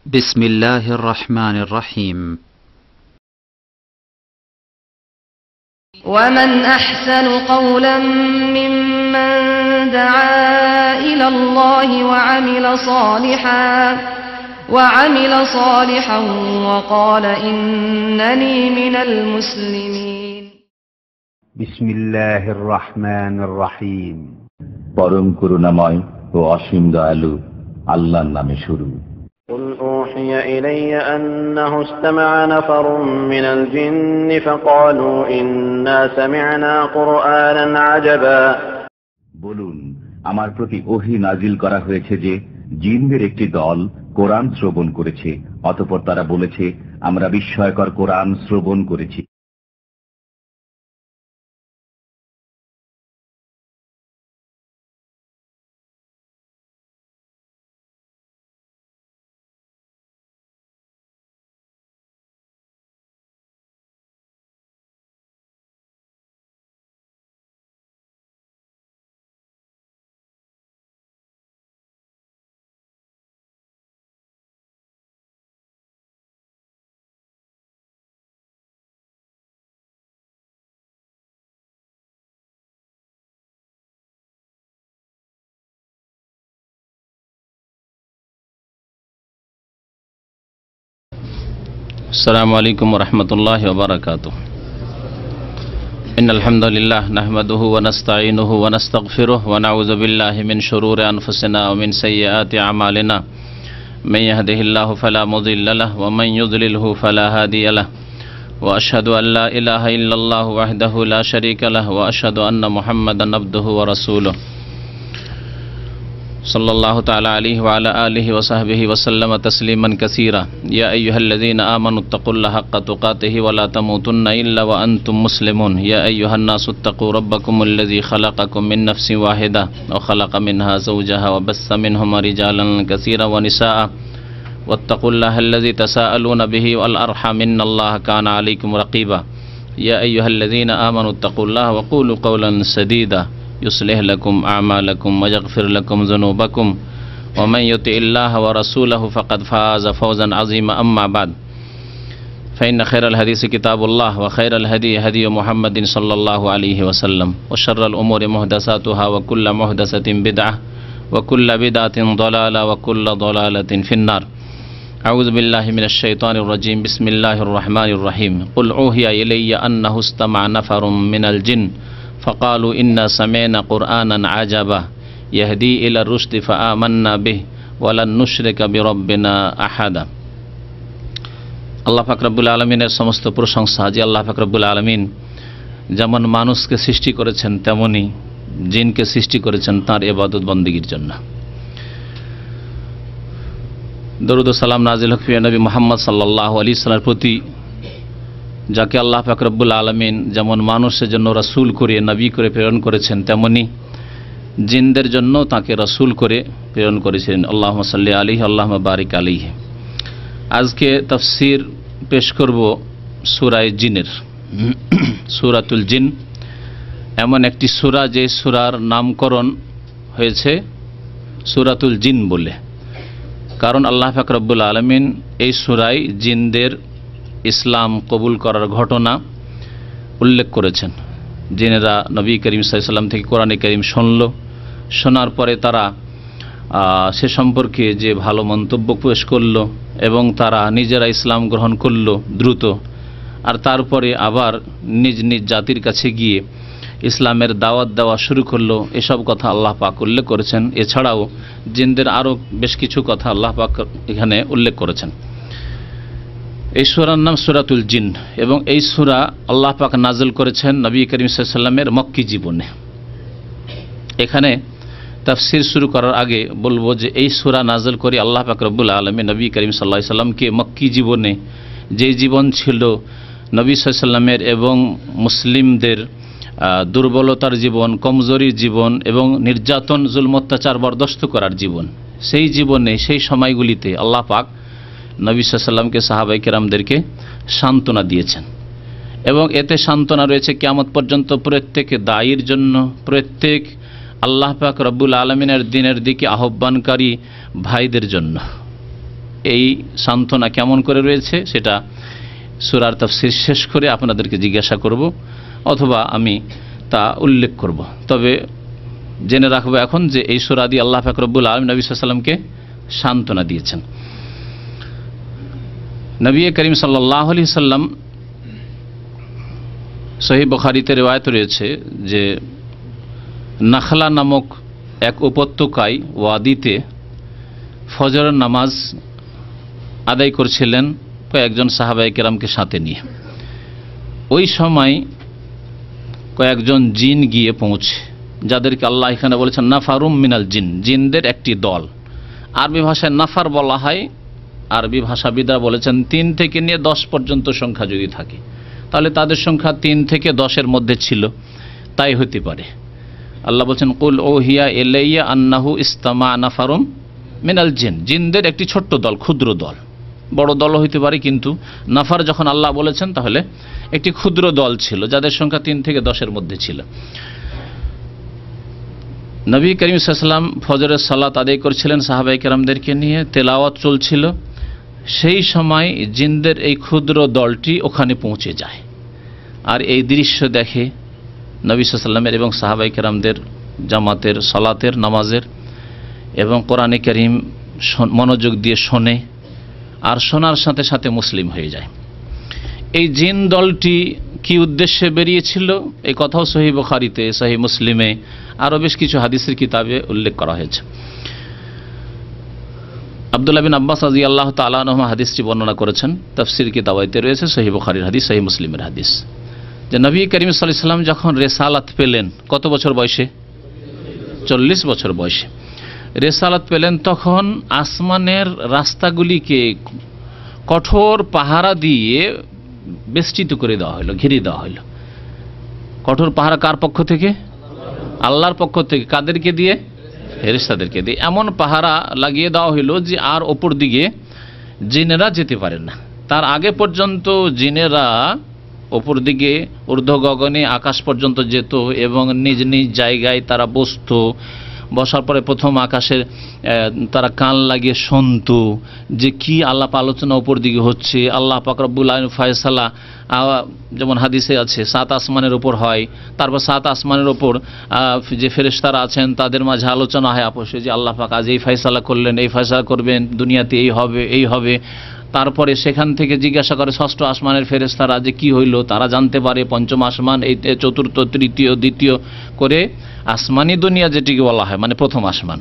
بسم الله الرحمن الرحيم. ومن أحسن قولا ممن دعا إلى الله وعمل صالحا وقال إنني من المسلمين. بسم الله الرحمن الرحيم. পরম করুণাময় ও অসীম দয়ালু আল্লাহর নামে শুরু। قل أوحي إلي أنه استمع نفر من الجن فقالوا إنا سمعنا قرآنا عجبا। বলুন, আমার প্রতি ওহী নাজিল করা হয়েছে যে জিনদের একটি দল কোরআন শ্রবণ করেছে, অতঃপর তারা বলেছে আমরা বিস্ময়কর কোরআন শ্রবণ করেছি। السلام عليكم ورحمة الله وبركاته. إن الحمد لله نحمده ونستعينه ونستغفره ونعوذ بالله من شرور أنفسنا ومن سيئات أعمالنا. من يهده الله فلا مضل له ومن يضلله فلا هادي له. وأشهد أن لا إله إلا الله وحده لا شريك له وأشهد أن محمدا عبده ورسوله صلى الله تعالى عليه وعلى آله وصحبه وسلم تسليما كثيرا. يا أيها الذين آمنوا اتقوا الله حق تقاته ولا تموتن إلا وأنتم مسلمون. يا أيها الناس اتقوا ربكم الذي خلقكم من نفس واحدة وخلق منها زوجها وبث منهما رجالا كثيرا ونساء واتقوا الله الذي تساءلون به والأرحام إن الله كان عليكم رقيبا. يا أيها الذين آمنوا اتقوا الله وقولوا قولا سديدا يصلح لكم أعمالكم ويغفر لكم ذنوبكم ومن يطع الله ورسوله فقد فاز فوزا عظيما. أما بعد فإن خير الحديث كتاب الله وخير الهدي هدي محمد صلى الله عليه وسلم وشر الأمور محدثاتها وكل محدثة بدعة وكل بدعة ضلالة وكل ضلالة في النار. أعوذ بالله من الشيطان الرجيم. بسم الله الرحمن الرحيم. قل أوحي إلي أنه استمع نفر من الجن فقالوا إنا سمعنا قرآنا عجبا يهدي إلى الرشد فآمنا به ولن نشرك بربنا أحدا. আল্লাহ পাক রব্বুল আলামিনের সমস্ত প্রশংসা যে আল্লাহ পাক রব্বুল আলামিন যেমন মানুষকে সৃষ্টি করেছেন তেমনি জিনকে সৃষ্টি করেছেন তাঁর ইবাদত বন্দেগীর জন্য। দরুদ ও সালাম নাজিল হোক নবী মুহাম্মদ সাল্লাল্লাহু আলাইহি সাল্লামের প্রতি, যাকে আল্লাহ পাক রব্বুল আলামিন যেমন মানুষের জন্য রাসূল করে নবী করে প্রেরণ করেছেন তেমনি জিনদের জন্য তাকে রাসূল করে প্রেরণ করেছেন। আল্লাহুম্মা সাল্লি আলাইহি আল্লাহুম্মা বারিক আলাইহি। আজকে তাফসীর পেশ করব সূরা জিনের। সূরাতুল জিন এমন একটি সূরা যে সূরার নামকরণ হয়েছে সূরাতুল জিন বলে, কারণ আল্লাহ পাক রব্বুল আলামিন এই সূরায় জিনদের ইসলাম কবুল করার ঘটনা উল্লেখ করেছেন। জিনেরা নবী করিম সাল্লাল্লাহু আলাইহি ওয়াসাল্লাম থেকে কোরআনে কারীম শোনার পরে তারা সে সম্পর্কে যে ভালো মন্তব্য পেশ করলো এবং তারা নিজেরা ইসলাম গ্রহণ করলো দ্রুত, আর তারপরে আবার নিজ নিজ জাতির কাছে গিয়ে ইসলামের দাওয়াত দেওয়া শুরু করলো। এসব কথা আল্লাহ পাক উল্লেখ করেছেন। এছাড়াও জিনদের আরও বেশ কিছু কথা আল্লাহ পাক এখানে উল্লেখ করেছেন। এই সূরার নাম সূরাতুল জিন এবং এই সূরা আল্লাহ পাক নাযিল করেছেন নবী করিম সাল্লাল্লাহু আলাইহি ওয়াসাল্লামের মক্কি জীবনে। এখানে তাফসীর শুরু করার আগে বলবো যে এই সূরা নাযিল করে আল্লাহ পাক রব্বুল আলামিন নবী করিম সাল্লাল্লাহু আলাইহি ওয়াসাল্লামকে মক্কি জীবনে যে জীবন ছিল নবী সাল্লাল্লাহু আলাইহি ওয়াসাল্লামের এবং মুসলিমদের দুর্বলতার জীবন, কমজোরির জীবন এবং নির্যাতন জুলম অত্যাচার বরদাস্ত করার জীবন, সেই জীবনে সেই সময়গুলিতে আল্লাহ পাক নবী সাল্লাল্লাহু আলাইহি ওয়াসাল্লামকে সাহাবায়ে কেরামদেরকে সান্ত্বনা দিয়েছেন এবং এতে সান্ত্বনা রয়েছে কিয়ামত পর্যন্ত প্রত্যেক দায়ীর জন্য, প্রত্যেক আল্লাহ পাক রব্বুল আলামিনের দ্বীনের দিকে আহ্বানকারী ভাইদের জন্য। এই সান্ত্বনা কেমন করে রয়েছে সেটা সূরার তাফসীর শেষ করে আপনাদেরকে জিজ্ঞাসা করব অথবা আমি তা উল্লেখ করব। তবে জেনে রাখবো এখন যে এই সূরা দিয়ে আল্লাহ পাক রব্বুল আলামিন নবী সাল্লাল্লাহু আলাইহি ওয়াসাল্লামকে সান্ত্বনা দিয়েছেন। নবী করিম সাল্লাল্লাহু আলাইহি ওয়াসাল্লাম সহিহ বুখারীতে রওয়ায়াত রয়েছে যে নাখলা নামক এক উপত্যকায় ওয়াদিতে ফজরের নামাজ আদায় করছিলেন কয়েকজন সাহাবায়ে কেরামকে সাথে নিয়ে। ওই সময় কয়েকজন জিন গিয়ে পৌঁছে, যাদেরকে আল্লাহ এখানে বলেছেন নাফারুম মিনাল জিন, জিনদের একটি দল। আরবি ভাষায় নাফার বলা হয়, আরবি ভাষাবিদরা বলেছেন 3 থেকে নিয়ে 10 পর্যন্ত সংখ্যা যদি থাকে তাহলে তাদের সংখ্যা 3 থেকে 10-এর মধ্যে ছিল, তাই হতে পারে। আল্লাহ বলছেন কুল ওহিয়া ইলাইয়া আন্নাহু ইস্তামা নাফারুম মিনাল জিন, জিনদের একটি ছোট্ট দল, ক্ষুদ্র দল, বড় দল হইতে পারে, কিন্তু নাফার যখন আল্লাহ বলেছেন তাহলে একটি ক্ষুদ্র দল ছিল যাদের সংখ্যা 3 থেকে 10-এর মধ্যে ছিল। নবী করিম সাল্লাল্লাহু আলাইহি ওয়াসাল্লাম ফজরের সালাত আদায় করছিলেন সাহাবায়ে কেরামদেরকে নিয়ে, তেলাওয়াত চলছিল। সেই সময় জিনদের এই ক্ষুদ্র দলটি ওখানে পৌঁছে যায় আর এই দৃশ্য দেখে নবী সাল্লাল্লাহু আলাইহি ওয়াসাল্লামের এবং সাহাবায়ে কেরামদের জামাতের সালাতের নামাজের, এবং কোরআনে কারীম মনোযোগ দিয়ে শোনে আর শোনার সাথে সাথে মুসলিম হয়ে যায়। এই জিন দলটি কি উদ্দেশ্যে বেরিয়েছিল এই কথাও সহিহ বুখারীতে, সহিহ মুসলিমে, আরও বেশ কিছু হাদিসের কিতাবে উল্লেখ করা হয়েছে। আব্দুল্লাহ বিন আব্বাস রাদিয়াল্লাহু তাআলা আনহু হাদিসটি বর্ণনা করেছেন, তাফসীর কিতাবাইতে রয়েছে, সহিহ বুখারীর হাদিস, সহিহ মুসলিমের হাদিস, যে নবী করিম সাল্লাল্লাহু আলাইহি ওয়াসাল্লাম যখন রিসালাত পেলেন, কত বছর বয়সে? 40 বছর বয়সে রিসালাত পেলেন, তখন আসমানের রাস্তাগুলিকে কঠোর পাহারা দিয়ে বেষ্টিত করে দেওয়া হলো, ঘিরে দেওয়া হলো। কঠোর পাহারা কার পক্ষ থেকে? আল্লাহর পক্ষ থেকে। কাদেরকে দিয়ে? ফেরেশতাদেরকে দিয়ে। এমন পাহারা লাগিয়ে দেওয়া হলো যে আর ওপর দিকে জিনেরা যেতে পারে না। তার আগে পর্যন্ত জিনেরা ওপর দিকে ঊর্ধ্ব গগনে আকাশ পর্যন্ত যেত এবং নিজ নিজ জায়গায় তারা বসতো। বসার পরে প্রথম আকাশের তারা কান লাগিয়ে শুনতো যে কি আল্লাহ আলোচনা উপর দিকে হচ্ছে, আল্লাহ পাক রব্বুল আলামিন ফয়সালা, যেমন হাদিসে আছে 7 আসমানের উপর হয়, তারপর 7 আসমানের উপর যে ফেরেশতারা আছেন তাদের মাঝে আলোচনা হয় আপোষে যে আল্লাহ পাক আজ এই ফয়সালা করলেন, এই ফয়সালা করবেন, দুনিয়াতে এই হবে এই হবে। তারপরে সেখান থেকে জিজ্ঞাসা করে 6ষ্ঠ আসমানের ফেরেশতারা যে কি হইল, তারা জানতে পারে। 5ম আসমান, এই 4র্থ, 3য়, 2য় করে আসমানি দুনিয়া যেটিকে বলা হয়, মানে প্রথম আসমান,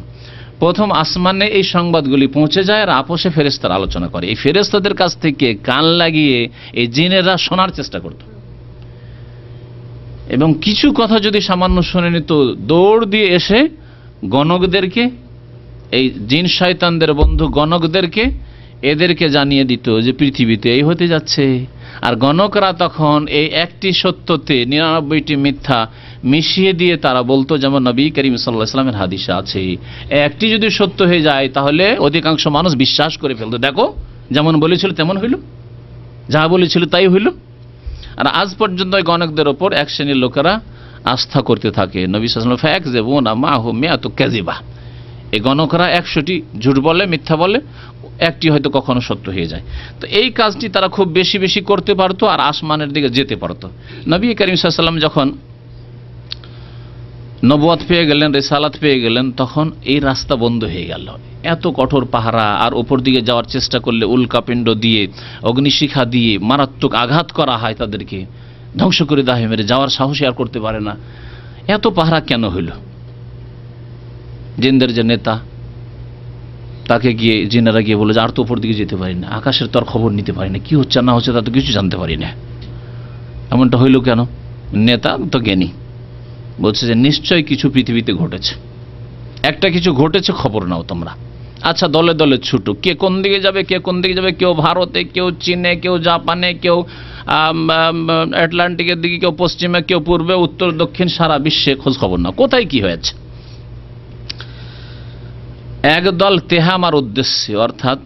প্রথম আসমানে এই সংবাদগুলি পৌঁছে যায় আর আপোষে ফেরেশতারা আলোচনা করে। এই ফেরেশতাদের কাছ থেকে কান লাগিয়ে এই জিনেরা শোনার চেষ্টা করত এবং কিছু কথা যদি সামান্য শুনে নিত, দৌড় দিয়ে এসে গণকদেরকে, এই জিন শয়তানদের বন্ধু গণকদেরকে, এদেরকে জানিয়ে দিত যে পৃথিবীতে এই হতে যাচ্ছে। আর গণকরা তখন এই একটি সত্যতে 99টি মিথ্যা মিশিয়ে দিয়ে তারা বলতো, যেমন নবী করিম সাল্লাল্লাহু আলাইহি ওয়াসাল্লামের হাদিসে আছে, একটি যদি সত্য হয়ে যায় তাহলে অধিকাংশ মানুষ বিশ্বাস করে ফেলতো। দেখো যেমন বলেছিল তেমন হইল, যা বলেছিল তাই হইল। আর আজ পর্যন্ত ওই গণকদের ওপর এক শ্রেণীর লোকেরা আস্থা করতে থাকে। নবী সাল্লাল্লাহু আলাইহি ওয়াসাল্লাম ফায়াকযিবুনা মাহু মিয়াতু কাযিবা, এই গণকরা 100টি ঝুট বলে, মিথ্যা বলে, একটি হয়তো কখনো সত্য হয়ে যায়। তো এই কাজটি তারা খুব বেশি বেশি করতে পারতো আর আসমানের দিকে যেতে পারতো। নবী করিম সাল্লাল্লাহু আলাইহি ওয়াসাল্লাম যখন নবুয়ত পেয়ে গেলেন, রিসালাত পেয়ে গেলেন, তখন এই রাস্তা বন্ধ হয়ে গেল। এত কঠোর পাহারা, আর উপর দিকে যাওয়ার চেষ্টা করলে উল্কাপিণ্ড দিয়ে, অগ্নিশিখা দিয়ে মারাত্মক আঘাত করা হয়, তাদেরকে ধ্বংস করে দেওয়া হয়, মেরে যাওয়ার সাহসই আর করতে পারে না। এত পাহারা কেন হইল? জিনদের যে নেতা, তাকে গিয়ে জিনেরা গিয়ে বলে যে আর তো উপর দিকে যেতে পারি না, আকাশের তো আর খবর নিতে পারি না, কি হচ্ছে না হচ্ছে তা তো কিছু জানতে পারি না। এমনটা হইল কেন? নেতা তো জ্ঞানী, বলছে যে নিশ্চয়ই কিছু পৃথিবীতে ঘটেছে, একটা কিছু ঘটেছে, খবর নাও তোমরা। আচ্ছা, দলে দলে ছুটো, কে কোন দিকে যাবে, কে কোন দিকে যাবে, কেউ ভারতে, কেউ চীনে, কেউ জাপানে, কেউ আটলান্টিকের দিকে, কেউ পশ্চিমে, কেউ পূর্বে, উত্তর, দক্ষিণ, সারা বিশ্বে খোঁজ খবর নাও, কোথায় কি হয়েছে। একদল তেহামার উদ্দেশ্যে, অর্থাৎ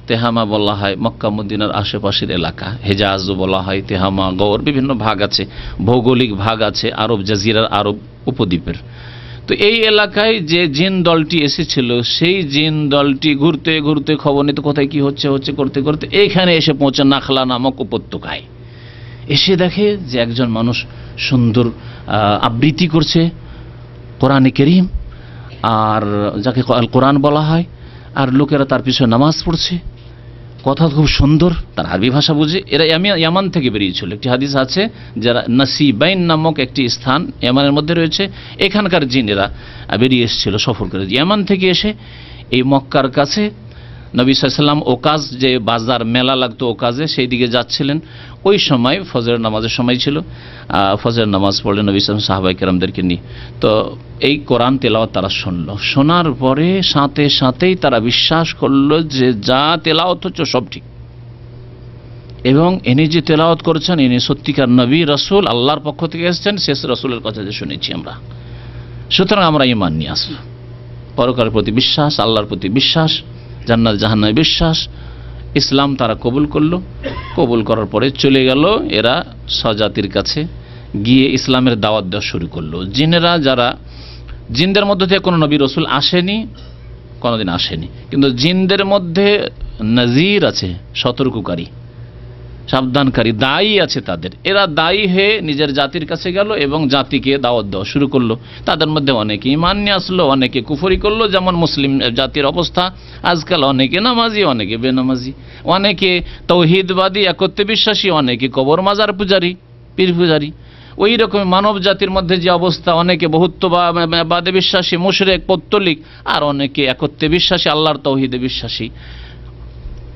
তেহামা বলা হয় মক্কা মদিনার আশেপাশের এলাকা, হেজাজও বলা হয়, তেহামা, গৌর, বিভিন্ন ভাগ আছে, ভৌগোলিক ভাগ আছে আরব জাজিরার, আরব উপদ্বীপের। তো এই এলাকায় যে জিন দলটি এসেছিল সেই জিন দলটি ঘুরতে ঘুরতে খবর নিতে কোথায় কি হচ্ছে করতে করতে এইখানে এসে পৌঁছে নাখলা নামক উপত্যকায়। এসে দেখে যে একজন মানুষ সুন্দর আবৃত্তি করছে কোরআনে কারীম, আর যাকে আল কোরআন বলা হয়, আর লোকেরা তার পিছনে নামাজ পড়ছে, কথা খুব সুন্দর, তার আরবি ভাষা বুঝে। এরা ইয়ামান থেকে বেরিয়েছিল। একটি হাদিস আছে যারা নাসিবাইন নামক একটি স্থান ইয়ামানের মধ্যে রয়েছে, এখানকার জিনেরা বেরিয়ে এসেছিল সফর করে। ইয়ামান থেকে এসে এই মক্কার কাছে নবী সাল্লাল্লাহু আলাইহি ওয়াসাল্লাম ওকাজ, যে বাজার মেলা লাগতো ওকাজে, সেই দিকে যাচ্ছিলেন। ওই সময় ফজরের নামাজের সময় ছিল, ফজরের নামাজ পড়লেন নবী সাল্লাল্লাহু আলাইহি ওয়াসাল্লাম সাহাবায়ে কেরামদেরকে নিয়ে। তো এই কোরআন তেলাওয়াত তারা শুনল। শোনার পরে সাথে সাথেই তারা বিশ্বাস করলো যে যা তেলাওয়াত হচ্ছে সব ঠিক, এবং ইনি যে তেলাওয়াত করেছেন ইনি সত্যিকার নবী রাসূল, আল্লাহর পক্ষ থেকে এসেছেন, শেষ রাসূলের কথা যে শুনেছি আমরা। সুতরাং আমরা ঈমান নিয়ে আসবো, পরকালের প্রতি বিশ্বাস, আল্লাহর প্রতি বিশ্বাস, জান্নাত জাহান্নামে বিশ্বাস, ইসলাম তারা কবুল করলো। কবুল করার পরে চলে গেল এরা স্বজাতির কাছে, গিয়ে ইসলামের দাওয়াত দেওয়া শুরু করলো। জিনেরা, যারা জিনদের মধ্যে থেকে কোনো নবী রসুল আসেনি, কোনোদিন আসেনি, কিন্তু জিনদের মধ্যে নাজির আছে, সতর্ককারী, সাবধানকারী, দায়ী আছে তাদের। এরা দায়ী হয়ে নিজের জাতির কাছে গেল এবং জাতিকে দাওয়াত দেওয়া শুরু করলো। তাদের মধ্যে অনেকে ঈমান নিয়ে আসলো, অনেকে কুফরি করলো। যেমন মুসলিম জাতির অবস্থা আজকাল, অনেকে নামাজি, অনেকে বেনামাজি, অনেকে তৌহিদবাদী, একত্বে বিশ্বাসী, অনেকে কবর মাজার পূজারী, পীর পূজারী। ওই রকম মানব জাতির মধ্যে যে অবস্থা, অনেকে বহুত্ববাদে বিশ্বাসী, মুশরিক, পৌত্তলিক, আর অনেকে একত্বে বিশ্বাসী, আল্লাহর তৌহিদে বিশ্বাসী।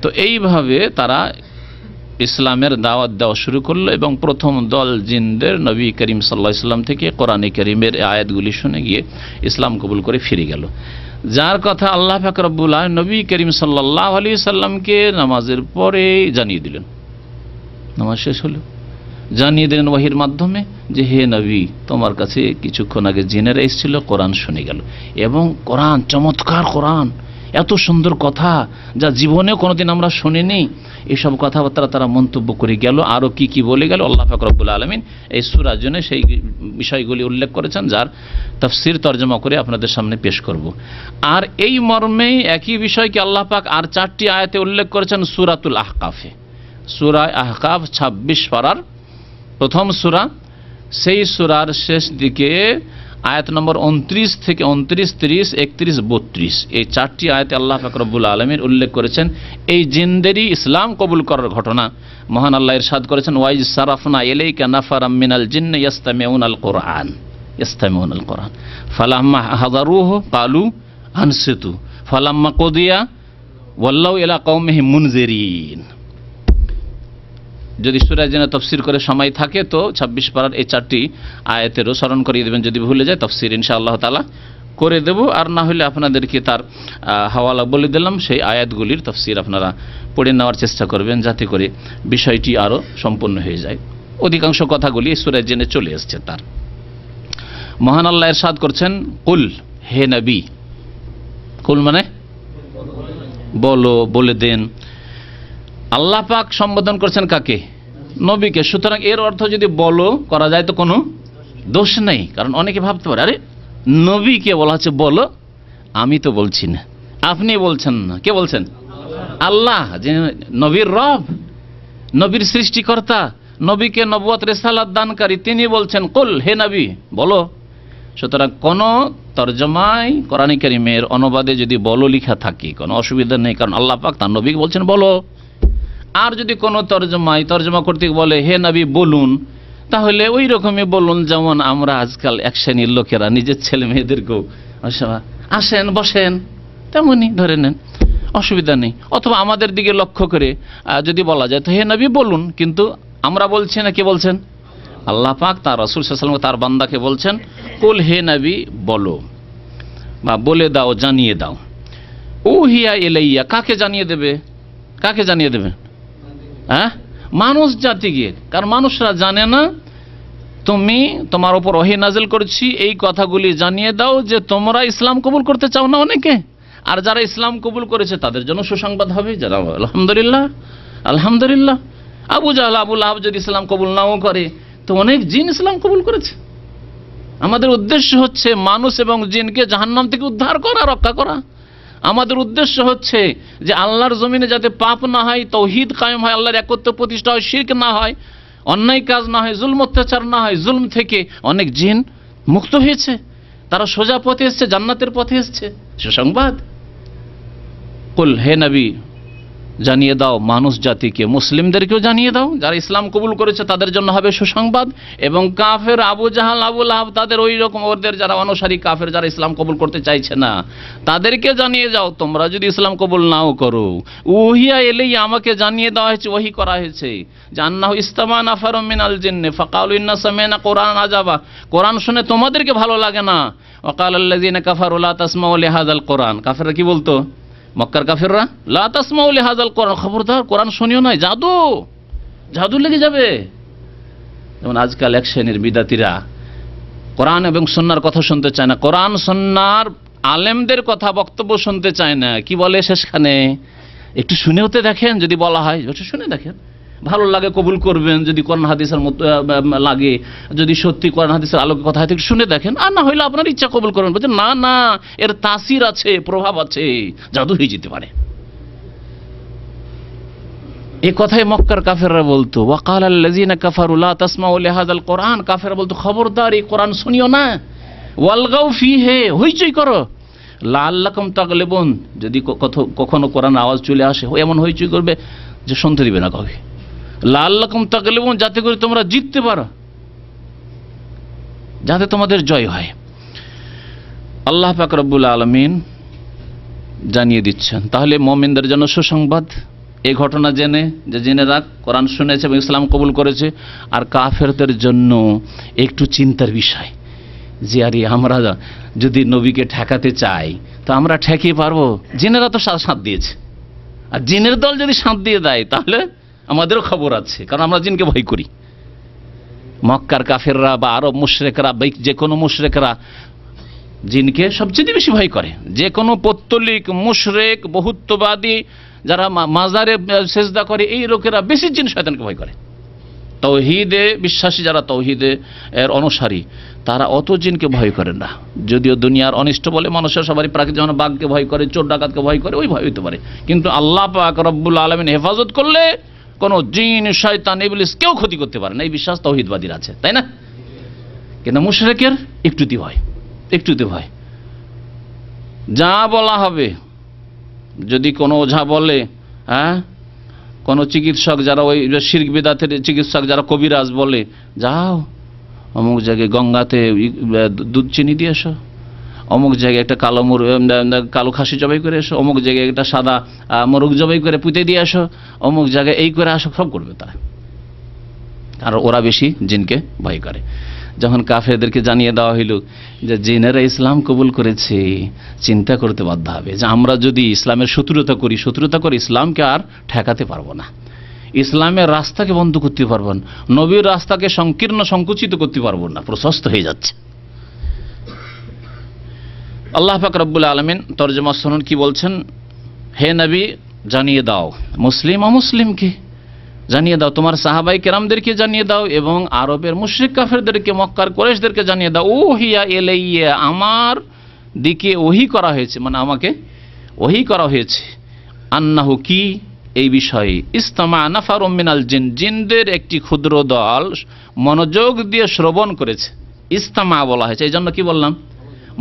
তো এইভাবে তারা ইসলামের দাওয়াত দেওয়া শুরু করলো এবং প্রথম দল জিনদের নবী করিম সাল্লাল্লাহু আলাইহি ওয়াসাল্লাম থেকে কোরআনে কারীমের আয়াতগুলি শুনে গিয়ে ইসলাম কবুল করে ফিরে গেল। যার কথা আল্লাহ পাক রব্বুল আলামিন নবী করিম সাল্লাল্লাহু আলাইহি ওয়াসাল্লামকে নামাজের পরে জানিয়ে দিলেন। নামাজ শেষ হলো, জানিয়ে দিলেন ওয়াহির মাধ্যমে যে হে নবী, তোমার কাছে কিছুক্ষণ আগে জিনেরা এসেছিল, কোরআন শুনে গেল। এবং কোরআন চমৎকার কোরআন, এত সুন্দর কথা যা জীবনেও কোনোদিন আমরা শুনিনি। এইসব কথাবার্তা তারা মন্তব্য করে গেল। আরও কি কি বলে গেল আল্লাহ পাক রব্বুল আলামিন এই সূরার জন্য সেই বিষয়গুলি উল্লেখ করেছেন, যার তাফসীর তরজমা করে আপনাদের সামনে পেশ করব। আর এই মর্মেই একই বিষয়কে আল্লাহ পাক আর 4টি আয়াতে উল্লেখ করেছেন সূরাতুল আহকাফে। সূরা আহকাফ 26 পারার প্রথম সূরা, সেই সূরার শেষ দিকে আয়াত নম্বর 29 থেকে 29, 30, 31, 32 এই 4টি আয়াতে আল্লাহ পাক রব্বুল আলামিন উল্লেখ করেছেন এই জিনদেরই ইসলাম কবুল করার ঘটনা। মহান আল্লাহ ইরশাদ করেছেন, ওয়াইজ সারাফনা ইলাইকা নাফারাম মিনাল জিন্নি ইয়াস্তামিউনাল কুরআন ফালাম্মা হাযারুহু ক্বালু আনসিতু ফালাম্মা কুদিয়া ওয়াল্লাউ ইলা কওমিহিম মুনজিরিন। যদি সূরা জিনের তাফসীর করে সময় থাকে তো 26 পারার এই 4টি আয়াতেরও স্মরণ করিয়ে দেবেন। যদি ভুলে যায় তাফসীর ইনশাআল্লাহ তাআলা করে দেব, আর না হলে আপনাদেরকে তার হাওয়ালা বলে দিলাম। সেই আয়াতগুলির তাফসীর আপনারা পড়ে নেওয়ার চেষ্টা করবেন, যাতে করে বিষয়টি আরও সম্পূর্ণ হয়ে যায়। অধিকাংশ কথাগুলি সূরা জিনে চলে এসেছে। তার মহান আল্লাহ ইরশাদ করছেন, কুল, হে নবী, কুল মানে বলো, বলে দেন। আল্লাহ পাক সম্বোধন করছেন কাকে? নবীকে। সুতরাং এর অর্থ যদি বলো করা যায় তো কোনো দোষ নেই, কারণ অনেকে ভাবতে পারে আরে নবীকে বলা হচ্ছে বলো, আমি তো বলছি না, আপনি বলছেন না, কে বলছেন? আল্লাহ, যে নবীর রব, নবীর সৃষ্টিকর্তা, নবীকে নবুয়ত রিসালাত দানকারী, তিনি বলছেন কুল, হে নবী বলো। সুতরাং কোন তরজমায় কোরআন কারীমের অনুবাদে যদি বলো লেখা থাকে কোনো অসুবিধা নেই, কারণ আল্লাহ পাক তার নবীকে বলছেন বলো। আর যদি কোনো তরজমা করতে বলে হে নবী বলুন, তাহলে ওই রকমই বলুন যেমন আমরা আজকাল এক শ্রেণীর লোকেরা নিজের ছেলে মেয়েদেরকেও আসেন বসেন তেমনই ধরে নেন, অসুবিধা নেই। অথবা আমাদের দিকে লক্ষ্য করে যদি বলা যায় তো হে নবী বলুন, কিন্তু আমরা বলছি না, কে বলছেন? আল্লাহ পাক তার রাসূল সাল্লাল্লাহু আলাইহি ওয়াসাল্লাম তার বান্দাকে বলছেন কুল, হে নবী বলো বা বলে দাও, জানিয়ে দাও। উহিয়া ইলাইয়া, কাকে জানিয়ে দেবে? কাকে জানিয়ে দেবে? হ্যাঁ, মানুষ জাতিকে। কারণ মানুষরা জানে না, তুমি তোমার উপর ওহী নাজিল করেছি, এই কথাগুলি জানিয়ে দাও যে তোমরা ইসলাম কবুল করতে চাও না অনেকে, আর যারা ইসলাম কবুল করেছে তাদের জন্য সুসংবাদ হবে। যারা আলহামদুলিল্লাহ আলহামদুলিল্লাহ, আবু জাহল আবু লাহাব যদি ইসলাম কবুল নাও করে তো অনেক জিন ইসলাম কবুল করেছে। আমাদের উদ্দেশ্য হচ্ছে মানুষ এবং জিনকে জাহান্নাম থেকে উদ্ধার করা, রক্ষা করা। আমাদের উদ্দেশ্য হচ্ছে যে আল্লাহর জমিনে যাতে পাপ না হয়, তাওহীদ কায়েম হয়, আল্লাহর একত্ব প্রতিষ্ঠা হয়, শিরক না হয়, অন্যায় কাজ না হয়, জুলম অত্যাচার না হয়। জুলম থেকে অনেক জিন মুক্ত হয়েছে, তারা সোজা পথে এসছে, জান্নাতের পথে এসছে। সুসংবাদ। কুল, হে নবী জানিয়ে দাও মানুষ জাতিকে, মুসলিমদেরকেও জানিয়ে দাও, যারা ইসলাম কবুল করেছে তাদের জন্য হবে সুসংবাদ, এবং কাফের আবু জাহাল আবু লাহাব তাদের ওই রকম ওদের যারা অনুসারী কাফের, যারা ইসলাম কবুল করতে চাইছে না, তাদেরকে জানিয়ে যাও তোমরা যদি ইসলাম কবুল নাও করো, উহিয়া এলেই আমাকে জানিয়ে দেওয়া হয়েছে, ওহী করা হয়েছে, জান্নাহু ইস্তামা নাফারুম মিনাল জিন্নি ফাকালু ইন্না সামি'না কুরআনান আজাবা, কোরআন শুনে তোমাদেরকে ভালো লাগে না। ওয়াকালাল্লাযিনা কাফারু লা তাসমাউ লিহাযাল কোরআন, কাফেররা কি বলতো? মক্কার কাফেররা, লা তাসমাউ লিহাযাল কোরআন, খবরদার কোরআন শুনিও না, জাদু লেগে যাবে। যেমন আজকাল এক শ্রেণীর বিদাতীরা কোরআন এবং সুন্নাহর কথা শুনতে চায় না, কোরআন সুন্নাহর আলেমদের কথা বক্তব্য শুনতে চায় না। কি বলে শেষখানে? একটু শুনে হতে দেখেন, যদি বলা হয় একটু শুনে দেখেন, ভালো লাগে কবুল করবেন, যদি কোরআন হাদিসের মতো লাগে, যদি সত্যি কোরআন হাদিসের আলোকে কথা হয় একটু শুনে দেখেন, আর না হইলে আপনার ইচ্ছা কবুল করবেন। বলছেন না না, এর তাসির আছে, প্রভাব আছে, জাদু হয়ে যেতে পারে। এই কথাই মক্কার কাফেররা বলতো। ওয়াকালাল্লাযিনা কাফারু লা তাসমাউ লিহাযাল কোরআন, কাফেররা বলতো খবরদার এই কোরআন শুনিও না, ওয়ালগাউ ফিহি, হইচই করো, লাআল্লাকুম তাগলিবুন, যদি কখনো কোরআন আওয়াজ চলে আসে এমন হইচই করবে যে শুনতে দিবে না কাউকে। লাআল্লাকুম তাগলিবুন, যাতে করে তোমরা জিততে পারো, যাতে তোমাদের জয় হয়। আল্লাহ পাক রব্বুল আলামিন জানিয়ে দিচ্ছেন। তাহলে মুমিনদের জন্য সুসংবাদ এই ঘটনা জেনে, যে জেনেরা কোরআন শুনেছে এবং ইসলাম কবুল করেছে। আর কাফেরদের জন্য একটু চিন্তার বিষয় যে আরে আমরা যদি নবীকে ঠেকাতে চাই তো আমরা ঠেকিয়ে পারবো? জিনেরা তো সাথ দিয়েছে, আর জিনের দল যদি সাথ দিয়ে দেয় তাহলে আমাদেরও খবর আছে, কারণ আমরা জিনকে ভয় করি। মক্কার কাফেররা বা আরব মুশরিকরা বা যে কোনো মুশরিকরা জিনকে সবচেয়ে বেশি ভয় করে। যে কোনো পৌত্তলিক মুশরিক বহুত্ববাদী যারা মাজারে সেজদা করে, এই লোকেরা বেশি জিন শয়তানকে ভয় করে। তাওহীদে বিশ্বাসী যারা, তাওহীদে এর অনুসারী, তারা অত জিনকে ভয় করে না। যদিও দুনিয়ার অনিষ্ট বলে মানুষের সবারই প্রাকৃতিক, যেমন বাঘকে ভয় করে, চোর ডাকাতকে ভয় করে, ওই ভয় হইতে পারে। কিন্তু আল্লাহ পাক রব্বুল আলামিন হেফাজত করলে কোনো জিন শয়তান ইবলিস কেউ ক্ষতি করতে পারে না, এই বিশ্বাস তাওহীদবাদীর আছে, তাই না? কিন্তু মুশরিকের একটুতে ভয়। যা বলা হবে, যদি কোনো ওঝা বলে, হ্যাঁ, কোনো চিকিৎসক যারা ওই শিরক বিদআতের চিকিৎসক যারা কবিরাজ বলে, যাও অমুক জায়গায় গঙ্গাতে দুধ চিনি দিয়ে এসো, অমুক জায়গায় একটা কালো খাসি জবাই করে এসো, অমুক জায়গায় একটা সাদা মোরগ জবাই করে পুঁতে দিয়ে আসো, অমুক জায়গায় এই করে আসো, সব করবে তারা। আর ওরা বেশি জিনকে ভয় করে। যখন কাফেরদেরকে জানিয়ে দেওয়া হইল যে জিনেরা ইসলাম কবুল করেছে, চিন্তা করতে বাধ্য হবে যে আমরা যদি ইসলামের শত্রুতা করি ইসলামকে আর ঠেকাতে পারবো না, ইসলামের রাস্তাকে বন্ধ করতে পারবো না, নবীর রাস্তাকে সংকীর্ণ সংকুচিত করতে পারবো না, প্রশস্ত হয়ে যাচ্ছে। আল্লাহ পাক রব্বুল আলামিন তরজমা শুনুন কি বলছেন। হে নবী জানিয়ে দাও, মুসলিম অমুসলিমকে জানিয়ে দাও, তোমার সাহাবাই কেরামদেরকে জানিয়ে দাও, এবং আরবের মুশরিক কাফেরদেরকে, মক্কার কুরাইশদেরকে জানিয়ে দাও, উহিয়া ইলাইয়া, আমার দিকে ওহী করা হয়েছে, মানে আমাকে ওহী করা হয়েছে, আন্নাহু কি, এই বিষয়ে, ইস্তামা নাফারুম মিনাল জিন, জিনদের একটি ক্ষুদ্র দল মনোযোগ দিয়ে শ্রবণ করেছে। ইস্তামা বলা হয়েছে, এই জন্য কি বললাম,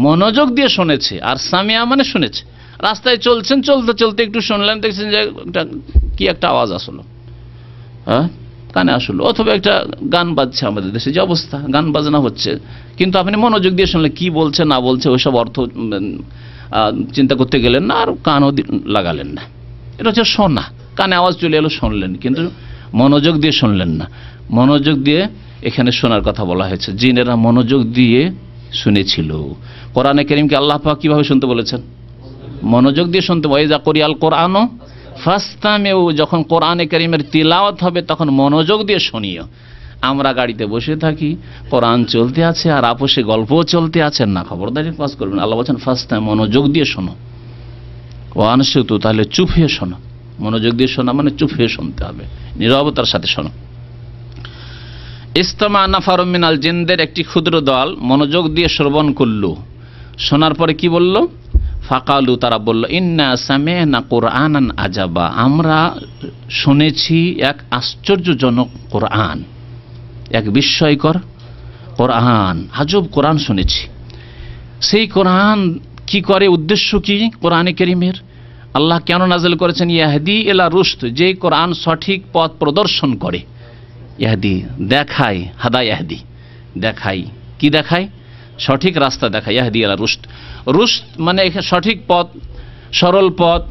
মনোযোগ দিয়ে শুনেছে। আর সামিয়া মানে শুনেছে। রাস্তায় চলছেন, চলতে চলতে একটু শুনলেন, দেখছেন যে কি একটা আওয়াজ আসলো, হ্যাঁ, কানে আসলো, অথবা একটা গান বাজছে, আমাদের দেশে যে অবস্থা গান বাজনা হচ্ছে, কিন্তু আপনি মনোযোগ দিয়ে শুনলেন কি বলছে না বলছে ওইসব অর্থ চিন্তা করতে গেলেন না, আর কানও লাগালেন না। এটা হচ্ছে শোনা, কানে আওয়াজ চলে এলো শুনলেন, কিন্তু মনোযোগ দিয়ে শুনলেন না। মনোযোগ দিয়ে এখানে শোনার কথা বলা হয়েছে, জিনেরা মনোযোগ দিয়ে শুনেছিল। কোরআনে কারীমকে আল্লাহ পাক কিভাবে শুনতে বলেছেন? মনোযোগ দিয়ে শুনতে। ওয়াইজা কুরিয়াল কোরআনও ফাস্তামিউ, যখন কোরআনে কারীমের তিলাওয়াত হবে তখন মনোযোগ দিয়ে শুনিও। আমরা গাড়িতে বসে থাকি, কোরআন চলতে আছে আর আপোষে গল্পও চলতে আছে, না, খবরদারি কাজ করবেন। আল্লাহ বলছেন ফাস্তামিউ, মনোযোগ দিয়ে শোনো। ওয়ানসিতু, তাহলে চুপ হয়ে শোনো। মনোযোগ দিয়ে শোনা মানে চুপ হয়ে শুনতে হবে, নীরবতার সাথে শোনো। ইস্তামা নাফারুম মিনাল জিনদের একটি ক্ষুদ্র দল মনোযোগ দিয়ে শ্রবণ করল। শোনার পরে কি বলল? ফাকালু, তারা বলল, ইন্না সামি'না কুরআনান আজাবা, আমরা শুনেছি এক আশ্চর্যজনক কোরআন, এক বিস্ময়কর কোরআন, আজব কোরআন শুনেছি। সেই কোরআন কি করে, উদ্দেশ্য কি কোরআনে কারীমের? আল্লাহ কেন নাযিল করেছেন? ইয়াহদি ইলা রুশদ, যে কোরআন সঠিক পথ প্রদর্শন করে। ইয়াহদি দেখায়, হাদা ইয়াহদি দেখায়, কি দেখায়? সঠিক রাস্তা দেখায়। ইয়াহদি ইলা রুশদ, রুশদ মানে সঠিক পথ, সরল পথ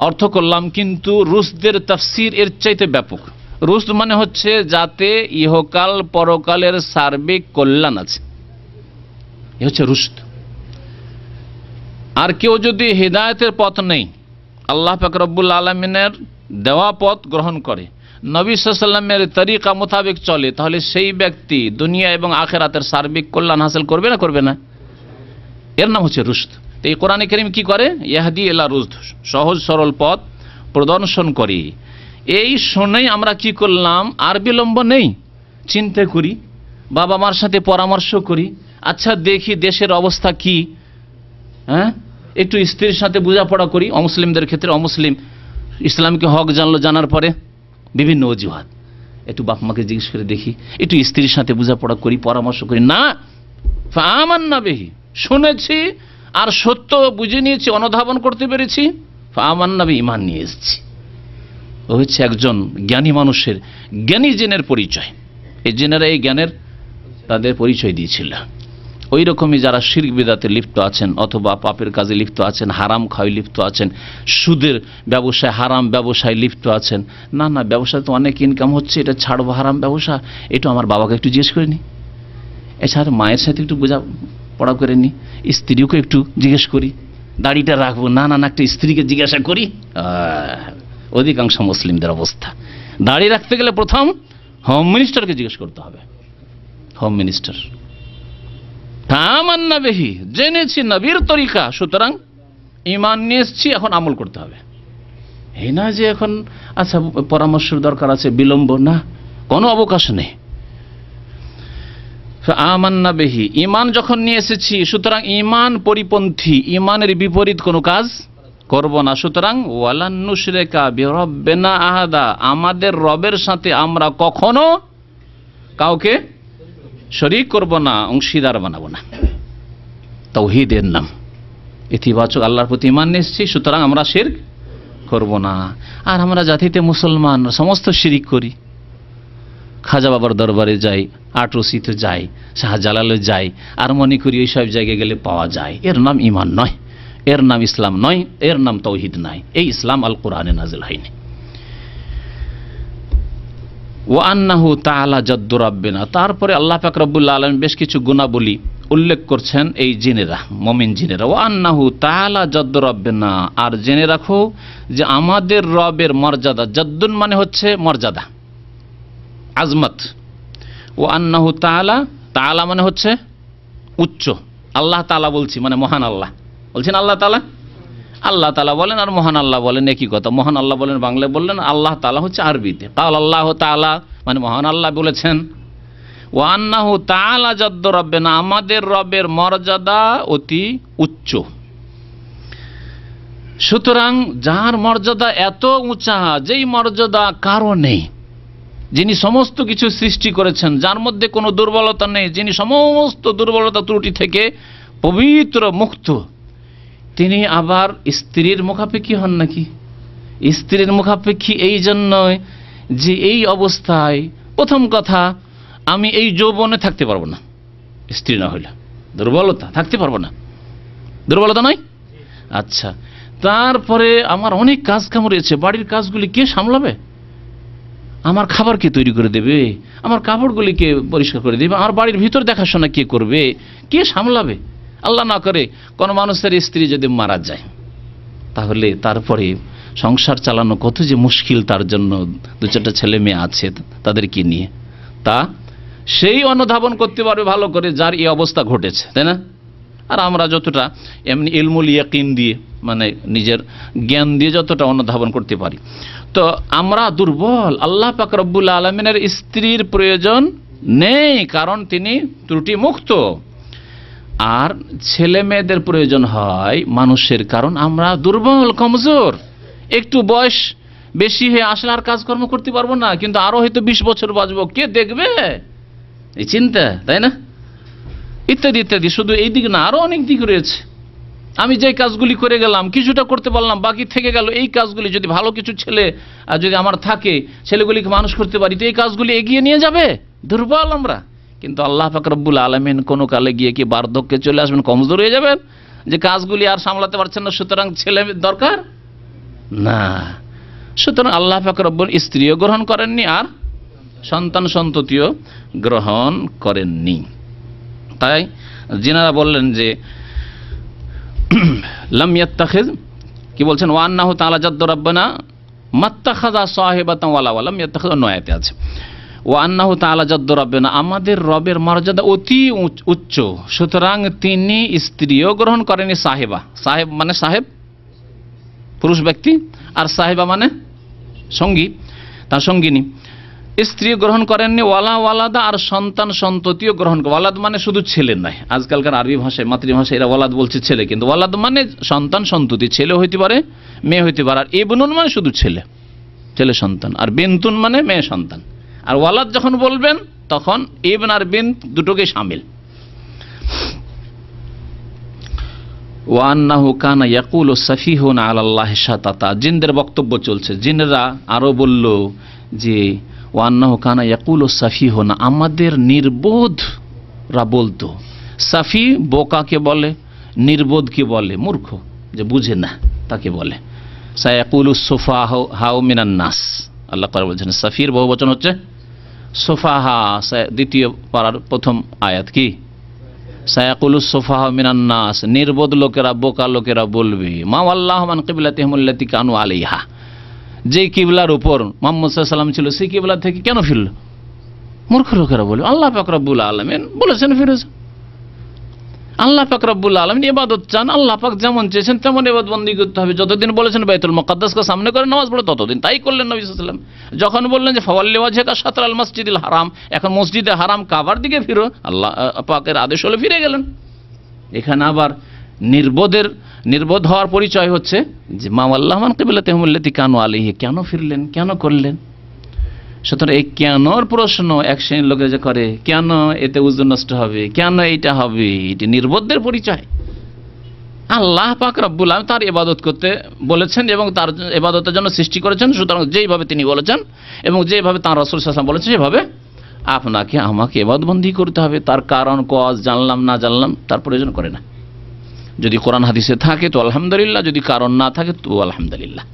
অর্থ করলাম, কিন্তু রুশদের তাফসীর এর চাইতে ব্যাপক। রুশদ মানে হচ্ছে যাতে ইহকাল পরকালের সার্বিক কল্যাণ আছে, এ হচ্ছে রুশদ। আর কেউ যদি হিদায়াতের পথ নেই, আল্লাহ পাক রব্বুল আলামিনের দেওয়া পথ গ্রহণ করে, নবী সাল্লাল্লাহু আলাইহি ওয়াসাল্লামের তরিকা মোতাবেক চলে, তাহলে সেই ব্যক্তি দুনিয়া এবং আখিরাতের সার্বিক কল্যাণ হাসিল করবে না, করবে না? এর নাম হচ্ছে রুশদ। তো এই কোরআনে কারীম কি করে? ইয়াহদি ইলা রুশদ, সহজ সরল পথ প্রদর্শন করে। এই শুনেই আমরা কি করলাম, আর বিলম্ব নেই, চিন্তা করি, বাবা মার সাথে পরামর্শ করি, আচ্ছা দেখি দেশের অবস্থা কি, হ্যাঁ, একটু স্ত্রীর সাথে বোঝাপড়া করি। অমুসলিমদের ক্ষেত্রে অমুসলিম ইসলামকে হক জানলো, জানার পরে বিভিন্ন অজুহাত, একটু বাপ মাকে জিজ্ঞেস করে দেখি, একটু স্ত্রীর সাথে বোঝাপড়া করি, পরামর্শ করি। না, ফাআমান্না বিহি, শুনেছি আর সত্য বুঝে নিয়েছি, অনুধাবন করতে পেরেছি, ফাআমান্না বিহি, ঈমান নিয়ে এসেছি। ও হচ্ছে একজন জ্ঞানী মানুষের, জ্ঞানী জিনের পরিচয়। এই জিনেরা এই জ্ঞানের তাদের পরিচয় দিয়েছিল। ওই রকমই যারা শিরক বিদআতে লিপ্ত আছেন, অথবা পাপের কাজে লিপ্ত আছেন, হারাম খাওয়ায় লিপ্ত আছেন, সুদের ব্যবসায়, হারাম ব্যবসায় লিপ্ত আছেন, না না ব্যবসায় তো অনেক ইনকাম হচ্ছে, এটা ছাড়বো হারাম ব্যবসা, এটা আমার বাবাকে একটু জিজ্ঞেস করে নি, এছাড়া মায়ের সাথে একটু বোঝা পড়া করে নি, স্ত্রীকে একটু জিজ্ঞেস করি, দাড়িটা রাখবো, না না না একটা স্ত্রীকে জিজ্ঞাসা করি। অধিকাংশ মুসলিমদের অবস্থা, দাড়ি রাখতে গেলে প্রথম হোম মিনিস্টারকে জিজ্ঞেস করতে হবে, হোম মিনিস্টার। ফাআমান্না বিহি, জেনেছি নবীর তরিকা, সুতরাং ঈমান নিয়ে এসেছি, এখন আমল করতে হবে। এই না যে এখন আচ্ছা পরামর্শের দরকার আছে, বিলম্ব না, কোনো অবকাশ নেই। ফাআমান্না বিহি, ঈমান যখন নিয়ে এসেছি, সুতরাং ঈমান পরিপন্থী, ঈমানের বিপরীত কোনো কাজ করব না। সুতরাং ওয়ালান নুশরিকা বিরাব্বিনা আহাদা, আমাদের রবের সাথে আমরা কখনো কাউকে শরীক করব না, অংশীদার বানাবো না। তাওহীদের নাম ইতিবাচক, আল্লাহর প্রতি ঈমান নিয়ে এসেছি, সুতরাং আমরা শিরক করব না। আর আমরা জাতিতে মুসলমান সমস্ত শিরিক করি, খাজা বাবার দরবারে যাই, আটরসিতে যাই, শাহজালালে যাই, আর মনে করি ওই সব জায়গায় গেলে পাওয়া যায়। এর নাম ঈমান নয়, এর নাম ইসলাম নয়, এর নাম তাওহীদ নয়। এই ইসলাম আল কোরআনে নাজিল হয়নি। ওয়া আন্নাহু তাআলা জাদ্দু রাব্বিনা, তারপরে আল্লাহ পাক রব্বুল আলামিন বেশ কিছু গুণাবলী উল্লেখ করছেন এই জিনেরা, মুমিন জিনেরা। ওয়া আন্নাহু তাআলা জাদ্দু রাব্বিনা, আর জেনে রাখো যে আমাদের রবের মর্যাদা, জাদ্দুন মানে হচ্ছে মর্যাদা, আজমত। ওয়া আন্নাহু তাআলা, তাআলা মানে হচ্ছে উচ্চ, আল্লাহ তাআলা বলছি মানে মহান আল্লাহ বলছেন, আল্লাহ তাআলা, আল্লাহ তাআলা বলেন আর মহান আল্লাহ বলেন একই কথা। মহান আল্লাহ বলেন বাংলায় বললেন, আল্লাহ তাআলা হচ্ছে আরবিতে। কাল আল্লাহ তাআলা মানে মহান আল্লাহ বলেছেন। ওয়া আন্নাহু তাআলা জাদ্দু রাব্বিনা, আমাদের রবের মর্যাদা অতি উচ্চ। সুতরাং যার মর্যাদা এত উঁচা, যেই মর্যাদা কারো নেই, যিনি সমস্ত কিছু সৃষ্টি করেছেন, যার মধ্যে কোনো দুর্বলতা নেই, যিনি সমস্ত দুর্বলতা ত্রুটি থেকে পবিত্র মুক্ত, তিনি আবার স্ত্রীর মুখাপেক্ষী হন নাকি? স্ত্রীর মুখাপেক্ষী এই জন্য যে এই অবস্থায় প্রথম কথা আমি এই যৌবনে থাকতে পারবো না, স্ত্রী না হইলে দুর্বলতা, থাকতে পারবো না, দুর্বলতা নয়। আচ্ছা, তারপরে আমার অনেক কাজ কাম রয়েছে, বাড়ির কাজগুলি কে সামলাবে? আমার খাবার কে তৈরি করে দেবে? আমার কাপড়গুলি কে পরিষ্কার করে দেবে? আমার বাড়ির ভিতর দেখাশোনা কে করবে? কে সামলাবে? আল্লাহ না করে কোনো মানুষের স্ত্রী যদি মারা যায়, তাহলে তারপরে সংসার চালানো কত যে মুশকিল, তার জন্য দু চারটা ছেলে মেয়ে আছে তাদেরকে নিয়ে, তা সেই অনুধাবন করতে পারবে ভালো করে যার এই অবস্থা ঘটেছে, তাই না? আর আমরা যতটা এমনি ইলমুল ইয়াকিন দিয়ে, মানে নিজের জ্ঞান দিয়ে যতটা অনুধাবন করতে পারি, তো আমরা দুর্বল। আল্লাহ পাক রব্বুল আলামিনের স্ত্রীর প্রয়োজন নেই, কারণ তিনি ত্রুটি মুক্ত। আর ছেলে মেয়েদের প্রয়োজন হয় মানুষের, কারণ আমরা দুর্বল, কমজোর। একটু বয়স বেশি হয়ে আসলে আর কাজকর্ম করতে পারবো না, কিন্তু আরো হয়তো 20 বছর বাঁচবো, কে দেখবে, এই চিন্তা, তাই না? ইত্যাদি ইত্যাদি। শুধু এই দিক না, আরো অনেক দিক রয়েছে। আমি যে কাজগুলি করে গেলাম, কিছুটা করতে পারলাম, বাকি থেকে গেল। এই কাজগুলি যদি ভালো কিছু ছেলে যদি আমার থাকে, ছেলেগুলিকে মানুষ করতে পারি, তো এই কাজগুলি এগিয়ে নিয়ে যাবে। দুর্বল আমরা, কিন্তু আল্লাহ পাক রব্বুল আলামিন কোনো কালে গিয়ে কি বার্ধক্যে চলে আসবেন, কমজোর হয়ে যাবেন, যে কাজগুলি আর সামলাতে পারছেন না, সুতরাং ছেলে দরকার না। সুতরাং আল্লাহ পাক রব্বুল স্ত্রীও গ্রহণ করেননি, আর সন্তান সন্ততিও গ্রহণ করেননি। তাই যিনারা বললেন যে লাম ইয়াত্তাখিজ, কি বলছেন, ওয়া আন্নাহু তাআলা জাদ্দু রাব্বানা মাত্তাখাযা সাহিবাতান ওয়ালা ওয়ালাম ইয়াত্তাখিজ, অন্য আয়াতে আছে ওয়া আন্নাহু তাআলা জাদ্দু রাব্বানা, আমাদের রবের মর্যাদা অতি উচ্চ, সুতরাং তিনি স্ত্রীও গ্রহণ করেনি। সাহেবা, সাহেব মানে সাহেব পুরুষ ব্যক্তি, আর সাহেবা মানে সঙ্গী, তার সঙ্গিনী। স্ত্রী গ্রহণ করেননি, ওয়ালা ওয়ালাদা, আর সন্তান সন্ততিও গ্রহণ করে। ওয়ালাদ মানে শুধু ছেলে নয়, আজকালকার আরবি ভাষায়, মাতৃভাষায় এরা ওয়ালাদ বলছে ছেলে, কিন্তু ওয়ালাদ মানে সন্তান সন্ততি, ছেলে হইতে পারে, মেয়ে হইতে পারে। আর ইবনুন মানে শুধু ছেলে, ছেলে সন্তান, আর বিনতুন মানে মেয়ে সন্তান। আর ওয়ালাদ যখন বলবেন তখন ইবন আর বিন দুটোকে শামিল। ওয়ান্নাহু কানা ইয়াকুলু সাফিহুনা আলাল্লাহি শাতাতা, জিনদের বক্তব্য চলছে। জিনরা আরো বলল যে ওয়ান্নাহু কানা ইয়াকুলু সাফিহুনা, আমাদের নির্বোধরা বলতো। সাফি বোকাকে বলে, নির্বোধকে বলে মূর্খ, যে বুঝে না তাকে বলে। সায়াকুলু সুফাহাউ মিনান নাস, আল্লাহ তাআলা বলছেন। সাফির বহুবচন হচ্ছে সুফাহা, দ্বিতীয় পারার প্রথম আয়াত কি, সায়াকুলু সুফাহা মিনান নাস, নির্বোধ লোকেরা, বোকা লোকেরা বলবে, মা ওয়াল্লাহু মান কিবলাতিহিম আল্লাতী কানু আলাইহা, যে কিবলার উপর মুহাম্মদ সাল্লাল্লাহু আলাইহি ওয়াসাল্লাম ছিল, সেই কিবলা থেকে কেন ফিরল? মূর্খ লোকেরা বলে। আল্লাহ পাক রব্বুল আলামিন বলেছেন ফিরেছে। আল্লাহ পাক রব্বুল আলামিন ইবাদত চান, আল্লাহ পাক যেমন চেয়েছেন তেমন ইবাদত বন্দেগী করতে হবে। যতদিন বলেছেন বাইতুল মুকাদ্দাসকে সামনে করে নামাজ পড়ো, ততদিন তাই করলেন নবী সাল্লাল্লাহু আলাইহি ওয়াসাল্লাম। যখন বললেন যে ফাওয়াল্লি ওয়াজহাকা শাতরাল মসজিদিল হারাম, এখন মসজিদে হারাম কাবার দিকে ফিরো, আল্লাহ পাকের আদেশ হলে ফিরে গেলেন। এখানে আবার নির্বোধ হওয়ার পরিচয় হচ্ছে যে মা ওয়াল্লাহু মান কিবলাতিহিম আল্লাতী কানু আলাইহা, কেন ফিরলেন, কেন করলেন। সুতরাং এই কেনর প্রশ্ন এক শ্রেণীর লোকে যে করে, কেন এতে উজু নষ্ট হবে, কেন এইটা হবে, এটি নির্বোধের পরিচয়। আল্লাহ পাক রব্বুল আলামিন তার ইবাদত করতে বলেছেন এবং তার ইবাদতের জন্য সৃষ্টি করেছেন। সুতরাং যেইভাবে তিনি বলেছেন এবং যেভাবে তাঁর রাসূল সাল্লাল্লাহু আলাইহি ওয়াসাল্লাম বলেছেন, সেভাবে আপনাকে আমাকে ইবাদতবন্দি করতে হবে। তার কারণ কজ জানলাম না জানলাম তার প্রয়োজন করে না। যদি কোরআন হাদিসে থাকে তো আলহামদুলিল্লাহ, যদি কারণ না থাকে তো আলহামদুলিল্লাহ।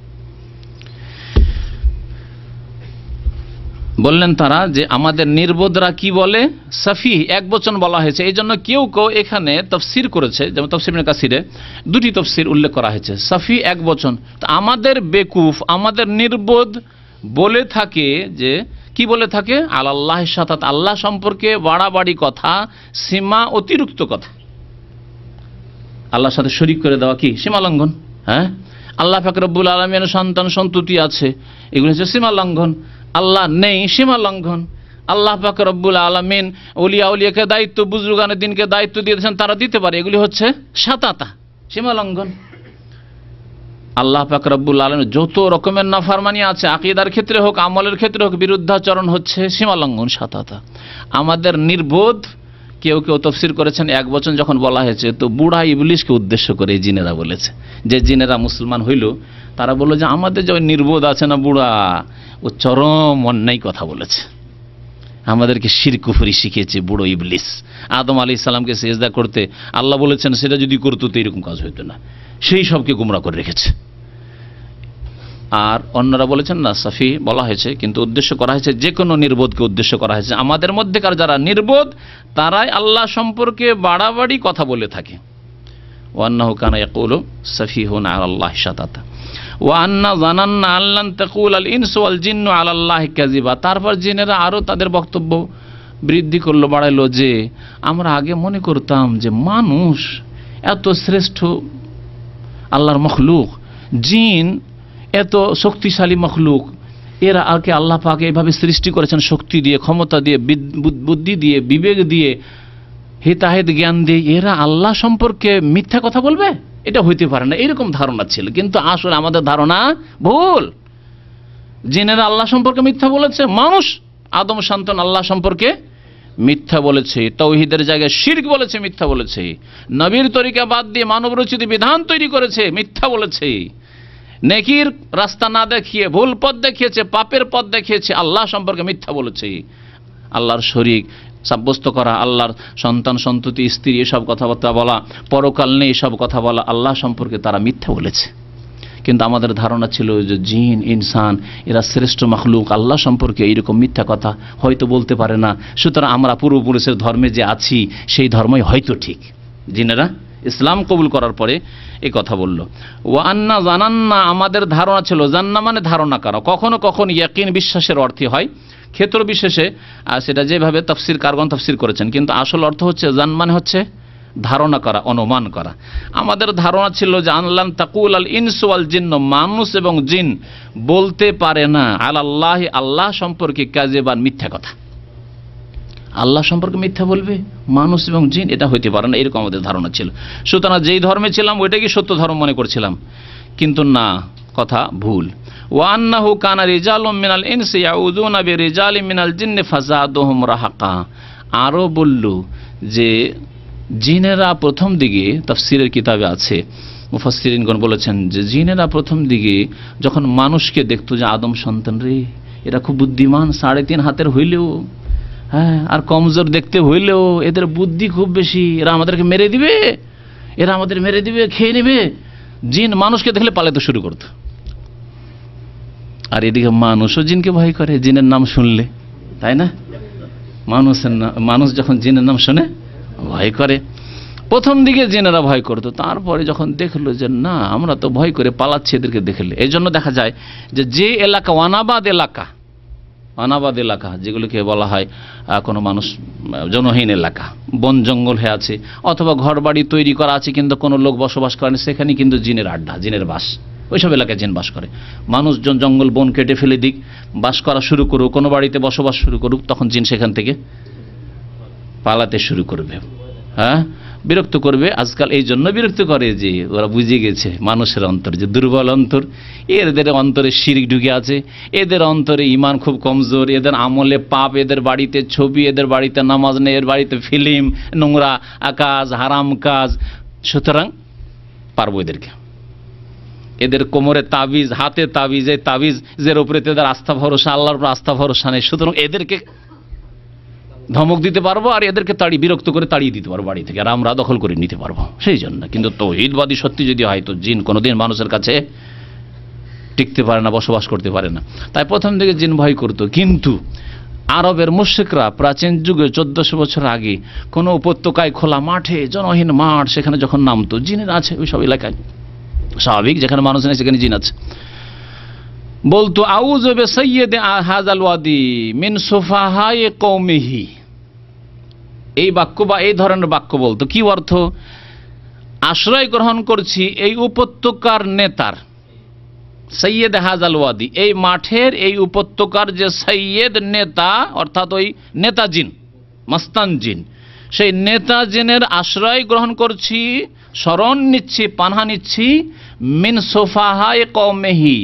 বললেন তারা যে আমাদের নির্বোধরা কি বলে, সাফি এক বচন বলা হয়েছে। এই জন্য কেউ কেউ এখানে তাফসীর করেছে, যেমন তাফসীর ইবনে কাসিরে দুটি তাফসীর উল্লেখ করা হয়েছে, সাফি এক বচন। তো আমাদের বেকুফ, আমাদের নির্বোধ বলে থাকে যে কি বলে থাকে, আলাল্লাহ শাতাত, আল্লাহ সম্পর্কে বাড়াবাড়ি কথা, সীমা অতিরিক্ত কথা, আল্লাহর সাথে শরীক করে দেওয়া কি সীমা লঙ্ঘন। হ্যাঁ, আল্লাহ পাক রব্বুল আলামিনের সন্তান সন্ততি আছে, এগুলো হচ্ছে সীমা লঙ্ঘন। আল্লাহ নেই, সীমা লঙ্ঘন। আল্লাহ পাক রব্বুল আলামিন ওলিয়া উলিয়াকে দায়িত্ব, বুজরুগানের দিনকে দায়িত্ব দিয়েছেন, তারা দিতে পারে, এগুলি হচ্ছে শাতাতা, সীমা লঙ্ঘন। আল্লাহ পাক রব্বুল আলামিন যত রকমের নাফরমানি আছে, আকীদার ক্ষেত্রে হোক, আমলের ক্ষেত্রে হোক, বিরুদ্ধাচরণ হচ্ছে সীমা লঙ্ঘন, শাতাতা। আমাদের নির্বোধ কেউ কেউ তাফসীর করেছেন এক বচন যখন বলা হয়েছে, তো বুড়া ইবলিসকে উদ্দেশ্য করে এই জিনেরা বলেছে। যে জিনেরা মুসলমান হইল, তারা বলল যে আমাদের যে নির্বোধ আছে না বুড়া, ও চরম অন্যায় কথা বলেছে, আমাদেরকে শিরক কুফরি শিখিয়েছে বুড়ো ইবলিস। আদম আলাইহিস সালামকে সিজদা করতে আল্লাহ বলেছেন, সেটা যদি করতো তো এরকম কাজ হইতো না, সেই সবকে গুমরা করে রেখেছে। আর অন্যরা বলেছেন না, সাফি বলা হয়েছে, কিন্তু উদ্দেশ্য করা হয়েছে যে কোনো নির্বোধকে উদ্দেশ্য করা হয়েছে। আমাদের মধ্যেকার যারা নির্বোধ, তারাই আল্লাহ সম্পর্কে বাড়াবাড়ি কথা বলে থাকে। ওয়ান্নাহু কানা ইয়াকুলু সাফিহুনা আলাল্লাহি শাতাতা ওয়া আন্না যানান্না আল্লান তাকুল আল ইনসু ওয়াল জিন্নু আলাল্লাহি কাযিবা। তারপর জিনেরা আরো তাদের বক্তব্য বৃদ্ধি করলো, বাড়াইলো, যে আমরা আগে মনে করতাম যে মানুষ এত শ্রেষ্ঠ আল্লাহর মখলুক, জিন এত শক্তিশালী মখলুক, এরা আগে আল্লাহ পাক এইভাবে সৃষ্টি করেছেন শক্তি দিয়ে, ক্ষমতা দিয়ে, বুদ্ধি দিয়ে, বিবেক দিয়ে, হিতাহিত জ্ঞান দিয়ে, এরা আল্লাহ সম্পর্কে মিথ্যা কথা বলবে? এটা হইতে পারে না, এরকম ধারণা ছিল। কিন্তু আসলে আমাদের ধারণা ভুল। জিনেরা আল্লাহ সম্পর্কে মিথ্যা বলেছে, মানুষ আদম সন্তান আল্লাহ সম্পর্কে মিথ্যা বলেছে, তাওহীদের জায়গায় শিরক বলেছে, মিথ্যা বলেছে, নবীর তরিকা বাদ দিয়ে মানব রচিত বিধান তৈরি করেছে, মিথ্যা বলেছে, নেকির রাস্তা না দেখিয়ে ভুল পথ দেখিয়েছে, পাপের পথ দেখিয়েছে, আল্লাহ সম্পর্কে মিথ্যা বলেছে। আল্লাহর শরীক সাব্যস্ত করা, আল্লাহর সন্তান সন্ততি স্ত্রী এসব কথাবার্তা বলা, পরকাল নেই এসব কথা বলা, আল্লাহ সম্পর্কে তারা মিথ্যা বলেছে। কিন্তু আমাদের ধারণা ছিল যে জিন ইনসান এরা শ্রেষ্ঠ মাখলুক, আল্লাহ সম্পর্কে এইরকম মিথ্যা কথা হয়তো বলতে পারে না, সুতরাং আমরা পূর্বপুরুষের ধর্মে যে আছি সেই ধর্মই হয়তো ঠিক। জিনেরা ইসলাম কবুল করার পরে এই কথা বলল। ওয়া আন্না জানান্না, আমাদের ধারণা ছিল, জান্না মানে ধারণা করা, কখনো কখনো ইয়াকিন বিশ্বাসের অর্থে হয়, ক্ষেত্র বিশেষে সেটা যেভাবে তাফসীর কারগণ তাফসীর করেছেন, কিন্তু আসল অর্থ হচ্ছে জান মানে হচ্ছে ধারণা করা, অনুমান করা। আমাদের ধারণা ছিল যে আনলান তাকুল আল ইনসু ওয়াল জিন্ন, মানুষ এবং জিন বলতে পারে না আলাল্লাহি, আল্লাহ সম্পর্কে কাযিবান, মিথ্যা কথা। আল্লাহ সম্পর্কে মিথ্যা বলবে মানুষ এবং জিন, এটা হইতে পারে না, এরকম আমাদের ধারণা ছিল। সুতরাং যেই ধর্মে ছিলাম ওইটাকে সত্য ধর্ম মনে করছিলাম, কিন্তু না, কথা ভুল। ওয়া আন্নাহু কানা রিজালুম মিনাল ইনসি ইয়াউযুনা বিরিজালিম মিনাল জিন্নি ফাযাদুহুম রাহাকা। আরও বলল যে জিনেরা প্রথম দিকে, তাফসীরের কিতাবে আছে, মুফাসসিরিনগণ বলেছেন যে জিনেরা প্রথম দিকে যখন মানুষকে দেখতো যে আদম সন্তান রে, এরা খুব বুদ্ধিমান, 3.5 হাতের হইলেও, হ্যাঁ, আর কমজোর দেখতে হইলেও এদের বুদ্ধি খুব বেশি, এরা আমাদেরকে মেরে দিবে, এরা আমাদের মেরে দিবে, খেয়ে নেবে। জিন মানুষকে দেখলে পালাতে শুরু করত। আর এদিকে মানুষও জিনকে ভয় করে জিনের নাম শুনলে, তাই না? মানুষ যখন জিনের নাম শুনে ভয় করে। প্রথম দিকে জিনেরা ভয় করতো, তারপরে যখন দেখলো যে না, আমরা তো ভয় করে পালাচ্ছি এদেরকে দেখলে। এই জন্য দেখা যায় যে এলাকা অনাবাদ এলাকা যেগুলোকে বলা হয় কোনো মানুষ জনহীন এলাকা, বন জঙ্গল হয়ে আছে, অথবা ঘর বাড়ি তৈরি করা আছে কিন্তু কোনো লোক বসবাস করেন, সেখানে কিন্তু জিনের আড্ডা, জিনের বাস, ওইসব এলাকায় জিন বাস করে। মানুষজন জঙ্গল বন কেটে ফেলে দিক, বাস করা শুরু করুক, কোনো বাড়িতে বসবাস শুরু করুক, তখন জিন সেখান থেকে পালাতে শুরু করবে, হ্যাঁ, বিরক্ত করবে। আজকাল এই জন্য বিরক্ত করে যে ওরা বুঝে গেছে মানুষের অন্তর যে দুর্বল অন্তর, এদের অন্তরে শিরক ঢুকে আছে, এদের অন্তরে ঈমান খুব কমজোর, এদের আমলে পাপ, এদের বাড়িতে ছবি, এদের বাড়িতে নামাজ নেই, এর বাড়িতে ফিল্ম, নোংরা কাজ, হারাম কাজ, সুতরাং পারবো এদেরকে। এদের কোমরে তাবিজ, হাতে তাবিজ, এই তাবিজের উপরে এদের আস্থা ভরসা, আল্লাহর উপর আস্থা ভরসা নেই, সুতরাং এদেরকে ধমক দিতে পারবো আর এদেরকে বিরক্ত করে তাড়িয়ে দিতে পারবো বাড়ি থেকে, আর আমরা দখল করে নিতে পারবো, সেই জন্য। কিন্তু তাওহীদবাদী সত্যি যদি হয় তো জিন কোনোদিন মানুষের কাছে টিকতে পারে না, বসবাস করতে পারে না। তাই প্রথম দিকে জিন ভয় করতো। কিন্তু আরবের মুশরিকরা প্রাচীন যুগে 1400 বছর আগে কোনো উপত্যকায় খোলা মাঠে, জনহীন মাঠ, সেখানে যখন নামতো, জিনের আছে ওই সব এলাকায়, স্বাভাবিক, যেখানে মানুষ নেই সেখানে জিন আছে, বলতো আউযু বিসাইয়্যিদি হাযাল ওয়াদি মিন সুফাহাই কওমিহি। এই বাক্য বা এই ধরনের বাক্য বলতো। কি অর্থ? আশ্রয় গ্রহণ করছি এই উপত্যকার নেতার, সৈয়দ হাযাল ওয়াদি, এই মাঠের এই উপত্যকার যে সৈয়দ নেতা, অর্থাৎ ওই নেতা জিন, মাস্তান জিন, সেই নেতা জিনের আশ্রয় গ্রহণ করছি, শরণ নিচ্ছি, পানাহা নিচ্ছি, মিন সুফাহায়ে কওমিহি,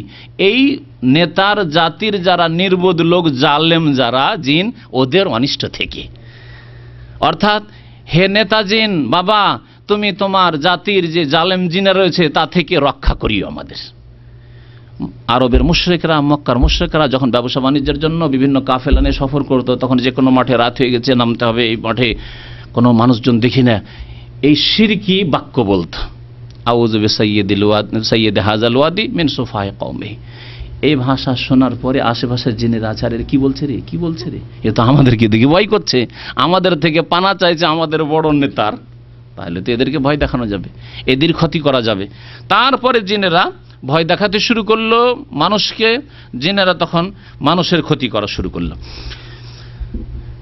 এই নেতার জাতির যারা নির্বোধ লোক, জালেম যারা জিন, ওদের অনিষ্ট থেকে। অর্থাৎ হে নেতা জিন বাবা, তুমি তোমার জাতির যে জালেম জিনা রয়েছে তা থেকে রক্ষা করিও আমাদের। আরবের মুশরিকরা, মক্কার মুশরিকরা যখন ব্যবসা বাণিজ্যের জন্য বিভিন্ন কাফেলা নিয়ে সফর করতো, তখন যে কোনো মাঠে রাত হয়ে গেছে, নামতে হবে, এই মাঠে কোনো মানুষজন দেখি না, এই শিরকি বাক্য বলতো, আউযু বিসাইয়্যিদি হাযাল ওয়াদি মিন সুফাহাই কওমিহি। এই ভাষা শোনার পরে আশেপাশের জিনের আচারের কি বলছে রে, কি বলছে রে, এ তো আমাদেরকে দেখে ভয় করছে, আমাদের থেকে পানা চাইছে আমাদের বড় নেতার, তাহলে তো এদেরকে ভয় দেখানো যাবে, এদের ক্ষতি করা যাবে। তারপরে জিনেরা ভয় দেখাতে শুরু করলো মানুষকে, জিনেরা তখন মানুষের ক্ষতি করা শুরু করলো।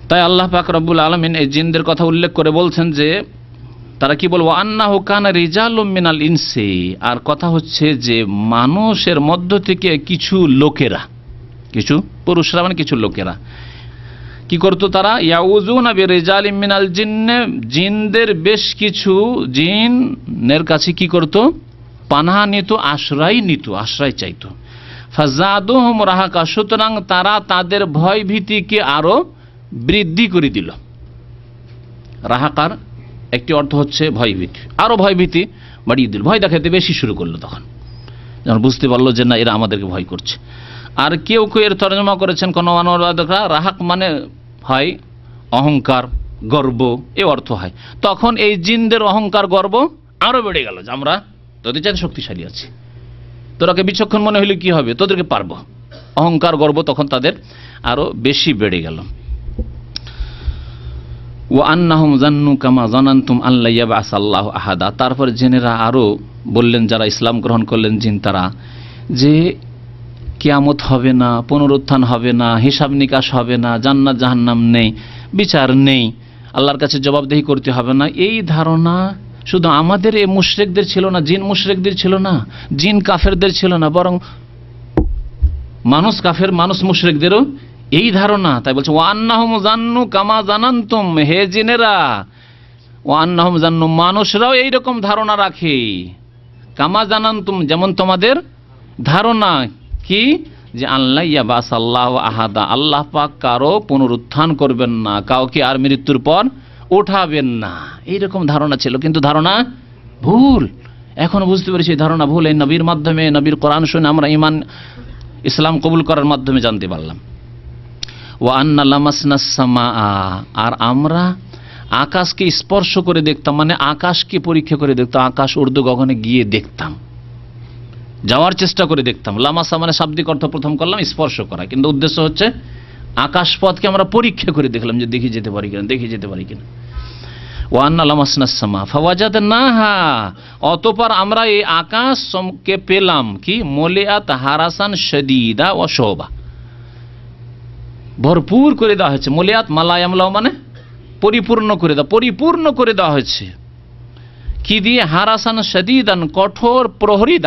তাই আল্লাহ পাক রব্বুল আলামিন এই জিনদের কথা উল্লেখ করে বলছেন যে তারা কি বলবো, আন্নাহু কানা রিজালুম মিনাল ইনসি, আর কথা হচ্ছে যে মানুষের মধ্য থেকে কিছু লোকেরা, কিছু পুরুষরা মানে কিছু লোকেরা কি করতো তারা, ইয়াউযুনা বিরিজালিম মিনাল জিন্নে, জিনদের বেশ কিছু জিনের কাছে কি করত, পানাহা নিত, আশ্রয় চাইতো। ফাজাদুহুম রাহাকা, সুতরাং তারা তাদের ভয় ভীতিকে আরো বৃদ্ধি করে দিল। রাহাকার একটি অর্থ হচ্ছে ভয়ভীতি, আরো ভয়ভীতি বাড়িয়ে দিল, ভয় দেখাতে বেশি শুরু করলো। তখন যখন বুঝতে পারলো যে না এরা আমাদেরকে ভয় করছে। আর কেউ কেউ এর তর্জমা করেছেন কোন অনুবাদকরা, রাহাক মানে হয় অহংকার, গর্ব, এ অর্থ হয়। তখন এই জিনদের অহংকার গর্ব আরো বেড়ে গেল, যে আমরা তোদের চাইতে শক্তিশালী আছি, তোরাকে বিচক্ষণ মনে হলে কি হবে, তোদেরকে পারবো। অহংকার গর্ব তখন তাদের আরো বেশি বেড়ে গেল। ওয়া আন্নাহুম জান্নু কামা জানান্তুম আল্লা ইয়াবআসাল্লাহু আহাদা, তারপর জিনেরা আরো বললেন, যারা ইসলাম গ্রহণ করলেন জিন, তারা যে কিয়ামত হবে না, পুনরুত্থান হবে না, হিসাব নিকাশ হবে না, জান্নাত জাহান্নাম নেই, বিচার নেই, আল্লাহর কাছে জবাবদেহি করতে হবে না, এই ধারণা শুধু আমাদের এই মুশরিকদের ছিল না, জিন মুশরিকদের ছিল না, জিন কাফেরদের ছিল না, বরং মানুষ কাফের, মানুষ মুশরিকদেরও এই ধারণা। তাই বলছে ওয়া আন্নাহুম জান্নু কামা জানান্তুম, হে জিনেরা, ওয়া আন্নাহুম জান্নু, মানুষরাও এইরকম ধারণা রাখে, কামা জানান্তুম, যেমন তোমাদের ধারণা, কি যে আল্লাহ ইয়াবআসাল্লাহু আহাদা, আল্লাহ পাক কারো পুনরুত্থান করবেন না, কাউকে আর মৃত্যুর পর উঠাবেন না, এইরকম ধারণা ছিল। কিন্তু ধারণা ভুল, এখন বুঝতে পেরেছি ধারণা ভুল। এই নবীর মাধ্যমে, নবীর কোরআন শুনে আমরা ঈমান ইসলাম কবুল করার মাধ্যমে জানতে পারলাম। ওয়া আন্না লামাসনাস সামাআ, আর আমরা আকাশকে স্পর্শ করে দেখতাম, মানে আকাশকে পরীক্ষা করে দেখতাম, আকাশ ঊর্ধ্ব গগনে গিয়ে দেখতাম, যাওয়ার চেষ্টা করে দেখতাম। লামাসা মানে শাব্দিক অর্থ প্রথম করলাম স্পর্শ করা, কিন্তু উদ্দেশ্য হচ্ছে আকাশ পথকে আমরা পরীক্ষা করে দেখলাম যে দেখে যেতে পারি কিনা। ওয়া আন্না লামাসনাস সামা ফাওয়াজাদনাহা, অতঃপর আমরা এই আকাশকে পেলাম কি, মুলিআত হারাসান শাদীদা ওয়া শুবা, ভরপুর করে দেওয়া হয়েছে। মুলিআত মালায়ামলাও মানে পরিপূর্ণ করে দেওয়া হয়েছে। কি দিয়ে, হারাসান শাদীদান, কঠোর প্রহরী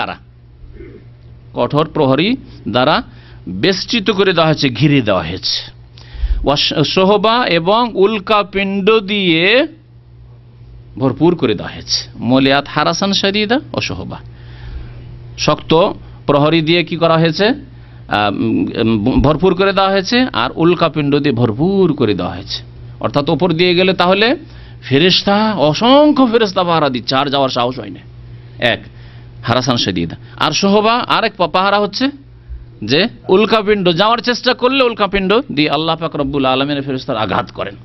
দ্বারা বেষ্টিত করে দেওয়া হয়েছে, ঘিরে দেওয়া হয়েছে। সোহবা, এবং উল্কা পিণ্ড দিয়ে ভরপুর করে দেওয়া হয়েছে। মুলিআত হারাসান শাদীদা ও সোহবা, শক্ত প্রহরী দিয়ে কি করা হয়েছে, ভরপুর করে দেওয়া হয়েছে, আর উল্কা পিণ্ড দিয়ে ভরপুর করে দেওয়া হয়েছে। অর্থাৎ ওপর দিয়ে গেলে তাহলে ফেরেশতা, অসংখ্য ফেরেশতা পাহারা দিচ্ছে, আর যাওয়ার সাহস হয় না। এক হারাসান শাদীদা। আর সোহবা আরেক পাহারা হচ্ছে যে উল্কাপিণ্ড, যাওয়ার চেষ্টা করলে উল্কাপিণ্ড দিয়ে আল্লাহ পাক রব্বুল আলামিনের ফেরেশতারা আঘাত করেন।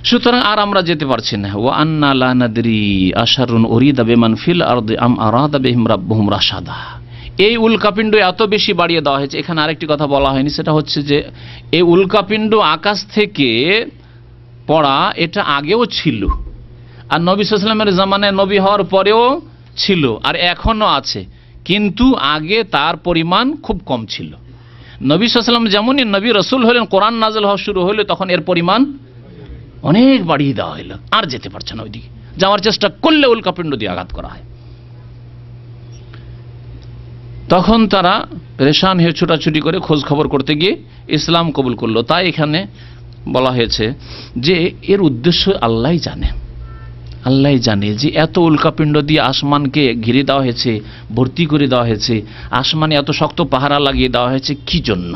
সুতরাং আর আমরা যেতে পারছি না। ওয়া আন্না লা নাদরি আশারুন উরিদা বিমান ফিল আরদি আম আরাদা বিহিম রাব্বুহুম রাশাদা, এই উল্কাপিণ্ড এত বেশি বাড়িয়ে দেওয়া হয়েছে। এখানে আরেকটি কথা বলা হয়নি, সেটা হচ্ছে যে এই উল্কাপিণ্ড আকাশ থেকে পড়া এটা আগেও ছিল, আর নবী সাল্লাল্লাহু আলাইহি ওয়াসাল্লামের জামানায়, নবী হওয়ার পরেও ছিল, আর এখনো আছে, কিন্তু আগে তার পরিমাণ খুব কম ছিল। নবী সাল্লাল্লাহু আলাইহি ওয়াসাল্লাম যেমনই নবী রাসূল হলেন, কোরআন নাযিল হওয়া শুরু হলো, তখন এর পরিমাণ অনেক বাড়িয়ে দেওয়া হলো, আর যেতে পারছে না ওইদিকে। যাওয়ার চেষ্টা করলে উল্কাপিণ্ড দিয়ে আঘাত করা হয়। তখন তারা পেরেশান হয়ে ছুটাছুটি করে খোঁজ খবর করতে গিয়ে ইসলাম কবুল করলো। তাই এখানে বলা হয়েছে যে এর উদ্দেশ্য আল্লাহই জানে যে এত উল্কাপিণ্ড দিয়ে আসমানকে ঘিরে দেওয়া হয়েছে, ভর্তি করে দেওয়া হয়েছে, আসমানে এত শক্ত পাহারা লাগিয়ে দেওয়া হয়েছে কি জন্য।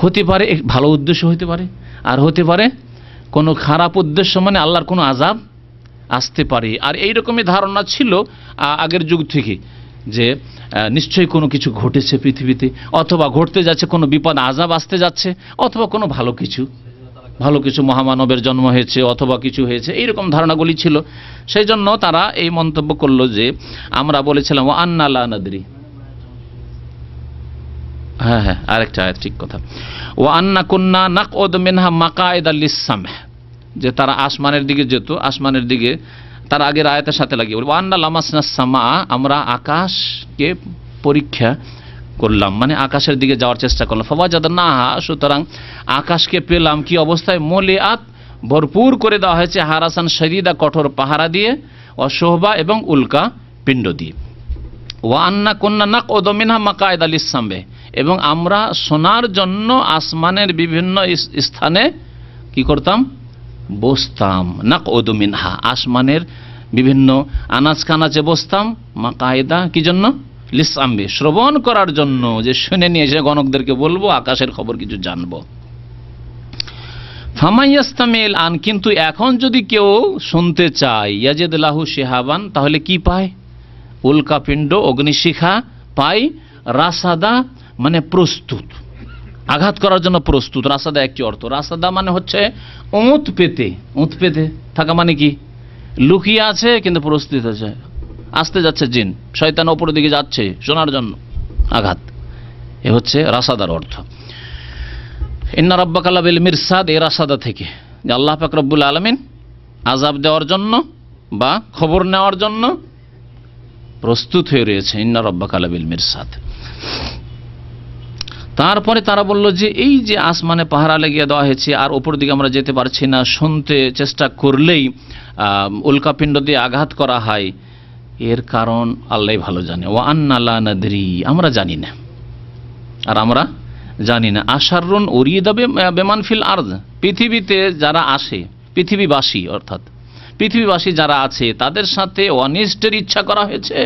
হতে পারে ভালো উদ্দেশ্য হতে পারে, আর হতে পারে কোনো খারাপ উদ্দেশ্য, মানে আল্লাহর কোনো আযাব আসতে পারে। আর এইরকমই ধারণা ছিল আগের যুগ থেকে, যে নিশ্চয়ই কোনো কিছু ঘটেছে পৃথিবীতে, অথবা ঘটতে যাচ্ছে, কোনো বিপদ আযাব আসতে যাচ্ছে, অথবা কোনো ভালো কিছু মহামানবের জন্ম হয়েছে, অথবা কিছু হয়েছে, এইরকম ধারণাগুলি ছিল। সেই জন্য তারা এই মন্তব্য করলো যে আমরা বলেছিলাম ওয়া আন্না লা নাদরি, হ্যাঁ আরেকটা আয়াত, ঠিক কথা, ওয়া আন্না কুন্না নাকউদ মিনহা মাকআইদা লিস-সামহ, যে তারা আসমানের দিকে যেত, আসমানের দিকে তার আগের আয়াতের সাথে লাগিয়ে বলবো আন্না লামাসনাস সামা, আমরা আকাশকে পরীক্ষা করলাম, মানে আকাশের দিকে যাওয়ার চেষ্টা করলাম। ফাওয়াজাদনাহা, সুতরাং আকাশকে পেলাম কি অবস্থায়, মুলিআত, ভরপুর করে দেওয়া হয়েছে, হারাসান শাদীদা, কঠোর পাহারা দিয়ে, অশোহবা, এবং উল্কা পিণ্ড দিয়ে। ওয়া আন্না কুন্না নাকউদু মিনহা মাকআইদা লিস-সামহ, এবং আমরা শোনার জন্য আসমানের বিভিন্ন স্থানে কি করতাম, বসতাম। নাকউদু মিনহা, আসমানের বিভিন্ন আনাজ কানাচে বসতাম। মাকায়দা কি জন্য, লিসআমি, শ্রবণ করার জন্য, যে শুনে নিয়ে এসে গণকদেরকে বলবো, আকাশের খবর কিছু জানবো। ফামাইয়াস্তামিল আন, কিন্তু এখন যদি কেউ শুনতে চায়, ইয়াজিদ লাহু শিহাবান, তাহলে কি পায়, উল্কাপিণ্ড, অগ্নিশিখা পায়। রাসাদা মানে প্রস্তুত, আঘাত করার জন্য প্রস্তুত। রাসাদা একটি অর্থ। রাসাদা মানে হচ্ছে উঁত পেতে, উঁত পেতে থাকা মানে কি, লুকিয়ে আছে কিন্তু প্রস্তুত আছে, আসতে যাচ্ছে জিন, শয়তান ওপরের দিকে যাচ্ছে শোনার জন্য, আঘাত। এ হচ্ছে রাসাদার অর্থ। ইন্না রাব্বাকা লাবিল মিরসাদ, এই রাসাদা থেকে যে আল্লাহ পাক রব্বুল আলামিন আযাব দেওয়ার জন্য বা খবর নেওয়ার জন্য প্রস্তুত হয়ে রয়েছে। ইন্না রাব্বাকা লাবিল মিরসাদ। তারপরে তারা বলল যে এই যে আসমানে পাহারা লাগিয়ে দেওয়া হয়েছে আর ওপর দিকে আমরা যেতে পারছি না, শুনতে চেষ্টা করলেই উল্কাপিণ্ড দিয়ে আঘাত করা হয়, এর কারণ আল্লাহ ভালো জানে। ওয়া আন্না লা নাদরি, আমরা জানি না, আর আমরা জানি না। আশারুন উরিদা বিমান ফিল আরদ, পৃথিবীতে যারা আসে, পৃথিবীবাসী অর্থাৎ পৃথিবীবাসী যারা আছে তাদের সাথে অনিষ্টের ইচ্ছা করা হয়েছে।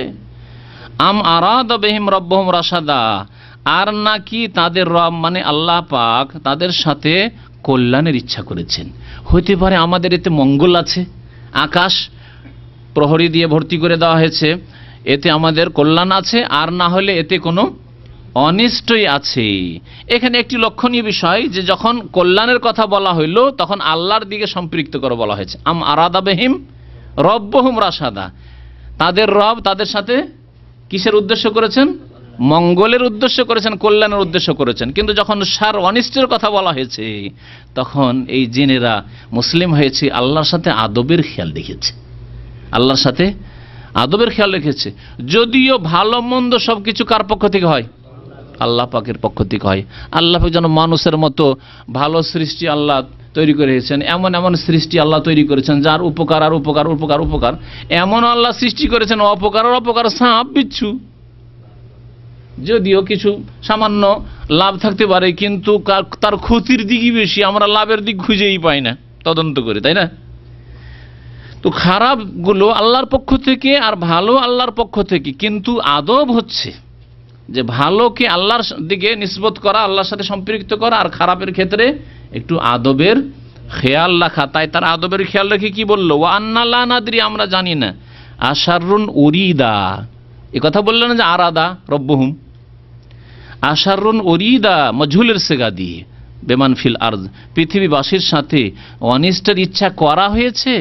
আম আরাদা বিহিম রাব্বুহুম রাশাদা, আর নাকি তাদের রব মানে আল্লাহ পাক তাদের সাথে কল্যাণের ইচ্ছা করেছেন। হইতে পারে আমাদের এতে মঙ্গল আছে, আকাশ প্রহরী দিয়ে ভর্তি করে দেওয়া হয়েছে, এতে আমাদের কল্যাণ আছে, আর না হলে এতে কোনো অনিষ্টই আছে। এখানে একটি লক্ষণীয় বিষয় যে যখন কল্যাণের কথা বলা হইল তখন আল্লাহর দিকে সম্পৃক্ত করে বলা হয়েছে। আম আরাদা বিহিম রব্বুহুম রাশাদা, তাদের রব তাদের সাথে কিসের উদ্দেশ্য করেছেন, মঙ্গলের উদ্দেশ্য করেছেন, কল্যাণের উদ্দেশ্য করেছেন। কিন্তু যখন সার অনিষ্টের কথা বলা হয়েছে তখন এই জিনেরা মুসলিম হয়েছে, আল্লাহর সাথে আদবের খেয়াল রেখেছে, আল্লাহর সাথে আদবের খেয়াল রেখেছে। যদিও ভালো মন্দ সবকিছু কার পক্ষ থেকে হয়, আল্লাহ পাকের পক্ষ থেকে হয়। আল্লাহ পাক যেন মানুষের মতো ভালো সৃষ্টি আল্লাহ তৈরি করেছেন, এমন এমন সৃষ্টি আল্লাহ তৈরি করেছেন যার উপকার আর উপকার, উপকার উপকার, এমন আল্লাহ সৃষ্টি করেছেন অপকার আর অপকার, সাপ বিচ্ছু। যদিও কিছু সামান্য লাভ থাকতে পারে কিন্তু তার ক্ষতির দিকই বেশি, আমরা লাভের দিক খুঁজেই পাই না তদন্ত করে, তাই না? তো খারাপগুলো আল্লাহর পক্ষ থেকে আর ভালো আল্লাহর পক্ষ থেকে। কিন্তু আদব হচ্ছে যে ভালোকে আল্লাহর দিকে নিসবত করা, আল্লাহর সাথে সম্পৃক্ত করা, আর খারাপের ক্ষেত্রে একটু আদবের খেয়াল রাখা। তাই তার আদবের খেয়াল রেখে কি বললো, ওয়া আন্না লা নাদরি, আমরা জানি না। আশারুন উরিদা, এ কথা বললেন যে আরাদা রব্বুহুম, আশারুন উরিদা মজহুলের সেগা দিয়ে, বেমান ফিল আরদ, পৃথিবীবাসীর সাথে অনিষ্টের ইচ্ছা করা হয়েছে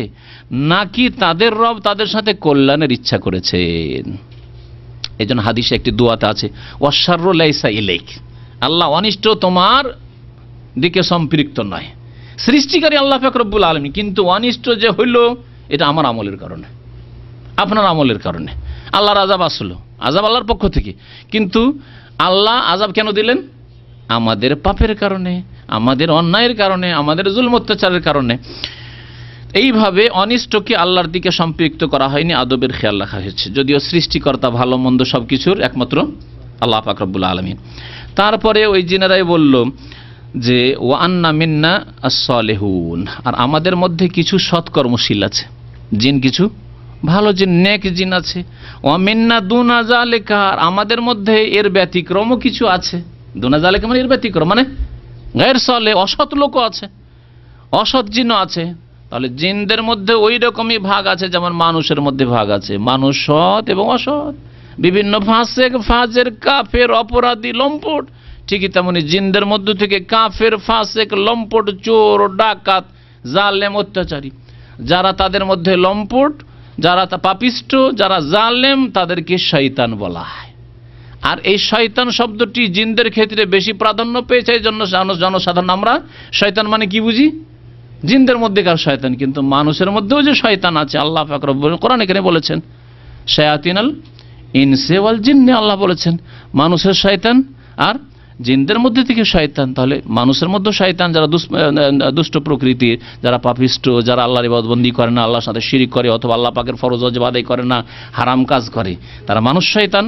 নাকি তাদের রব তাদের সাথে কল্যাণের ইচ্ছা করেছেন। এই জন্য হাদিসে একটি দোয়াতে আছে, ওয়াশাররু লাইসা ইলাইক, আল্লাহ অনিষ্ট তোমার দিকে সম্পৃক্ত নয়, সৃষ্টিকারী আল্লাহ পাক রব্বুল আলামিন, কিন্তু অনিষ্ট যে হইল এটা আমার আমলের কারণে, আপনার আমলের কারণে। আল্লাহর আযাব আসলো, আযাব আল্লাহর পক্ষ থেকে, কিন্তু আল্লাহ আযাব কেন দিলেন, আমাদের পাপের কারণে, আমাদের অন্যায়ের কারণে, আমাদের জুলম অত্যাচারের কারণে। এইভাবে অনিষ্টকে আল্লাহর দিকে সম্পৃক্ত করা হয়নি, আদবের খেয়াল রাখা হয়েছে। যদিও সৃষ্টিকর্তা ভালো মন্দ সবকিছুর একমাত্র আল্লাহ পাক রব্বুল আলামিন। তারপরে ওই জিনেরাই বলল যে ওয়া আন্না মিন্না আস-সালিহুন, আর আমাদের মধ্যে কিছু সৎকর্মশীল আছে জিন, কিছু ভালো জিন, নেক জিন আছে। ওয়া মিন্না দুনা যালিকা, আর আমাদের মধ্যে এর ব্যতিক্রমও কিছু আছে। দুনা যালিকা মানে এর ব্যতিক্রম, মানে গায়র সালেহ, অসৎ লোকও আছে, অসৎ জিনও আছে। তাহলে জিনদের মধ্যে ওই রকমই ভাগ আছে যেমন মানুষের মধ্যে ভাগ আছে, মানুষ সৎ এবং অসৎ, বিভিন্ন ফাসেক, ফাজের, কাফের, অপরাধী, লম্পট। ঠিকই তেমনি জিনদের মধ্য থেকে কাফের, ফাসেক, লম্পট, চোর, ডাকাত, জালেম, অত্যাচারী, যারা তাদের মধ্যে লম্পট, যারা পাপিষ্ঠ, যারা জালেম, তাদেরকে শয়তান বলা হয়। আর এই শয়তান শব্দটি জিনদের ক্ষেত্রে বেশি প্রাধান্য পেয়েছে, এই জন্য জনসাধারণ আমরা শয়তান মানে কি বুঝি, জিনদের মধ্যেকার শয়তান। কিন্তু মানুষের মধ্যেও যে শয়তান আছে, আল্লাহ পাক রব্বুল কোরআন এখানে বলেছেন শায়াতিনাল ইনসি ওয়াল জিন্নি, আল্লাহ বলেছেন মানুষের শয়তান আর জিনদের মধ্যে থেকে শয়তান, তাহলে মানুষের মধ্যে শয়তান, যারা দুষ্ট প্রকৃতির, যারা পাপিষ্ট, যারা আল্লাহর ইবাদতবন্দি করে না, আল্লাহর সাথে শিরিক করে, অথবা আল্লাহ পাকের ফরজ ওয়াজিব আদায় করে না, হারাম কাজ করে, তারা মানুষ শয়তান।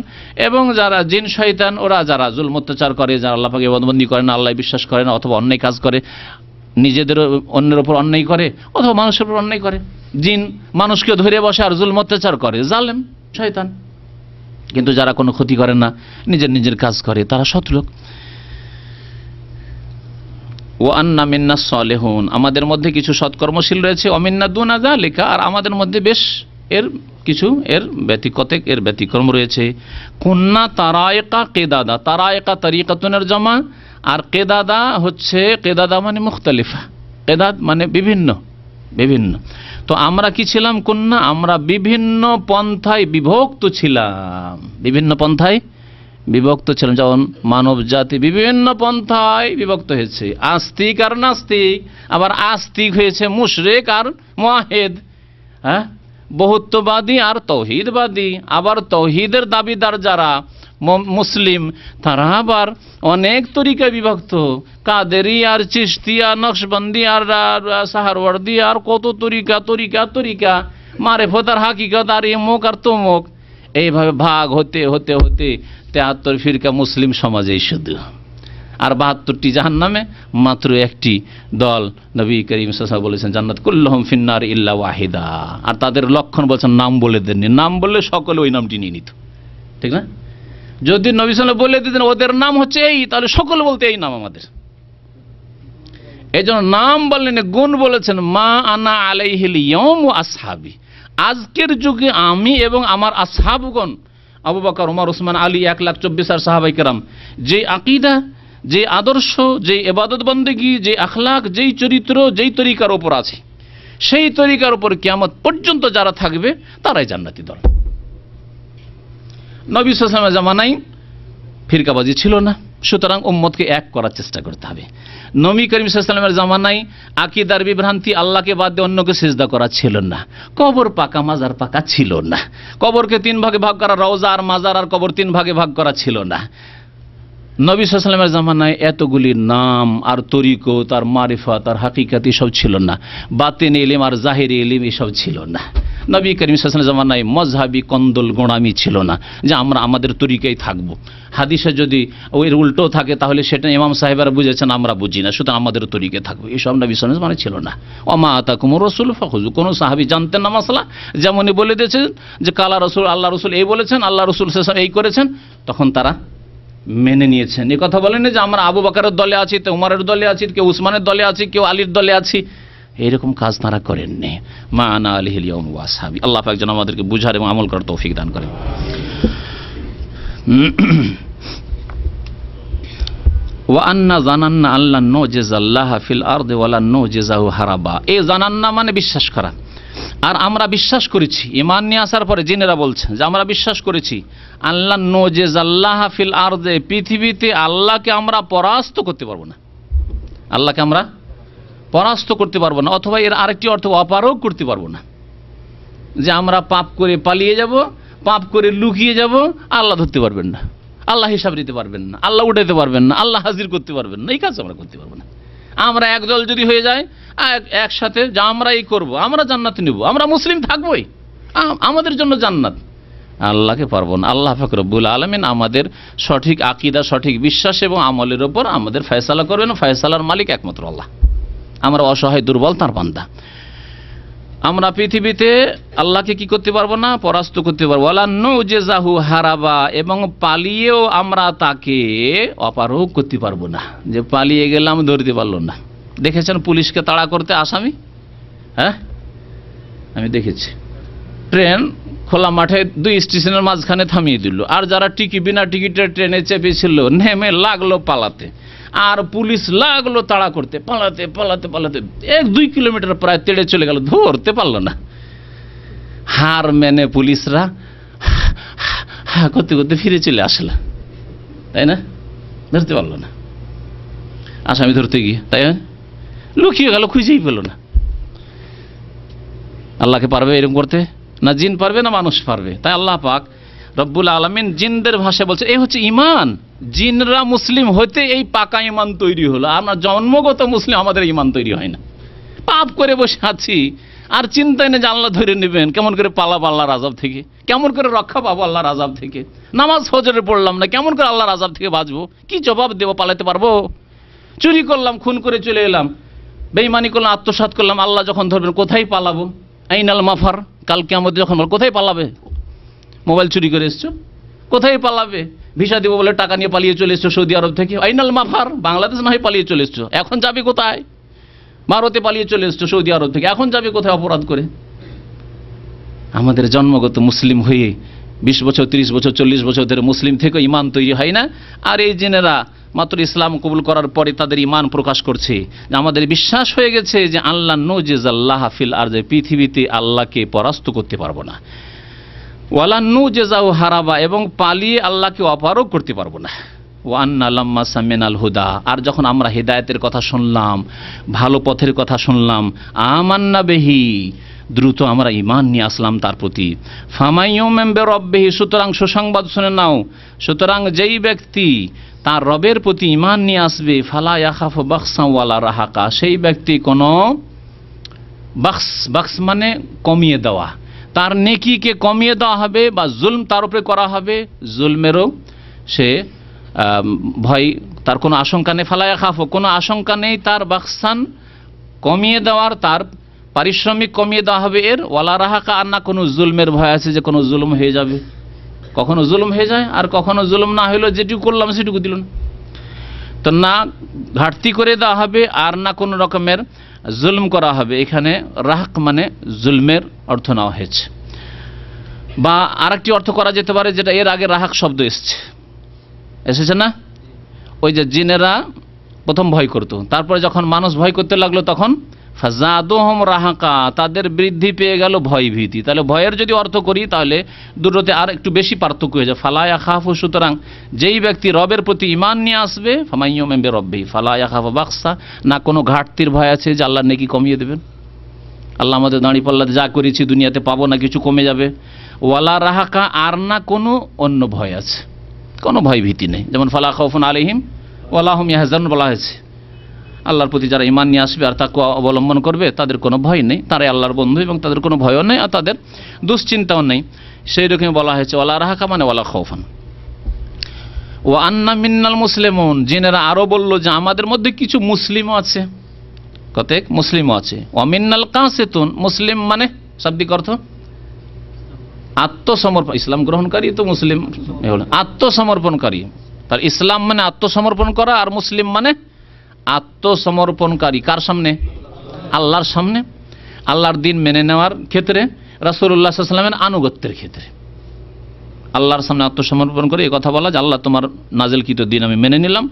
এবং যারা জিন শয়তান, ওরা যারা জুলম অত্যাচার করে, যারা আল্লাহ পাকের ইবাদতবন্দি করে না, আল্লাহ বিশ্বাস করে না, অথবা অন্যায় কাজ করে, নিজেদের অন্যের উপর অন্যায় করে অথবা মানুষের উপর অন্যায় করে। জিন মানুষকে ধরে বসে আর জুলম অত্যাচার করে, জালেম শয়তান। কিন্তু যারা কোনো ক্ষতি করে না, নিজের কাজ করে, তারা সৎলোক। ও আন্না মিন্নাস সালেহুন, আমাদের মধ্যে কিছু সৎকর্মশীল রয়েছে, অমিন্না দুনা যালিকা, আর আমাদের মধ্যে বেশ এর ব্যতিক্রম রয়েছে। কুন্না তারায়েকা কেদাদা, তারায়েকা তরিকাতুনের জমা, আর কেদাদা হচ্ছে, কেদাদা মানে মুখতালিফা, কেদাদ মানে বিভিন্ন। তো আমরা কি ছিলাম? কুন্না, আমরা বিভিন্ন পন্থায় বিভক্ত ছিলাম, যেমন মানব জাতি বিভিন্ন পন্থায় বিভক্ত হয়েছে, আস্তিক আর নাস্তিক, আবার আস্তিক হয়েছে মুশরিক আর মুওয়াহিদ, হ্যাঁ, বহুত্ববাদী আর তৌহিদবাদী। আবার তৌহিদের দাবিদার যারা মুসলিম, তারা আবার অনেক তরিকায় বিভক্ত, কাদেরি আর চিশতি আর নকশবন্দি আর সাহারওয়ার্দি আর কত তরিকা, মারেফত আর হাকিকত আর ইমুক আর তমুক, এইভাবে ভাগ হতে 73 ফিরকা মুসলিম সমাজেই শুধু, আর 72টি জাহান্নামে, মাত্র একটি দল। নবী করিম সাল্লাল্লাহু আলাইহি ওয়াসাল্লাম বলেছেন জান্নাত কুল্লুহুম ফিন্নার ইল্লা ওয়াহিদা। আর তাদের লক্ষণ বলছেন, নাম বলে দেননি, নাম বললে সকলে ওই নামটি নিয়ে নিত, ঠিক না? যদি নবী সাল্লাল্লাহু আলাইহি ওয়াসাল্লাম বলে দিতেন ওদের নাম হচ্ছে এই, তাহলে সকলে বলতে এই নাম আমাদের। এই জন্য নাম বললেন, গুণ বলেছেন, মা আনা আলাইহিল ইয়াউম ওয়া আসহাবি, আজকের যুগে আমি এবং আমার আসহাবগণ, আবু বকর, ওমর, ওসমান, আলী, 1,24,000 সাহাবায়ে কেরাম, যে আকীদা, যে আদর্শ, যে ইবাদত বন্দেগী, যে আখলাক, যেই চরিত্র, যেই তরিকার উপর আছে, সেই তরিকার উপর কিয়ামত পর্যন্ত যারা থাকবে তারাই জান্নাতি দল। নবী সাল্লাল্লাহু আলাইহি ওয়াসাল্লামের জামানায় ফিরকাবাজি ছিল না, সুতরাং উম্মতকে এক করার চেষ্টা করতে হবে। নবী করিম সাল্লাল্লাহু আলাইহি ওয়াসাল্লামের জামানায় আকীদার বিভ্রান্তি, আল্লাহকে বাদ দিয়ে অন্যকে সিজদা করা ছিল না, কবর পাকা মাজার পাকা ছিল না, কবরকে 3 ভাগে ভাগ করা, রওজা আর মাজার আর কবর 3 ভাগে ভাগ করা ছিল না। নবী সাল্লাল্লাহু আলাইহি ওয়াসাল্লামের জামানায় এতগুলি নাম আর তরিকত আর মারিফাত আর হাকিকাত এসব ছিল না, বাতিনি ইলম আর জাহিরি ইলম এসব ছিল না। নবী করিম সাল্লাল্লাহু আলাইহি ওয়াসাল্লামের জামানায় মজহাবি কন্দল গোঁড়ামি ছিল না, যে আমরা আমাদের তরিকায় থাকবো। হাদিসে যদি ওই উল্টো থাকে তাহলে সেটা ইমাম সাহেবরা বুঝেছেন, আমরা বুঝি না, সুতরাং আমাদের তরিকায় থাকবো, এসব নবী সাল্লাল্লাহু আলাইহি ওয়াসাল্লামের ছিল না। ওমা আতাকুমুর রাসূল ফাখুযু, কোন সাহাবী জানতেন না মাসলা, যেমনই বলে দিয়েছেন যে কালা রাসূল, আল্লাহ রাসূল এই বলেছেন, আল্লাহ রাসূল সাল্লাল্লাহু আলাইহি ওয়াসাল্লাম এই করেছেন, তখন তারা মেনে নিয়েছেন। এই কথা বলেন যে আমরা আবু বকরের দলে আছি, তো উমরের দলে আছি, কেউ উসমানের দলে আছি, কেউ আলীর দলে আছি, এইরকম কাজ তারা করেননি। মা আনা আলাইহিল ইয়াউম ওয়া আসহাবি, আল্লাহ পাক যেন আমাদেরকে বুঝার এবং আমল করার তৌফিক দান করেন। ওয়া আন্না জানান্না আল্লাহ নুজিজাল্লাহ ফিল আরদি ওয়ালা নুজিজাহু হারাবা, এই জানান্না মানে বিশ্বাস করা। আর আমরা বিশ্বাস করেছি, ঈমান নিয়ে আসার পরে জিনেরা বলছেন যে আমরা বিশ্বাস করেছি আল্লাহ নুজিজাল্লাহ ফিল আরদি, পৃথিবীতে আল্লাহকে আমরা পরাস্ত করতে পারবো না, আল্লাহকে আমরা পরাস্ত করতে পারবো না, অথবা এর আরেকটি অর্থ অপারগ করতে পারবো না, যে আমরা পাপ করে পালিয়ে যাব, পাপ করে লুকিয়ে যাব, আল্লাহ ধরতে পারবেন না, আল্লাহ হিসাব দিতে পারবেন না, আল্লাহ উঠাতে পারবেন না, আল্লাহ হাজির করতে পারবেন না, এই কাজ আমরা করতে পারবো না। আমরা একদল যদি হয়ে যায় একসাথে, যা আমরা এই করবো, আমরা জান্নাত নিব, আমরা মুসলিম থাকবোই, আমাদের জন্য জান্নাত, আল্লাহকে পারবো না। আল্লাহ পাক রব্বুল আলামিন আমাদের সঠিক আকীদা, সঠিক বিশ্বাস এবং আমলের উপর আমাদের ফয়সালা করবেন, ফয়সালার মালিক একমাত্র আল্লাহ। আমরা অসহায় দুর্বল তার বান্দা, আমরা পৃথিবীতে আল্লাহকে কি করতে পারবো না, পরাস্ত করতে পারবো। ওয়ালা নুজিজাহু হারাবা, এবং পালিয়েও আমরা তাকে অপারগ করতে পারবো না, যে পালিয়ে গেলাম ধরতে পারলো না। দেখেছেন পুলিশকে তাড়া করতে আসামি, হ্যাঁ আমি দেখেছি, ট্রেন খোলা মাঠে 2 স্টেশনের মাঝখানে থামিয়ে দিল, আর যারা বিনা টিকিটের ট্রেনে চেপেছিল নেমে লাগলো পালাতে, আর পুলিশ লাগলো তাড়া করতে, পালাতে 1-2 কিলোমিটার প্রায় তেড়ে চলে গেল, ধরতে পারলো না। হার মেনে পুলিশরা করতে করতে ফিরে চলে আসলো, তাই না? ধরতে পারলো না আসামি, ধরতে গিয়ে তাই লুকিয়ে গেল, খুঁজেই পেল না। আল্লাহকে পারবে এরকম করতে? না জিন পারবে, না মানুষ পারবে। তাই আল্লাহ পাক রব্বুল আলামিন জিনদের ভাষায় বলছে এই হচ্ছে ঈমান। জিনরা মুসলিম হতে এই পাকা ইমান তৈরি হলো, আমরা জন্মগত মুসলিম, আমাদের ইমান তৈরি হয় না। পাপ করে বসে আছি আর চিন্তায় নেই যে আল্লাহ ধরে নেবেন, কেমন করে পালাবো আল্লাহর আযাব থেকে, কেমন করে রক্ষা পাবো আল্লাহর আযাব থেকে। নামাজ ফজরে পড়লাম না, কেমন করে আল্লাহর আযাব থেকে বাঁচবো, কি জবাব দেবো, পালাতে পারবো? চুরি করলাম, খুন করে চলে এলাম, বেঈমানি করলাম, আত্মসাৎ করলাম, আল্লাহ যখন ধরবেন কোথায় পালাবো? আইনাল মাফার, কাল কিয়ামত যখন বল কোথায় পালাবে? মোবাইল চুরি করে এসছো, কোথায় পালাবে? ভিসা দিব বলে টাকা নিয়ে পালিয়ে চলে এসছো সৌদি আরব থেকে, আইনাল মাফার, বাংলাদেশ না হয় পালিয়ে চলে এসছো, এখন যাবে কোথায়? ভারতে পালিয়ে চলে এসছো সৌদি আরব থেকে, এখন যাবে কোথায় অপরাধ করে? আমাদের জন্মগত মুসলিম হয়ে 20 বছর 30 বছর 40 বছর ধরে মুসলিম থেকে ইমান তৈরি হয় না। আর এই জিনেরা মাত্র ইসলাম কবুল করার পরে তাদের ইমান প্রকাশ করছে, যে আমাদের বিশ্বাস হয়ে গেছে যে আল্লাহ নুজিজাল্লাহ ফিল আরজে, পৃথিবীতে আল্লাহকে পরাস্ত করতে পারবো না, ওয়ালা নুজিজাহু হারাবা, এবং পালিয়ে আল্লাহকে অপারগ করতে পারবো না। ওয়ান্না লাম্মা সামিনাল হুদা, আর যখন আমরা হেদায়েতের কথা শুনলাম, ভালো পথের কথা শুনলাম, আমান্না বিহি, দ্রুত আমরা ঈমান নিয়ে আসলাম তার প্রতি। ফামাইয়ুমিন বিরাব্বিহি, সুতরাং সুসংবাদ শুনে নাও, সুতরাং যেই ব্যক্তি তার রবের প্রতি ঈমান নিয়ে আসবে, ফালা ইয়াখাফু বাখসান ওয়ালা রাহাকা, সেই ব্যক্তি কোনো বাখস মানে কমিয়ে দেওয়া, তার নেকিকে কমিয়ে দেওয়া হবে বা জুলম তার উপরে করা হবে, জুলমেরও সে ভয়, তার কোনো আশঙ্কা নেই। ফালা ইয়াখাফু, কোনো আশঙ্কা নেই তার বাখসান কমিয়ে দেওয়ার, তার পারিশ্রমিক কমিয়ে দেওয়া হবে এর, ওয়ালা রাহাকা, আর না কোনো জুলমের ভয় আছে যে কোনো জুলুম হয়ে যাবে। কখনো জুলুম হয়ে যায়, আর কখনো জুলুম না হইলো যেটুকু করলাম সেটুকু দিল না, তো না ঘাটতি করে দেওয়া হবে আর না কোনো রকমের জুলম করা হবে। এখানে রাহক মানে জুলমের অর্থ নেওয়া হয়েছে, বা আরেকটি অর্থ করা যেতে পারে যেটা এর আগে রাহক শব্দ এসেছে না, ওই যে জিনেরা প্রথম ভয় করতো, তারপরে যখন মানুষ ভয় করতে লাগলো তখন ফাজাদুহুম রাহাকা, তাদের বৃদ্ধি পেয়ে গেল ভয় ভীতি। তাহলে ভয়ের যদি অর্থ করি তাহলে দুটোতে আর একটু বেশি পার্থক্য হয়ে যায়। ফালা ইয়াখাফু, সুতরাং যেই ব্যক্তি রবের প্রতি ঈমান নিয়ে আসবে, ফামাইয়ুমিন বিরাব্বিহি ফালা ইয়াখাফু বাখসা, না কোনো ঘাটতির ভয় আছে যে আল্লাহ নেকি কমিয়ে দেবেন, আল্লাহ আমাদের দাঁড়িপাল্লাতে যা করেছি দুনিয়াতে পাবো না, কিছু কমে যাবে। ওয়ালা রাহাকা, আর না কোনো অন্য ভয় আছে, কোনো ভয় ভীতি নেই। যেমন ফালা খাউফুন আলাইহিম ওয়ালা হুম ইয়াহজানুন বলা হয়েছে, আল্লাহর প্রতি যারা ঈমান নিয়ে আসবে আর তাকওয়া অবলম্বন করবে তাদের কোনো ভয় নেই, তারাই আল্লাহর বন্ধু এবং তাদের কোনো ভয়ও নেই আর তাদের দুশ্চিন্তাও নেই। সেই রকমই বলা হয়েছে ওয়ালা রাহাকা মানে ওয়ালা খাউফান। ওয়া আন্না মিন্নাল মুসলিমুন, জিনেরা আরও বলল যে আমাদের মধ্যে কিছু মুসলিমও আছে, কতক মুসলিমও আছে। ওয়া মিন্নাল কাসিতুন, মুসলিম মানে শাব্দিক অর্থ আত্মসমর্পণ, ইসলাম গ্রহণকারী তো মুসলিম, আত্মসমর্পণকারী। তার ইসলাম মানে আত্মসমর্পণ করা, আর মুসলিম মানে আত্মসমর্পণকারী। কার সামনে? আল্লাহর সামনে, আল্লাহর দিন মেনে নেওয়ার ক্ষেত্রে, রাসূলুল্লাহ সাল্লাল্লাহু আলাইহি ওয়াসাল্লামের আনুগত্যের ক্ষেত্রে আল্লাহর সামনে আত্মসমর্পণ করে এই কথা বলা যে আল্লাহ তোমার নাজিলকৃত দিন আমি মেনে নিলাম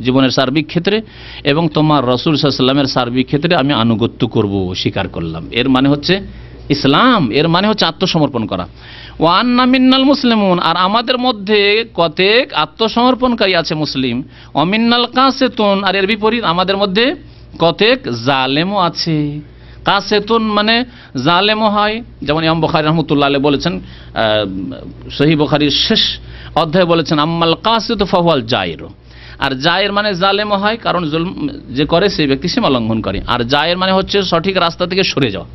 জীবনের সার্বিক ক্ষেত্রে, এবং তোমার রাসূল সাল্লাল্লাহু আলাইহি ওয়াসাল্লামের সার্বিক ক্ষেত্রে আমি আনুগত্য করব, স্বীকার করলাম। এর মানে হচ্ছে ইসলাম, এর মানে হচ্ছে আত্মসমর্পণ করা। ওয়া আন্না মিন্নাল মুসলিমুন, আর আমাদের মধ্যে কতক আত্মসমর্পণকারী আছে মুসলিম। ওয়া মিন্নাল কাসিতুন, আর এর বিপরীত আমাদের মধ্যে কতক জালেমও আছে। কাসিতুন মানে জালেমও হয়, যেমন ইমাম বুখারী রাহমাতুল্লাহ আলাইহি বলেছেন, সহিহ বুখারীর শেষ অধ্যায়ে বলেছেন আম্মাল কাসিতু ফাহুয়াল জায়ের, আর জায়ের মানে জালেমও হয়, কারণ জুলম যে করে সেই ব্যক্তি সীমা লঙ্ঘন করে, আর জায়ের মানে হচ্ছে সঠিক রাস্তা থেকে সরে যাওয়া,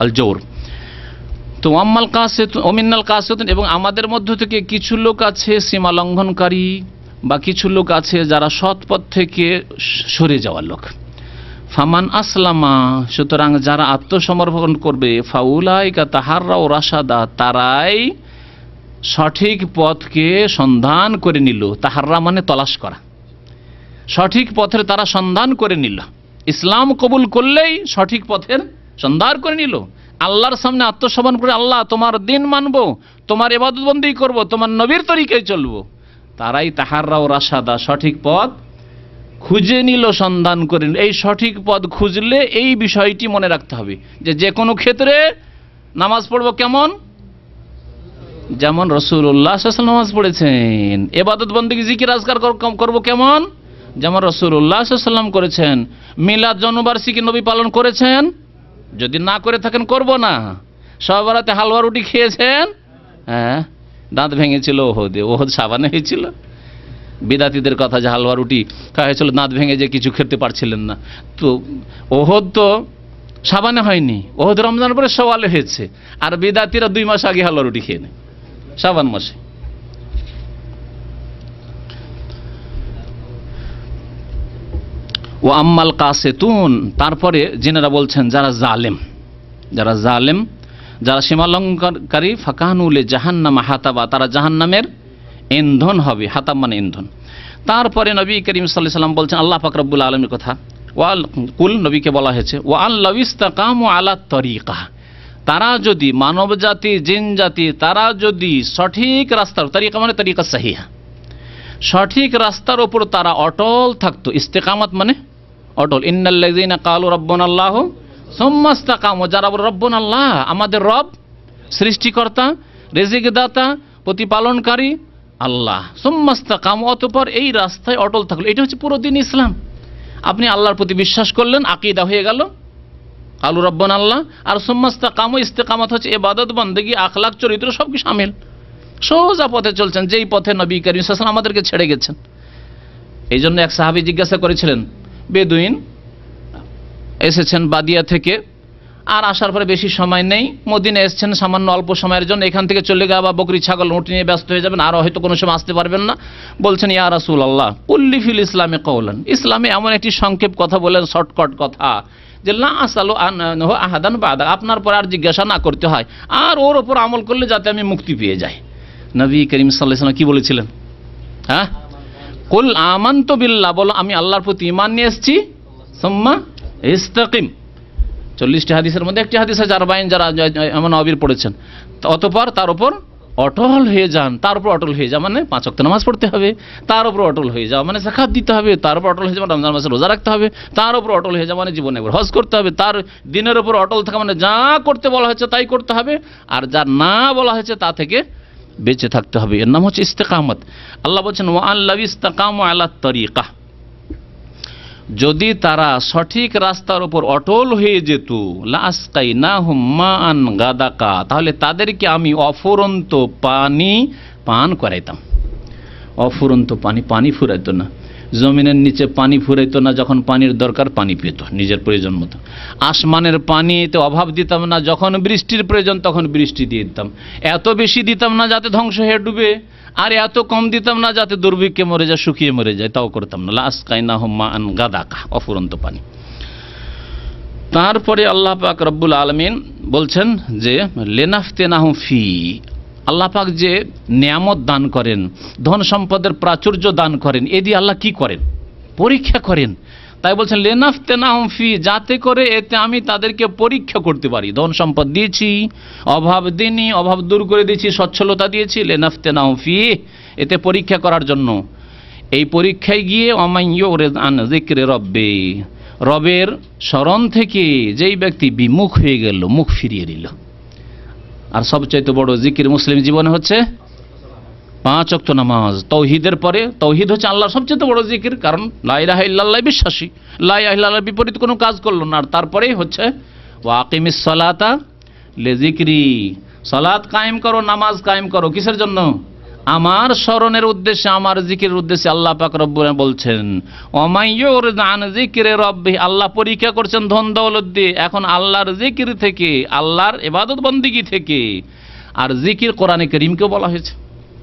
আল জৌর। তো আম্মাল কাসিতুন ওয়া মিন্নাল কাসিতুন, এবং আমাদের মধ্য থেকে কিছু লোক আছে সীমা লঙ্ঘনকারী, বা কিছু লোক আছে যারা সৎ পথ থেকে সরে যাওয়ার লোক। ফামান আসলামা, সুতরাং যারা আত্মসমর্পণ করবে, ফাউলাইকা তাহাররাও রাশাদা, তারাই সঠিক পথকে সন্ধান করে নিল। তাহাররা মানে তলাশ করা, সঠিক পথের তারা সন্ধান করে নিল। ইসলাম কবুল করলেই সঠিক পথের সন্ধান করে নিল, আল্লাহর সামনে আত্মসমর্পণ করে আল্লাহ তোমার দিন মানবো, তোমার ইবাদত বন্দেগী করব, তোমার নবীর তরিকায় চলবো, তারাই তাহাররাও রাশাদা, সঠিক পথ খুঁজে নিল, সন্ধান করে নিল। এই সঠিক পথ খুঁজলে এই বিষয়টি মনে রাখতে হবে যে যে কোনো ক্ষেত্রে নামাজ পড়বো কেমন, যেমন রাসূলুল্লাহ সাল্লাল্লাহু আলাইহি ওয়াসাল্লাম নামাজ পড়েছেন। ইবাদত বন্দেগী জিকির আজকার করবো কেমন, যেমন রাসূলুল্লাহ সাল্লাল্লাহু আলাইহি ওয়াসাল্লাম করেছেন। মিলাদ জন্মবার্ষিকী নবী পালন করেছেন, যদি না করে থাকেন করব না। সব রাতে হালুয়া রুটি খেয়েছেন, হ্যাঁ দাঁত ভেঙেছিল ওহদে, ওহদ সাবানে হয়েছিল, বিদাতিদের কথা যে হালুয়া রুটি খাওয়া হয়েছিল, দাঁত ভেঙে যে কিছু খেতে পারছিলেন না। তো ওহদ তো সাবানে হয়নি, ওহদ রমজান পরে সওয়ালে হয়েছে, আর বিদাতিরা 2 মাস আগে হালুয়া রুটি খেয়ে নেয় শাবান মাসে। ও আম্মাল কাসেতুন, তারপরে জিনেরা বলছেন যারা জালেম, যারা সীমালঙ্ঘনকারী, ফাকানুলে জাহান্নামা হাতাবা, তারা জাহান্নামের ইন্ধন হবে। হাতাব মানে ইন্ধন। তারপরে নবী করিম সাল্লাল্লাহু আলাইহি ওয়াসাল্লাম বলছেন আল্লাহ পাক রব্বুল আলামিনের কথা, ওয়াল কুল, নবীকে বলা হয়েছে, ওয়া আল্লাহ ইস্তাকামু আলা তরিকা, তারা যদি মানব জাতি জিন জাতি তারা যদি সঠিক রাস্তার, তরিকা মানে তরিকা সহিহা, সঠিক রাস্তার উপর তারা অটল থাকতো। ইস্তেকামত মানে অটল। ইন্নাল্লাযীনা ক্বালু রাব্বুনাল্লাহু সুম্মা ইসতাকামু, যারা বলে রব্বুনাল্লাহ, আমাদের রব, সৃষ্টিকর্তা, রিজিক দাতা, প্রতিপালনকারী আল্লাহ, সুম্মা ইসতাকামু, অতঃপর এই রাস্তায় অটল থাকলো। এটা হচ্ছে পুরো দিন ইসলাম। আপনি আল্লাহর প্রতি বিশ্বাস করলেন, আকীদা হয়ে গেল কালু রাব্বুনাল্লাহ, আর সুম্মা ইসতাকামু, ইস্তেকামত হচ্ছে ইবাদত বন্দেগী, আখলাক, চরিত্র সব কি শামিল। সোজা পথে চলছেন, যেই পথে নবী করিম সাল্লাল্লাহু আলাইহি ওয়াসাল্লাম আমাদেরকে ছেড়ে গেছেন। এই জন্য এক সাহাবী জিজ্ঞাসা করেছিলেন, বেদুইন এসেছেন বাদিয়া থেকে, আর আসার পরে বেশি সময় নেই, মদিনা এসেছেন সামান্য অল্প সময়ের জন্য, এখান থেকে চলে গিয়ে আবার বকরি ছাগল উট নিয়ে ব্যস্ত হয়ে যাবেন, আরও হয়তো কোনো সময় আসতে পারবেন না। বলছেন ইয়া রাসূলুল্লাহ কুল্লি ফিল ইসলামে কওলান, ইসলামে এমন একটি সংক্ষেপ কথা বলেন, শর্টকাট কথা, যে লা আসালু আনহু আহাদান বাদা, আপনার পর আর জিজ্ঞাসা না করতে হয়, আর ওর ওপর আমল করলে যাতে আমি মুক্তি পেয়ে যাই। নবী করিম সাল্লাল্লাহু আলাইহি ওয়াসাল্লাম কি বলেছিলেন? হ্যাঁ, কুল আমানতু বিল্লাহ, বলো আমি আল্লাহর প্রতি ঈমান নিয়ে এসেছি, সুম্মা ইস্তাকিম। 40টি হাদিসের মধ্যে একটি হাদিস আছে আরবাইন, যারা এমন নবীর পড়েছেন, অতঃপর তার উপর অটল হয়ে যান। তার উপর অটল হয়ে যাওয়া মানে 5 ওয়াক্ত নামাজ পড়তে হবে, তার উপর অটল হয়ে যাওয়া মানে যাকাত দিতে হবে, তার উপর অটল হয়ে যাওয়া রমজান মাসে রোজা রাখতে হবে, তার উপর অটল হয়ে যাওয়া মানে জীবনে একবার হজ করতে হবে, তার দিনের উপর অটল থাকা মানে যা করতে বলা হয়েছে তাই করতে হবে, আর যা না বলা হয়েছে তা থেকে বেঁচে থাকতে হবে। এর নাম হচ্ছে ইস্তেকামত। আল্লাহ বলছেন ওয়া আল্লাহ ইস্তাকামু আলা তরিকা, যদি তারা সঠিক রাস্তার উপর অটল হয়ে যেত, লাসকাইনাহুম মাআন গাদাকা, তাহলে তাদেরকে আমি অফুরন্ত পানি পান করাইতাম। অফুরন্ত পানি ফুরাইতো না, জমিনের নিচে পানি ফুরাইতো না, যখন পানির দরকার পানি পেত নিজের প্রয়োজন মতো। আসমানের পানিতে অভাব দিতাম না, যখন বৃষ্টির প্রয়োজন তখন বৃষ্টি দিয়ে দিতাম। এত বেশি দিতাম না যাতে ধ্বংস হয়ে ডুবে, আর এত কম দিতাম না যাতে দুর্ভিক্ষে মরে যায়, শুকিয়ে মরে যায়, তাও করতাম না। লাসকাইনাহুম মাআন গাদাকা, অফুরন্ত পানি। তারপরে আল্লাহ পাক রব্বুল আলামিন বলছেন যে লেনাফতেনাহুম ফি, আল্লাহ পাক যে নিয়ামত দান করেন, ধন সম্পদের প্রাচুর্য দান করেন, এ দিয়ে আল্লাহ কি করেন? পরীক্ষা করেন। তাই বলছেন লেনাফতেনাহুম ফি, যাতে করে এতে আমি তাদেরকে পরীক্ষা করতে পারি। ধন সম্পদ দিয়েছি, অভাব দিইনি, অভাব দূর করে দিয়েছি, সচ্ছলতা দিয়েছি, লেনাফতেনাহুম ফি, এতে পরীক্ষা করার জন্য। এই পরীক্ষায় গিয়ে ওয়ামান ইউরিদ আন যিকরি রব্বি, রবের স্মরণ থেকে যেই ব্যক্তি বিমুখ হয়ে গেল, মুখ ফিরিয়ে দিল। আর সবচাইতে বড় জিকির মুসলিম জীবনে হচ্ছে 5 ওয়াক্ত নামাজ। তৌহিদের পরে, তৌহিদ হচ্ছে আল্লাহর সবচেয়ে বড় জিকির, কারণ লা ইলাহা ইল্লাল্লাহ বিশ্বাসী, লা ইলাহা ইল্লাল্লাহর বিপরীত কোনো কাজ করলো না। আর তারপরেই হচ্ছে ওয়া আকিমিস সালাতা লিযিকরি, সালাত কায়েম করো, নামাজ কায়েম করো, কিসের জন্য? আমার স্মরণের উদ্দেশ্যে, আমার জিকিরের উদ্দেশ্যে। আল্লাহ পাক রব্বুল বলছেন ওয়ামান ইউরিদ আন যিকরি রাব্বি, আল্লাহ পরীক্ষা করছেন ধন দৌলত দিয়ে। এখন আল্লাহর জিকির থেকে, আল্লাহর ইবাদত বন্দেগী থেকে, আর জিকির কোরআনে কারীমকে বলা হয়েছে।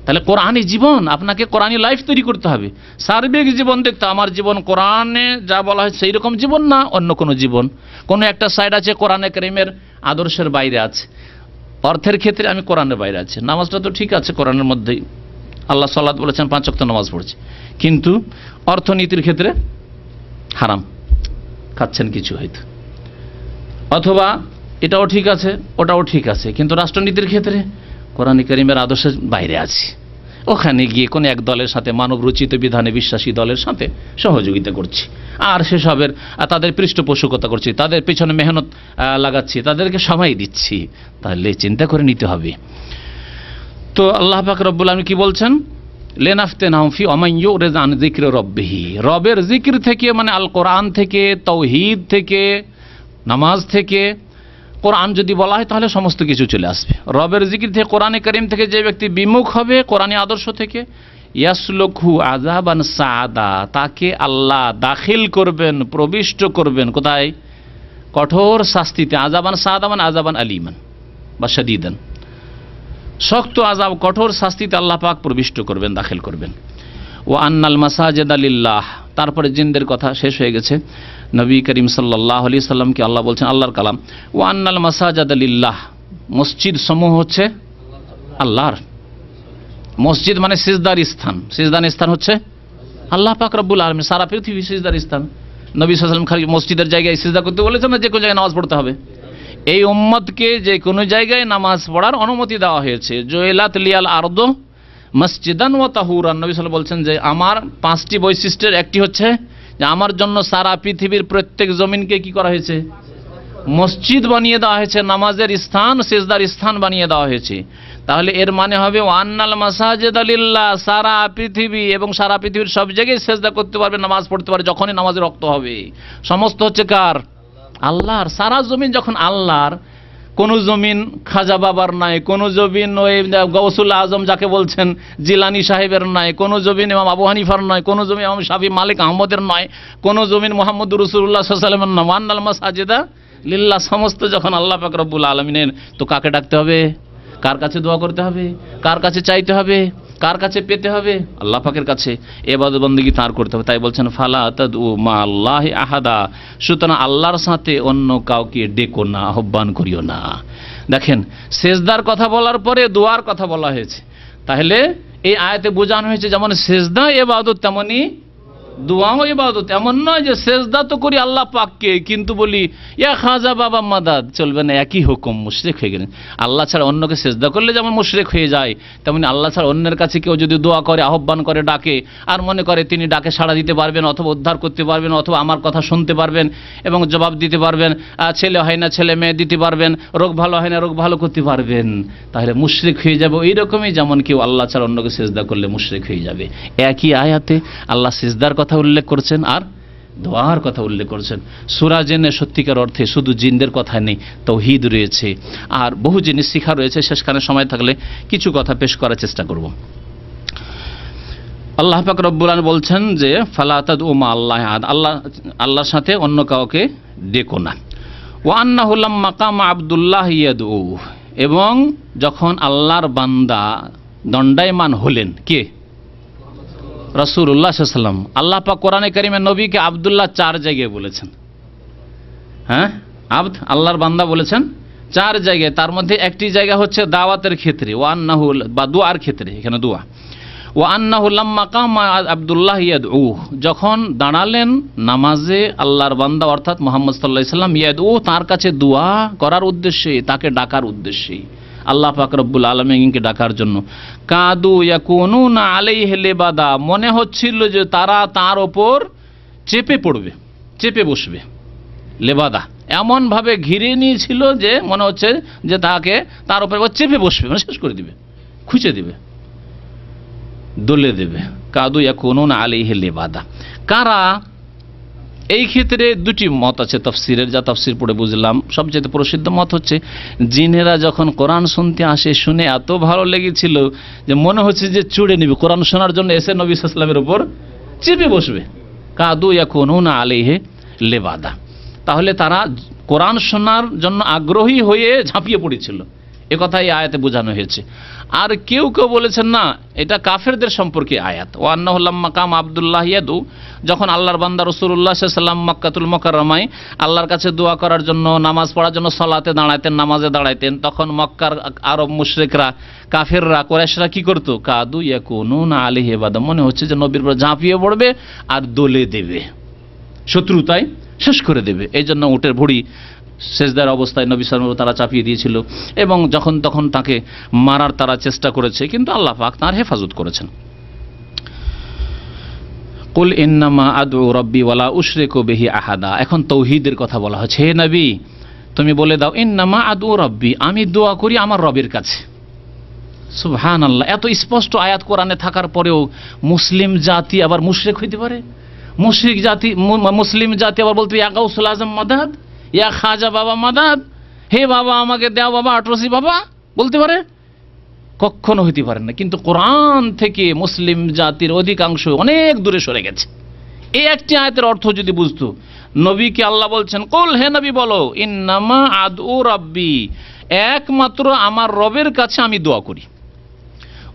তাহলে কোরআনী জীবন, আপনাকে কোরআনী লাইফ তৈরি করতে হবে, সার্বিক জীবন দেখতে। আমার জীবন কোরআনে যা বলা হয় সেই রকম জীবন না অন্য কোনো জীবন। কোনো একটা সাইড আছে কোরআনে কারীমের আদর্শের বাইরে আছে, অর্থের ক্ষেত্রে আমি কোরআনের বাইরে আছি। নামাজটা তো ঠিক আছে কোরআনের মধ্যেই, আল্লাহ সাল্লাত বলেছেন 5 ওয়াক্ত নামাজ পড়ছি, কিন্তু অর্থনীতির ক্ষেত্রে হারাম খাচ্ছেন কিছু হয়তো, অথবা এটাও ঠিক আছে ওটাও ঠিক আছে, কিন্তু রাষ্ট্রনীতির ক্ষেত্রে কোরআন কারীমের আদর্শের বাইরে আছে। ওখানে গিয়ে কোনো এক দলের সাথে, মানব রচিত বিধানে বিশ্বাসী দলের সাথে সহযোগিতা করছি, আর সেসবের তাদের পৃষ্ঠপোষকতা করছি, তাদের পেছনে মেহনত লাগাচ্ছি, তাদেরকে সময় দিচ্ছি। তাহলে চিন্তা করে নিতে হবে। তো আল্লাহ পাক রব্বুল আলামিন কি বলছেন? লেনাফতেনাহুম ফি ওয়ামান ইউরিদ আন যিকরি রাব্বিহি, রবের জিকির থেকে মানে আল কোরআন থেকে, তাওহীদ থেকে, নামাজ থেকে। কোরআন যদি বলা হয় তাহলে সমস্ত কিছু চলে আসবে। রবের জিকির থেকে, কোরআনে কারীম থেকে যে ব্যক্তি বিমুখ হবে কোরআনী আদর্শ থেকে, ইয়াসলুকহু আযাবান সাআদা, তাকে আল্লাহ দাখিল করবেন, প্রবিষ্ট করবেন কোথায়? কঠোর শাস্তিতে। আযাবান সাআদা মানে আযাবান আলিমান বা শাদীদান, শক্ত আযাব, কঠোর শাস্তিতে আল্লাহ পাক প্রবিষ্ট করবেন, দাখিল করবেন। ওয়া আন্নাল মাসাজিদা লিল্লাহ, তারপরে জিনদের কথা শেষ হয়ে গেছে। নবী করিম সাল্লাল্লাহু আলাইহি সাল্লামকে আল্লাহ বলছেন, আল্লাহর কালাম, ওয়া আন্নাল মাসাজিদা লিল্লাহ, মসজিদ সমূহ হচ্ছে আল্লাহর। মসজিদ মানে সিজদার স্থান, সিজদার স্থান হচ্ছে আল্লাহ পাক রব্বুল আলামিন, সারা পৃথিবী সিজদার স্থান। নবী সাল্লাল্লাহু আলাইহি ওয়াসাল্লাম খালি মসজিদের জায়গায় সিজদা করতে বলেছেন না, যে কোনো জায়গায় নামাজ পড়তে হবে। এই উম্মতকে যে কোনো জায়গায় নামাজ পড়ার অনুমতি দেওয়া হয়েছে। জুইলাত লিয়াল আরদু মসজিদান ওয়া তাহুরান, নবী সাল্লাল্লাহু আলাইহি ওয়াসাল্লাম বলছেন যে আমার 5টি বৈশিষ্ট্যের একটি হচ্ছে যে আমার জন্য সারা পৃথিবীর প্রত্যেক জমিনকে কি করা হয়েছে? মসজিদ বানিয়ে দেওয়া হয়েছে, নামাজের স্থান, সিজদার স্থান বানিয়ে দেওয়া হয়েছে। তাহলে এর মানে হবে ওয়ান্নাল মাসাজিদা লিল্লাহ, সারা পৃথিবী এবং সারা পৃথিবীর সব জায়গায় সিজদা করতে পারবে, নামাজ পড়তে পারবে যখনই নামাজের ওয়াক্ত হবে। সমস্ত হচ্ছে কার? আল্লাহর। সারা জমিন যখন আল্লাহর, কোন জমিন খাজা বাবার নাই, কোন জমিন ওই গৌসুল আজম যাকে বলছেন জিলানি সাহেবের নাই, কোন জমিন ইমাম আবু হানিফার নয়, কোন জমিন ইমাম শাফি মালিক আহমদের নয়, কোন জমিন মুহাম্মদুর রাসূলুল্লাহ সাল্লাল্লাহু আলাইহি ওয়াসাল্লামের নয়। ওয়ান্নাল মাসাজিদা লিল্লাহ, সমস্ত যখন আল্লাহ পাক রব্বুল আলামিনের, তো কাকে ডাকতে হবে? কার কাছে দোয়া করতে হবে? কার কাছে চাইতে হবে? কার কাছে পেতে হবে? আল্লাহ পাকের কাছে। ইবাদত বন্দেগী তার করতে হবে। তাই বলছেন ফালা তাদউ মা আল্লাহি আহাদা, সুতরাং আল্লাহর সাথে অন্য কাউকে ডেকো না, আহ্বান করিও না। দেখেন, সেজদার কথা বলার পরে দোয়ার কথা বলা হয়েছে। তাহলে এই আয়াতে বোঝানো হয়েছে যেমন সেজদা ইবাদত তেমনি দোয়াও ইবাদত। এমন নয় যে সেজদা তো করি আল্লাহ পাককে, কিন্তু বলি ইয়া খাজা বাবা মাদাদ, চলবে না, একই হুকুম, মুশরিক হয়ে গেলেন। আল্লাহ ছাড়া অন্যকে সেজদা করলে যেমন মুশরিক হয়ে যায়, তেমনি আল্লাহ ছাড়া অন্যের কাছে কেউ যদি দোয়া করে, আহ্বান করে, ডাকে, আর মনে করে তিনি ডাকে সাড়া দিতে পারবেন, অথবা উদ্ধার করতে পারবেন, অথবা আমার কথা শুনতে পারবেন এবং জবাব দিতে পারবেন, ছেলে হয় না ছেলে মেয়ে দিতে পারবেন, রোগ ভালো হয় না রোগ ভালো করতে পারবেন, তাহলে মুশরিক হয়ে যাবে। ওই রকমই যেমন কেউ আল্লাহ ছাড়া অন্যকে সেজদা করলে মুশরিক হয়ে যাবে। একই আয়াতে আল্লাহ সেজদার কথা উল্লেখ করছেন আর দোয়ার কথা উল্লেখ করছেন। সূরা জিনে সত্যিকার অর্থে শুধু জিনদের কথা নেই, তাওহীদ রয়েছে আর বহু জিনিস শিখা রয়েছে। শেষখানে সময় থাকলে কিছু কথা পেশ করার চেষ্টা করব। আল্লাহ পাক রব্বুল আলামিন বলছেন যে ফালা তাদউ মা আল্লাহি আহাদ, আল্লাহর সাথে অন্য কাউকে ডেকো না। ওয়া আন্নাহু লাম্মা কামা আব্দুল্লাহ ইয়াদউ, এবং যখন আল্লাহর বান্দা দণ্ডায়মান হলেন, কে? রাসূলুল্লাহ সাল্লাল্লাহু আলাইহি ওয়াসাল্লাম। আল্লাহ পাক কোরআনে কারিমে নবীকে আব্দুল্লাহ 4 জায়গায় বলেছেন। হ্যাঁ, আব্দ আল্লাহর বান্দা বলেছেন 4 জায়গায়। তার মধ্যে একটি জায়গা হচ্ছে দাওয়াতের ক্ষেত্রে, ওয়া আন্নাহু বা দুআর ক্ষেত্রে, এখানে দোয়া। ওয়া আন্নাহু লাম্মা কামা আব্দুল্লাহ ইয়াদউ, যখন দাঁড়ালেন নামাজে আল্লাহর বান্দা অর্থাৎ মুহাম্মদ সাল্লাল্লাহু আলাইহি ওয়াসাল্লাম, ইয়াদউ তার কাছে দোয়া করার উদ্দেশ্যে, তাকে ডাকার উদ্দেশ্যে, আল্লাহ পাক রব্বুল আলামিনকে ডাকার জন্য। কাদু ইয়াকুনুনা আলাইহি লিবাদা, মনে হচ্ছিল যে তারা তার ওপর চেপে পড়বে, চেপে বসবে। লেবাদা এমন ভাবে ঘিরে নিয়েছিল যে মনে হচ্ছে যে তাকে তার উপর চেপে বসবে, মানে শেষ করে দিবে, খুঁচে দিবে, দলে দেবে। কাদু ইয়াকুনুনা আলাইহি লিবাদা, কারা? এই ক্ষেত্রে দুটি মত আছে তাফসীরের, যা তাফসীর পড়ে বুঝলাম। সবচেয়ে প্রসিদ্ধ মত হচ্ছে জিনেরা যখন কোরআন শুনতে আসে, শুনে এত ভালো লেগেছিল যে মনে হচ্ছে যে চুড়ে নিবে, কোরআন শোনার জন্য এসে নবী সাল্লাল্লাহু আলাইহি ওয়াসাল্লামের উপর চেপে বসবে। কাদু ইয়াকুনুনা আলাইহি লিবাদা, তাহলে তারা কোরআন শোনার জন্য আগ্রহী হয়ে ঝাঁপিয়ে পড়েছিল, এ কথাই আয়াতে বোঝানো হয়েছে। আর কেউ কেউ বলেছেন না, এটা কাফেরদের সম্পর্কে আয়াত। ওয়া আন্নাহু লাম্মা কামা আব্দুল্লাহ ইয়াদউ, যখন আল্লাহর বান্দা রাসূলুল্লাহ সাল্লাল্লাহু আলাইহি ওয়াসাল্লাম মক্কাতুল মুকাররমায় আল্লাহর কাছে দোয়া করার জন্য, নামাজ পড়ার জন্য সালাতে দাঁড়াতেন, নামাজে দাঁড়াইতেন, তখন মক্কার আরব মুশরিকরা, কাফেররা, কুরাইশরা কি করত? কাদু ইয়াকুনুনা আলাইহি লিবাদা, মনে হচ্ছে যে নবীর উপর ঝাঁপিয়ে পড়বে আর দলে দেবে, শত্রুতায় শেষ করে দেবে। এই জন্য উটের ভুঁড়ি সেজদার অবস্থায় নবী সাল্লাল্লাহু আলাইহি ওয়াসাল্লাম তারা চাপিয়ে দিয়েছিল এবং যখন তখন তাকে মারার তারা চেষ্টা করেছে, কিন্তু আল্লাহ পাক তার হেফাজত করেছেন। কুল ইন্নামা আদউ রাব্বি ওয়ালা উশরিকু বিহি আহাদা, এখন তাওহীদের কথা বলা হচ্ছে। হে নবী, তুমি বলে দাও ইন্নামা আদউ রাব্বি, আমি দোয়া করি আমার রবের কাছে। সুবহানাল্লাহ, এত স্পষ্ট আয়াত কোরআনে থাকার পরেও মুসলিম জাতি আবার মুশরিক হইতে পারে? মুশরিক জাতি, মুসলিম জাতি আবার বলতে ইয়া গাউসুল আজম মাদাদ, ইয়া খাজা বাবা মাদাদ, হে বাবা আমাকে দাও বাবা, আটরসি বাবা বলতে পারে? কখনো হইতে পারে না। কিন্তু কোরআন থেকে মুসলিম জাতির অধিকাংশ অনেক দূরে সরে গেছে। এই একটি আয়াতের অর্থ যদি বুঝতো, নবীকে আল্লাহ বলছেন, কুল, হে নবী বলো, ইন্নামা আদউ রাব্বি, একমাত্র আমার রবের কাছে আমি দোয়া করি,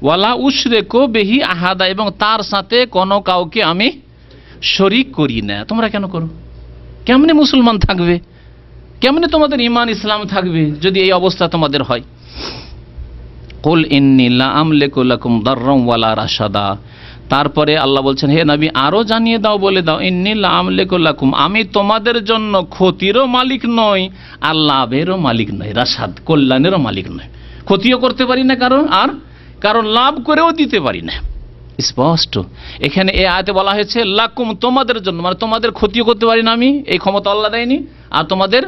ওয়ালা উশরিকু বিহি আহাদা, এবং তার সাথে কোনো কাউকে আমি শরীক করি না। তোমরা কেন করো? কেমনে মুসলমান থাকবে? কেমনে তোমাদের ঈমান ইসলাম থাকবে যদি এই অবস্থা তোমাদের হয়? কুল ইন্নী লা আমলিকু লাকুম দাররান ওয়ালা রাশাদা। তারপরে আল্লাহ বলছেন, হে নবী আরো জানিয়ে দাও, বলে দাও, ইন্নী লা আমলিকু লাকুম, আমি তোমাদের জন্য ক্ষতিরও মালিক নই আর লাভেরও মালিক নই, রাশাদ কল্যাণেরও মালিক নই। ক্ষতিও করতে পারি না কারণ লাভ করেও দিতে পারি না। স্পষ্ট এখানে এই আয়াতে বলা হয়েছে লাকুম, তোমাদের জন্য, মানে তোমাদের ক্ষতিও করতে পারি না আমি, এই ক্ষমতা আল্লাহ দেয়নি, আর তোমাদের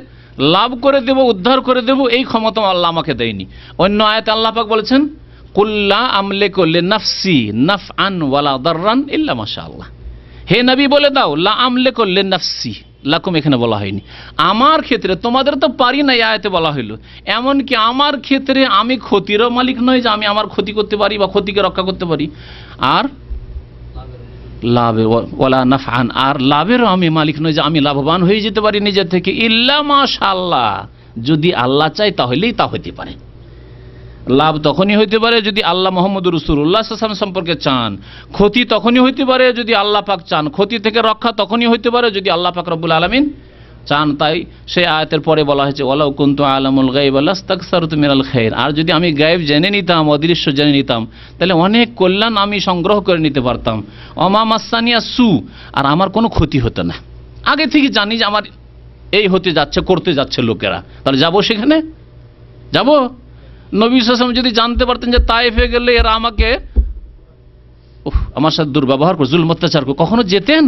লাভ করে দেব, উদ্ধার করে দেব, এই ক্ষমতা আল্লাহ আমাকে দেয়নি। অন্য আয়াতে আল্লাহ পাক বলেছেন, কুল্লা আমলিকু লিনাফসি নাফআন ওয়ালা দাররান ইল্লা মাশাআল্লাহ, হে নবী বলে দাও, লা আমলিকু লিনাফসি, লাকুম এখানে বলা হয়নি। আমার ক্ষেত্রে, তোমাদের তো পারি না এই আয়াতে বলা হইল, এমনকি আমার ক্ষেত্রে আমি ক্ষতিরও মালিক নই যে আমি আমার ক্ষতি করতে পারি বা ক্ষতিকে রক্ষা করতে পারি, আর লাভে ওয়ালা নাফআন, আর লাভেরও আমি মালিক নই যে আমি লাভবান হয়ে যেতে পারি নিজের থেকে, ইল্লা মাশাআল্লাহ, যদি আল্লাহ চায় তাহলেই তা হইতে পারে। লাভ তখনই হইতে পারে যদি আল্লাহ মুহাম্মদুর রাসূলুল্লাহ সাল্লাল্লাহু আলাইহি ওয়াসাল্লাম সম্পর্কে চান, ক্ষতি তখনই হইতে পারে যদি আল্লাহ পাক চান, ক্ষতি থেকে রক্ষা তখনই হইতে পারে যদি আল্লাহ পাক রব্বুল আলামিন চান। তাই সেই আয়াতের পরে বলা হয়েছে, ওয়ালাউ কুনতু আলামুল গায়ব লাস্তাকসারতু মিনাল খায়র, আর যদি আমি গায়েব জেনে নিতাম, অদৃশ্য জেনে নিতাম, তাহলে অনেক কল্যাণ আমি সংগ্রহ করে নিতে পারতাম। ওমা মাসানিয়া সু, আর আমার কোনো ক্ষতি হতো না। আগে থেকে জানি যে আমার এই হতে যাচ্ছে, করতে যাচ্ছে লোকেরা, তাহলে যাবো সেখানে, যাবো। নবী সাল্লাল্লাহু আলাইহি ওয়াসাল্লাম যদি জানতে পারতেন যে তায়েফে গেলে এরা আমাকে আমার সাথে দুর্ব্যবহার করে, জুলম অত্যাচার করে, কখনো যেতেন?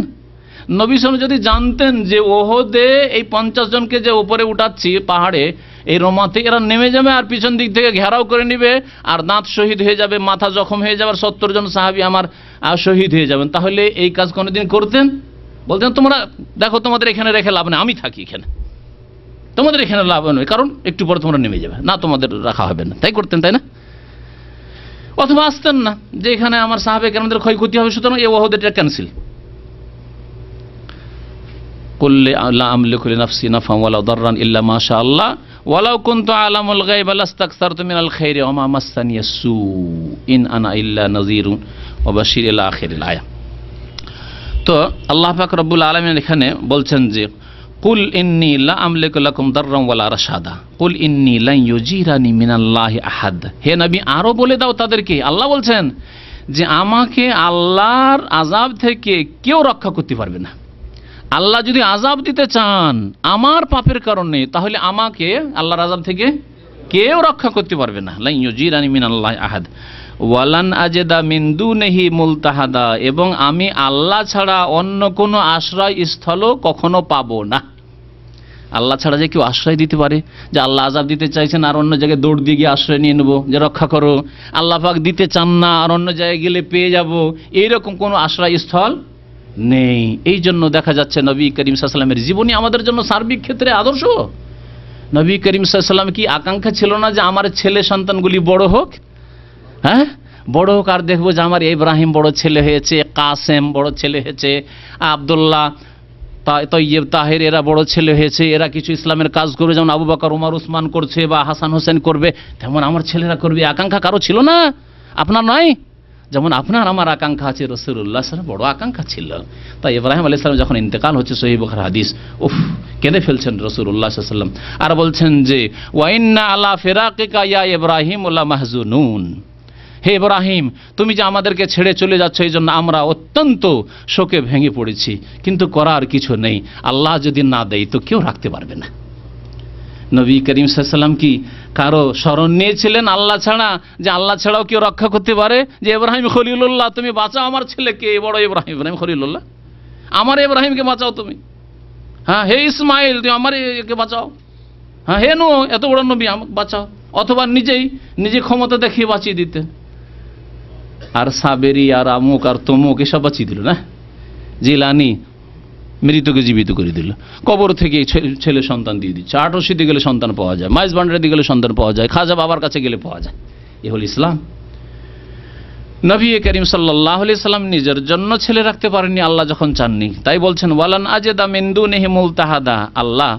নবী সাল্লাল্লাহু আলাইহি ওয়াসাল্লাম যদি জানতেন যে ওহদে এই 50 জনকে যে উপরে উঠাচ্ছি পাহাড়ে, এই রোমাতে এরা নেমে যাবে আর পিছন দিক থেকে ঘেরাও করে নিবে, আর দাঁত শহীদ হয়ে যাবে, মাথা জখম হয়ে যাবে, 70 জন সাহাবী আমার শহীদ হয়ে যাবেন, তাহলে এই কাজ কোনোদিন করতেন? বলতেন তোমরা দেখো, তোমাদের এখানে রেখে লাভ নেই, আমি থাকি এখানে, তোমাদের এখানে লাভ নয়, কারণ একটু পরে তোমরা নেমে যাবে, না তোমাদের রাখা হবে না। তাই করতেন, তাই না? অথবা আসতেন না যে এখানে আমার সাহাবে কেরামদের ক্ষয়ক্ষতি হবে, সুতরাং এই ওহদ এটা ক্যান্সেল। কুল্লি লা আমলিকু লিনাফসি নাফআন ওয়ালা দাররান ইল্লা মা শা আল্লাহ ওয়ালাউ কুনতু আলামুল গায়ব লাস্তাকসারতু মিনাল খায়রি ওয়া মা মাসানিয়াস সু ইন আনা ইল্লা নাযীরুন ওয়া বাশীর ইলা আখিরিল আয়া। তো আল্লাহ পাক রব্বুল আলামিন এখানে বলছেন যে কুল ইন্নী লা আমলিকু লাকুম দাররান ওয়ালা রাশাদা, কুল ইন্নী লান ইউজিরানি মিনাল্লাহি আহাদ, হে নবী আরো বলে দাও তাদেরকে, আল্লাহ বলছেন যে আমাকে আল্লাহর আযাব থেকে কেউ রক্ষা করতে পারবে না। আল্লাহ যদি আযাব দিতে চান আমার পাপের কারণে, তাহলে আমাকে আল্লাহর আযাব থেকে কেউ রক্ষা করতে পারবে না। লা ইউজিরানি মিনাল্লাহি আহাদ ওয়ালান আজেদা মিন দুনিহি মুলতাহাদা, এবং আমি আল্লাহ ছাড়া অন্য কোনো আশ্রয় স্থলও কখনো পাবো না। আল্লাহ ছাড়া যে কেউ আশ্রয় দিতে পারে, যে আল্লাহ আযাব দিতে চাইছেন আর অন্য জায়গায় দৌড় দিয়ে গিয়ে আশ্রয় নিয়ে নেবো যে রক্ষা করো, আল্লাহ পাক দিতে চান না আর অন্য জায়গায় গেলে পেয়ে যাব, এইরকম কোনো আশ্রয় স্থল নেই। এই জন্য দেখা যাচ্ছে নবী করিম সাল্লাল্লাহু আলাইহি ওয়াসাল্লামের জীবনী আমাদের জন্য সার্বিক ক্ষেত্রে আদর্শ। নবী করিম সাল্লাল্লাহু আলাইহি ওয়াসাল্লাম কি আকাঙ্ক্ষা ছিল না যে আমার ছেলে সন্তানগুলি বড় হোক? হ্যাঁ, বড় হোক, আর দেখবো যে আমার ইব্রাহিম বড় ছেলে হয়েছে, কাসেম বড় ছেলে হয়েছে, আব্দুল্লাহ, তৈয়ব, তাহের এরা বড় ছেলে হয়েছে, এরা কিছু ইসলামের কাজ করবে, যেমন আবু বকর, ওমর, উসমান করছে বা হাসান হোসেন করবে, তেমন আমার ছেলেরা করবে। আকাঙ্ক্ষা কারো ছিল না? আপনার নয়? যেমন আপনার আমার আকাঙ্ক্ষা আছে, রাসূলুল্লাহ সাল্লাল্লাহু আলাইহি ওয়াসাল্লাম বড় আকাঙ্ক্ষা ছিল। তাই ইব্রাহিম আলাইহিস সালাম যখন ইন্তেকাল হচ্ছে, সহিহ বুখারী হাদিস, কেঁদে ফেলছেন রাসূলুল্লাহ সাল্লাল্লাহু আলাইহি ওয়াসাল্লাম, আর বলছেন যে ওয়া ইন্না আলা ফিরাকিকা ইয়া ইব্রাহিম লা মাহজুনুন, হে ইব্রাহিম তুমি যে আমাদেরকে ছেড়ে চলে যাচ্ছ এই জন্য আমরা অত্যন্ত শোকে ভেঙে পড়েছি, কিন্তু করার কিছু নেই, আল্লাহ যদি না দেয় তো কেউ রাখতে পারবে না। নবী করিম সাল্লাল্লাহু আলাইহি ওয়াসাল্লাম কি কারো শরণ নিয়েছিলেন আল্লাহ ছাড়া, যে আল্লাহ ছাড়াও কেউ রক্ষা করতে পারে? যে ইব্রাহিম খলিলুল্লাহ তুমি বাঁচাও আমার ছেলেকে, বড় ইব্রাহিম খলিলুল্লাহ, আমার ইব্রাহিমকে বাঁচাও তুমি। হ্যাঁ, হে ইসমাইল তুমি আমার একে বাঁচাও। হ্যাঁ, হে নূহ এত বড় নবী আমাকে বাঁচাও। অথবা নিজে ক্ষমতা দেখিয়ে বাঁচিয়ে দিতেন। আর সাবেরি আর আমুক আর তমুক এসব বাঁচিয়ে দিল না। জিলানি মৃতকে জীবিত করে দিল, কবর থেকে ছেলে সন্তান দিয়ে দিচ্ছে, ৮৮ গেলে সন্তান পাওয়া যায়, মাইজ ভান্ডারে গেলে সন্তান পাওয়া যায়, খাজা বাবার কাছে গেলে পাওয়া যায়। এ হল ইসলাম। নবী করিম সাল্লাল্লাহু আলাইহি সাল্লাম নিজের জন্য ছেলে রাখতে পারেননি, আল্লাহ যখন চাননি। তাই বলছেন ওয়ালান আজেদা মিন দুনিহি মুলতাহাদা, আল্লাহ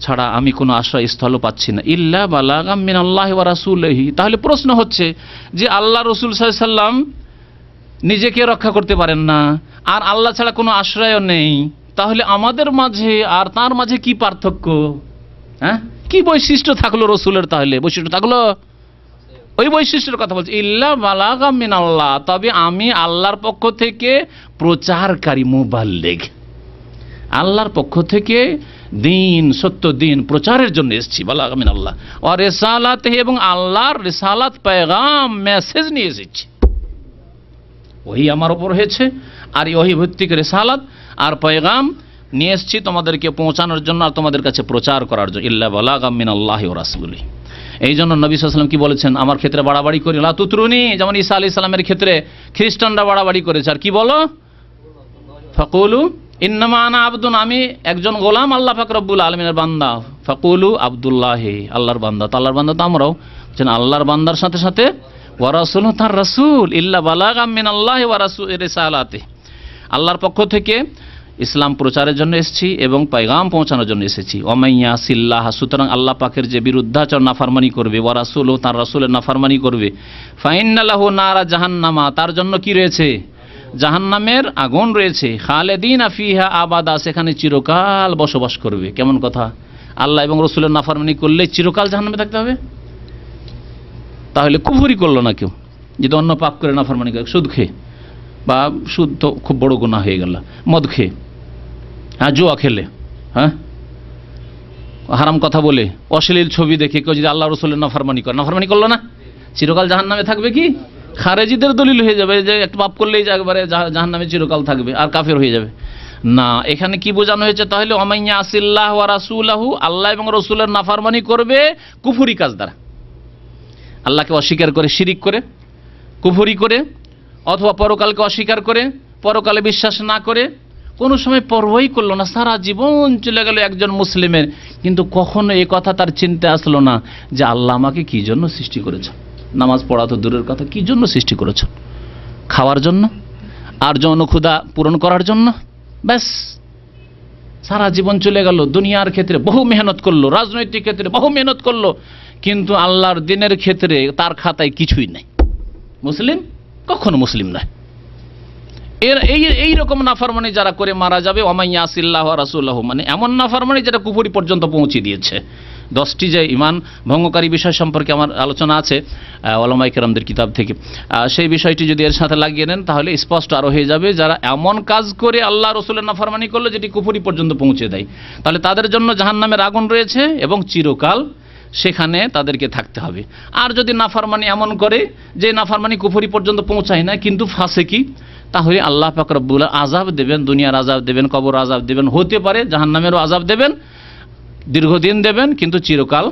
ছাড়া আমি কোনো আশ্রয়স্থল পাচ্ছি না, ইল্লা বালাগাম মিনাল্লাহি ওয়া রাসূলিহি। তাহলে প্রশ্ন হচ্ছে যে আল্লাহ রাসূল সাল্লাল্লাহু আলাইহি সাল্লাম নিজেকে রক্ষা করতে পারেন না, আর আল্লাহ ছাড়া কোনো আশ্রয় নেই, তাহলে আমাদের মাঝে আর তার মাঝে কি পার্থক্য? হ্যাঁ, কি বৈশিষ্ট্য থাকলো রসুলের? তাহলে বৈশিষ্ট্য থাকলো, ওই বৈশিষ্ট্যের কথা বলছে, ইল্লা বালাগাম মিনাল্লাহ, তবে আমি আল্লাহর পক্ষ থেকে প্রচারকারী, মুবাল্লিগ, আল্লাহর পক্ষ থেকে দিন, সত্য দিন প্রচারের জন্য এসেছি। বালাগাম মিনাল্লাহ ওয়া রিসালাতিহি, এবং আল্লাহর রিসালাত, পেগাম, মেসেজ নিয়ে এসেছি। ওহি আমার উপর হয়েছে, আর ওহি ভিত্তিক রিসালাত আর পেগাম নিয়ে এসেছি তোমাদেরকে পৌঁছানোর জন্য আর তোমাদের কাছে প্রচার করার জন্য। ইল্লা বালাগাম মিনাল্লাহি ওয়া রাসূলিহি। এই জন্য নবী সাল্লাল্লাহু আলাইহি ওয়াসাল্লাম কি বলেছেন? আমার ক্ষেত্রে বাড়াবাড়ি করি লা তুতরুনি, যেমন ঈসা আলাইহিস সালামের ক্ষেত্রে খ্রিস্টানরা বাড়াবাড়ি করেছে, আর কি বলো? ফাকুলু ইন্নামা আনা আবদুন, আমি একজন গোলাম, আল্লাহ পাক রব্বুল আলামিনের বান্দা। ফাকুলু আব্দুল্লাহি, আল্লাহর বান্দা। তো আল্লাহর বান্দা তো আমরাও, যেন আল্লাহর বান্দার সাথে সাথে ওয়া রাসূলু, তার রাসূল, ইল্লা বালাগাম মিনাল্লাহি ওয়া রিসালাতিহি, আল্লাহর পক্ষ থেকে ইসলাম প্রচারের জন্য এসেছি এবং পয়গাম পৌঁছানোর জন্য এসেছি। ওমাইয়া সিল্লাহ, সুতরাং আল্লাহ পাকের যে বিরুদ্ধাচরণ, নাফরমানি করবে, ওয়া রাসূলু, তার রাসূলের নাফরমানি করবে, ফাইন্না লাহু নারা জাহান্নামা, তার জন্য কি রয়েছে? জাহান্নামের আগুন রয়েছে, খালিদিনা ফিহা আবাদা, সেখানে চিরকাল বসবাস করবে। কেমন কথা? আল্লাহ এবং রাসূলের নাফরমানি করলে চিরকাল জাহান্নামে থাকতে হবে? তাহলে কুফরি করলো না কেউ যদি অন্য পাপ করে নাফরমানি করে, সুদ খেয়ে, বা সুদ তো খুব বড় গুনাহ হয়ে গেল, মদ খেয়ে, হ্যাঁ, জুয়া খেলে, হ্যাঁ, হারাম কথা বলে, অশ্লীল ছবি দেখে কেউ যদি আল্লাহ রাসূলের নাফরমানি করে, নাফরমানি করলো না, চিরকাল জাহান্নামে থাকবে? কি খারেজিদের দলিল হয়ে যাবে যে একটা পাপ করলেই একবারে জাহান্নামে চিরকাল থাকবে আর কাফের হয়ে যাবে। না, এখানে কি বোঝানো হয়েছে তাহলে? ওমাইয়া আসিল্লাহ ওয়া রাসূলাহু, আল্লাহ এবং রাসূলের নাফরমানি করবে কুফরি কাজ দ্বারা, আল্লাহকে অস্বীকার করে, শিরিক করে, কুফরি করে, অথবা পরকালকে অস্বীকার করে, পরকালে বিশ্বাস না করে, কোনো সময় পরোয়াই করলো না, সারা জীবন চলে গেল একজন মুসলিমের, কিন্তু কখনো এই কথা তার চিন্তা আসলো না যে আল্লাহ আমাকে কি জন্য সৃষ্টি করেছেন। নামাজ পড়া তো দূরের কথা, কি জন্য সৃষ্টি করেছেন? খাওয়ার জন্য আর যৌন ক্ষুধা পূরণ করার জন্য? ব্যাস, সারা জীবন চলে গেল। দুনিয়ার ক্ষেত্রে বহু মেহনত করলো, রাজনৈতিক ক্ষেত্রে বহু মেহনত করলো, কিন্তু আল্লাহর দিনের ক্ষেত্রে তার খাতায় কিছুই নেই। মুসলিম কখনো মুসলিম নয়। এই রকম নাফরমানি যারা করে মারা যাবে, ওমাইয়া আসিল্লাহ ওয়া রাসূলাহু, মানে এমন নাফরমানি যেটা কুফরি পর্যন্ত পৌঁছে দিয়েছে। 10টি যে ইমান ভঙ্গকারী বিষয় সম্পর্কে আমার আলোচনা আছে ওলামায়ে কেরামদের কিতাব থেকে, সেই বিষয়টি যদি এর সাথে লাগিয়ে নেন তাহলে স্পষ্ট আরও হয়ে যাবে। যারা এমন কাজ করে আল্লাহ রাসূলের নাফরমানি করলো যেটি কুফরি পর্যন্ত পৌঁছে দেয়, তাহলে তাদের জন্য জাহান্নামের আগুন রয়েছে এবং চিরকাল সেখানে তাদেরকে থাকতে হবে। আর যদি নাফরমানি এমন করে যে নাফরমানি কুফরি পর্যন্ত পৌঁছায় না কিন্তু ফাসিকি, তাহলে আল্লাহ পাক রব্বুল আযাব দেবেন, দুনিয়ার আযাব দেবেন, কবর আযাব দেবেন, হতে পারে জাহান্নামেরও আযাব দেবেন, দীর্ঘদিন দেবেন, কিন্তু চিরকাল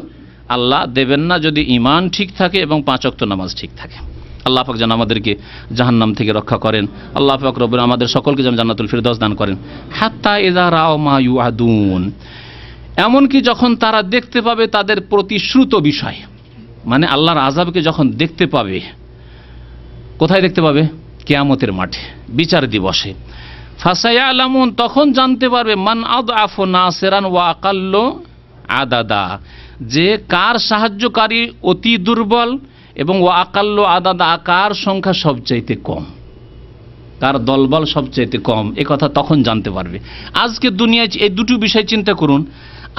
আল্লাহ দেবেন না যদি ঈমান ঠিক থাকে এবং 5 ওয়াক্ত নামাজ ঠিক থাকে। আল্লাহ পাক যেন আমাদেরকে জাহান্নাম থেকে রক্ষা করেন। আল্লাহ পাক রব্বুল আমাদের সকলকে যেন জান্নাতুল ফিরদাউস দান করেন। হাত্তা ইযা রাও মা ইউআদুন, এমনকি যখন তারা দেখতে পাবে তাদের প্রতিশ্রুত বিষয়, মানে আল্লাহর আযাবকে যখন দেখতে পাবে, কোথায় দেখতে পাবে? কিয়ামতের মাঠে, বিচার দিবসে। ফাসায়ালামুন, তখন জানতে পারবে মান আদআফু নাসিরান ওয়া আকাল্লু আদাদা, যে কার সাহায্যকারী অতি দুর্বল এবং ওয়া আকাল্লু আদাদা, কার সংখ্যা সবচাইতে কম, কার দলবল সবচাইতে কম, এ কথা তখন জানতে পারবে। আজকে দুনিয়ায় এই দুটো বিষয় চিন্তা করুন।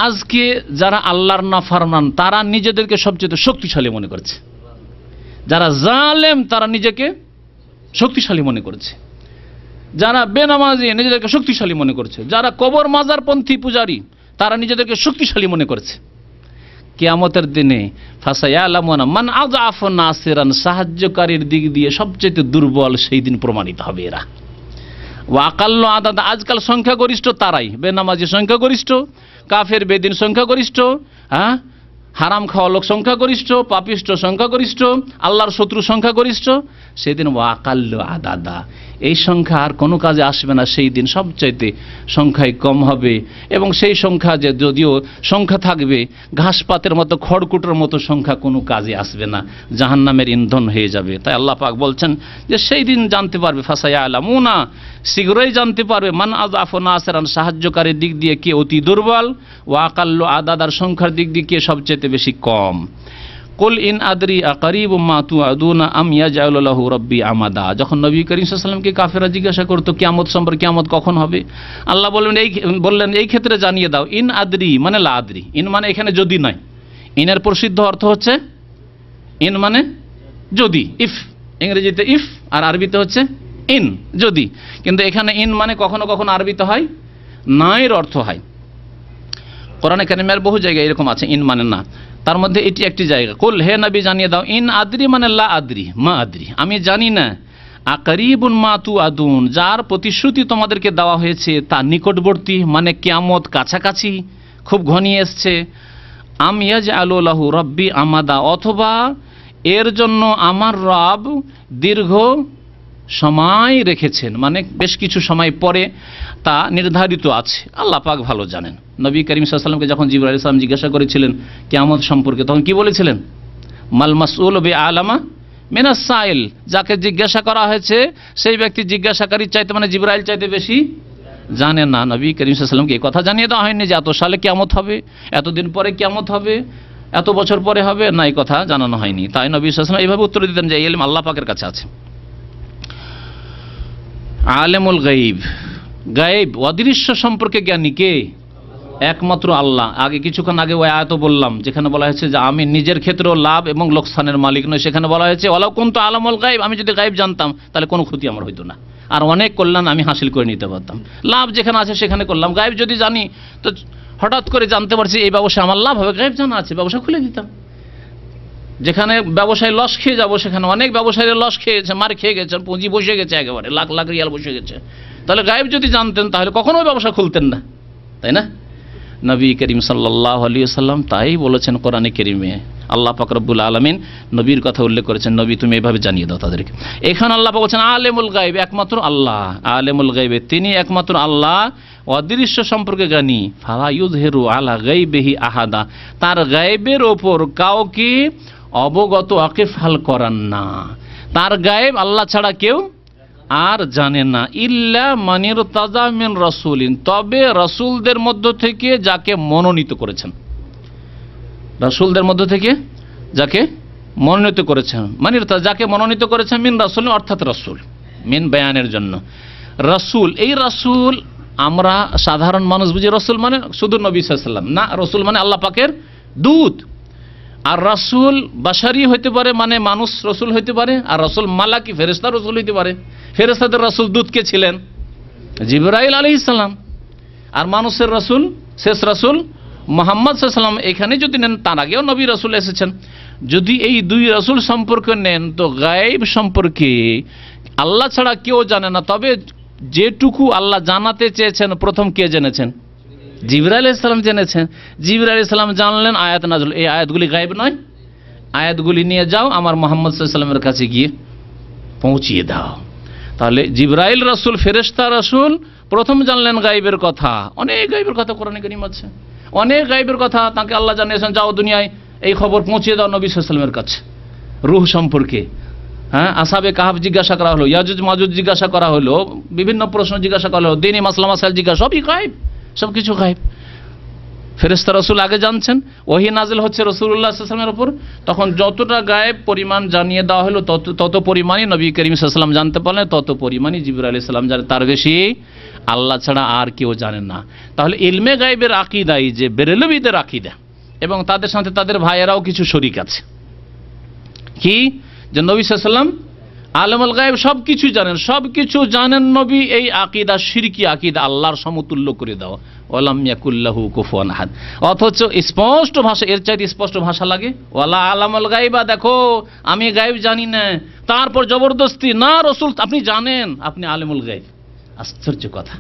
আজকে যারা আল্লাহর নাফরমান তারা নিজেদেরকে সবচেয়ে শক্তিশালী মনে করছে, যারা জালেম তারা নিজেকে শক্তিশালী মনে করছে, যারা বেনামাজি নিজেদেরকে শক্তিশালী মনে করছে, যারা কবর মাজারপন্থী পূজারী তারা নিজেদেরকে শক্তিশালী মনে করছে। কিয়ামতের দিনে ফাসায়ালামুনা মান আযআফু নাসিরান, সাহায্যকারীর দিক দিয়ে সবচেয়ে দুর্বল সেই দিন প্রমাণিত হবে এরা। ওয়া আকাল্লু আদাদা, আজকাল সংখ্যাগরিষ্ঠ তারাই, বেনামাজি সংখ্যাগরিষ্ঠ, কাফের বেদিন সংখ্যাগরিষ্ঠ, হ্যাঁ, হারাম খাওয়া লোক সংখ্যাগরিষ্ঠ, পাপিষ্ঠ সংখ্যাগরিষ্ঠ, আল্লাহর শত্রু সংখ্যাগরিষ্ঠ। সেদিন ওয়া আকাল্লু আদাদা, এই সংখ্যা আর কোনো কাজে আসবে না, সেই দিন সবচাইতে সংখ্যায় কম হবে, এবং সেই সংখ্যা যে যদিও সংখ্যা থাকবে ঘাসপাতের মতো খড়কুটোর মতো সংখ্যা কোনো কাজে আসবে না, জাহান্নামের ইন্ধন হয়ে যাবে। তাই আল্লাহ পাক বলছেন যে সেই দিন জানতে পারবে, ফাসায়ালামুনা, শীঘ্রই জানতে পারবে, মান আযাফু নাসিরান, সাহায্যকারীর দিক দিয়ে কে অতি দুর্বল, ওয়া আকাল্লু আদাদার সংখ্যার দিক দিয়ে কে সবচেয়ে বেশি কম। কুল ইন আদরি আকারিবুম মা তুআদুনা আম ইয়াজআলু লাহু রাব্বি আমাদা। যখন নবী করিম সাল্লাল্লাহু আলাইহি ওয়াসাল্লামকে কাফেররা জিজ্ঞাসা করতো কিয়ামত সম্পর্কে, কিয়ামত কখন হবে, আল্লাহ বললেন এই ক্ষেত্রে জানিয়ে দাও, ইন আদরি মানে লা আদরি, ইন মানে এখানে যদি নয়, ইনের প্রসিদ্ধ অর্থ হচ্ছে ইন মানে যদি, ইফ, ইংরেজিতে ইফ আর আরবিতে হচ্ছে ইন, যদি, কিন্তু এখানে ইন মানে কখনো কখনো আরবিতে হয় নায়ের অর্থ হয়। কোরআনে কারিমের বহু জায়গায় এরকম আছে ইন মানে না, তার মধ্যে এটি একটি জায়গা। কুল, হে নবী জানিয়ে দাও, ইন আদরি মানে লা আদরি, মা আদরি, আমি জানি না, আকারিবুন মা তুআদুন, যার প্রতিশ্রুতি তোমাদেরকে দেওয়া হয়েছে তা নিকটবর্তী মানে কিয়ামত কাছাকাছি খুব ঘনিয়ে এসছে, আম ইয়াজআলু লাহু রাব্বি আমাদা, অথবা এর জন্য আমার রব দীর্ঘ সময় রেখেছেন, মানে বেশ কিছু সময় পরে তা নির্ধারিত আছে, আল্লাহ পাক ভালো জানেন। নবী করিম সাল্লাল্লাহু আলাইহি ওয়াসাল্লামকে যখন জিবরাইল আলাইহিস সালাম জিজ্ঞাসা করেছিলেন কিয়ামত সম্পর্কে, তখন কি বলেছিলেন? মাল মাসউলু বিআলামা মিনাস সাইল, যাকে জিজ্ঞাসা করা হয়েছে সেই ব্যক্তি জিজ্ঞাসাকারীর চাইতে মানে জিবরাইল চাইতে বেশি জানে না। নবী করিম সাল্লাল্লাহু আলাইহি ওয়াসাল্লামকে এই কথা জানিয়ে দেওয়া হয়নি যে এত সালে কিয়ামত হবে, এতদিন পরে কিয়ামত হবে, এত বছর পরে হবে, না, এই কথা জানানো হয়নি। তাই নবী সাল্লাল্লাহু আলাইহি ওয়াসাল্লাম এইভাবে উত্তর দিতেন যে এই ইলম আল্লাহ পাকের কাছে আছে। আলেমুল গাইব, গায়েব অদৃশ্য সম্পর্কে জ্ঞানী কে? একমাত্র আল্লাহ। আগে কিছুক্ষণ আগে ওই আয়াত বললাম যেখানে বলা হয়েছে যে আমি নিজের ক্ষেত্রেও লাভ এবং লোকসানের মালিক নই, সেখানে বলা হয়েছে ওয়ালাউ কুনতু আলামুল গাইব, আমি যদি গায়েব জানতাম তাহলে কোনো ক্ষতি আমার হইতো না, আর অনেক কল্যাণ আমি হাসিল করে নিতে পারতাম। লাভ যেখানে আছে সেখানে করলাম, গায়েব যদি জানি তো হঠাৎ করে জানতে পারছি এই ব্যবসায় আমার লাভ হবে, গায়েব জানা আছে, ব্যবসা খুলে দিতাম। যেখানে ব্যবসায় লস খেয়ে যাবো সেখানে অনেক ব্যবসায়ী লস খেয়েছে, মার খেয়ে গেছে, পুঁজি বসে গেছে, একেবারে লাখ লাখ রিয়াল বসে গেছে, তাহলে গায়েব যদি জানতেন তাহলে কখনো ব্যবসা খুলতেন না, তাই না? নবী করিম সাল্লাল্লাহু আলাইহি ওয়াসাল্লাম তাই বলেছেন কোরআনে কারীমে, আল্লাহ পাক রব্বুল আলামিন নবীর কথা উল্লেখ করেছেন, নবী তুমি এভাবে জানিয়ে দাও তাদেরকে। এখানে আল্লাহ পাক বলছেন আলেমুল গায়ব, একমাত্র আল্লাহ, আলেমুল গায়বে তিনি একমাত্র আল্লাহ, অদৃশ্য সম্পর্কে জ্ঞানী। ফালা ইউযহিরু আলা গায়বিহি আহাদা, তার গায়বের ওপর কাউকে অবগত ওয়াকিফাল করান না, তার গায়েব আল্লাহ ছাড়া কেউ আর জানে না। ইল্লা মানির তাজা মিন রাসূলিন, তবে রাসূলদের মধ্য থেকে যাকে মনোনীত করেছেন, রাসূলদের মধ্য থেকে যাকে মনোনীত করেছেন, মানির তাজা যাকে মনোনীত করেছেন, মিন রাসূল অর্থাৎ রাসূল, মিন বায়ানের জন্য রাসূল। এই রাসূল আমরা সাধারণ মানুষ বুঝি রাসূল মানে শুধু নবী সাল্লাল্লাহু আলাইহি ওয়াসাল্লাম না, রাসূল মানে আল্লাহ পাকের দূত। আর রাসূল বাশারি হইতে পারে মানে মানুষ রাসূল হইতে পারে, আর রাসূল মালাকি ফেরেশতা রাসূল হইতে পারে। ফেরেশতাদের রাসূল দূত কে ছিলেন? জিবরাইল আলাইহিস সালাম। আর মানুষের রাসূল শেষ রাসূল মুহাম্মদ সাল্লাল্লাহু আলাইহি ওয়াসাল্লাম। এখানে যদি নেন তার আগেও নবী রাসূল এসেছেন। যদি এই দুই রাসূল সম্পর্কে নেন তো গায়েব সম্পর্কে আল্লাহ ছাড়া কেউ জানে না, তবে যেটুকু আল্লাহ জানাতে চেয়েছেন প্রথম কে জেনেছেন? জিবরাইল আলাইহিস সালাম জেনেছেন। জিবরাইল আলাইহিস সালাম জানলেন, আয়াত নাযিল। এই আয়াতগুলি গায়েব নয়, আয়াতগুলি নিয়ে যাও আমার মুহাম্মদ সাল্লাল্লাহু আলাইহি ওয়াসাল্লামের কাছে গিয়ে পৌঁছিয়ে দাও। তাহলে জিবরাইল রাসূল, ফেরেশতা রাসূল প্রথম জানলেন গায়েবের কথা। অনেক গায়েবের কথা কোরআনে কারীম আছে, অনেক গায়েবের কথা তাকে আল্লাহ জানিয়েছেন, যাও দুনিয়ায় এই খবর পৌঁছিয়ে দাও নবী সাল্লাল্লাহু আলাইহি ওয়াসাল্লামের কাছে। রূহ সম্পর্কে হ্যাঁ আসহাবে কাহফ জিজ্ঞাসা করা হলো, ইয়াজুজ মাজুজ জিজ্ঞাসা করা হলো, বিভিন্ন প্রশ্ন জিজ্ঞাসা করা হলো, দ্বীনি মাসলা মাসাইল জিজ্ঞাসা, সবই গায়েব, সব কিছু গায়েব। ফেরেশতা রাসূল আগে জানছেন, ওহী নাজিল হচ্ছে রাসূলুল্লাহ সাল্লাল্লাহু আলাইহি ওয়াসাল্লামের উপর, তখন যতটা গায়েব পরিমাণ জানিয়ে দেওয়া হলো তত পরিমাণই নবী করিম সাল্লাল্লাহু আলাইহি ওয়াসাল্লাম জানতে পারলেন, তত পরিমাণই জিবরাইল আলাইহিস সালাম জানেন, তার বেশি আল্লাহ ছাড়া আর কেউ জানেন না। তাহলে ইলমে গায়েবের আকীদাই যে বেরেলভীদের আকীদা, এবং তাদের সাথে তাদের ভাইয়েরাও কিছু শরীক আছে, কি যে নবী সাল্লাল্লাহু আলাইহি ওয়াসাল্লাম আলেমুল গায়েব সব কিছু জানেন, সব কিছু জানেন নবী। এই আকীদা শিরকি আকীদা, আল্লাহর সমতুল্য করে দেওয়া, ওয়ালাম ইয়াকুল্লাহু কুফুয়ান আহাদ। অথচ স্পষ্ট ভাষা, এর চাইতে স্পষ্ট ভাষা লাগে, ওয়ালা আলামুল গায়বা, দেখো আমি গায়েব জানি না, তারপর জবরদস্তি না রাসূল আপনি জানেন, আপনি আলেমুল গায়েব। আশ্চর্য কথা,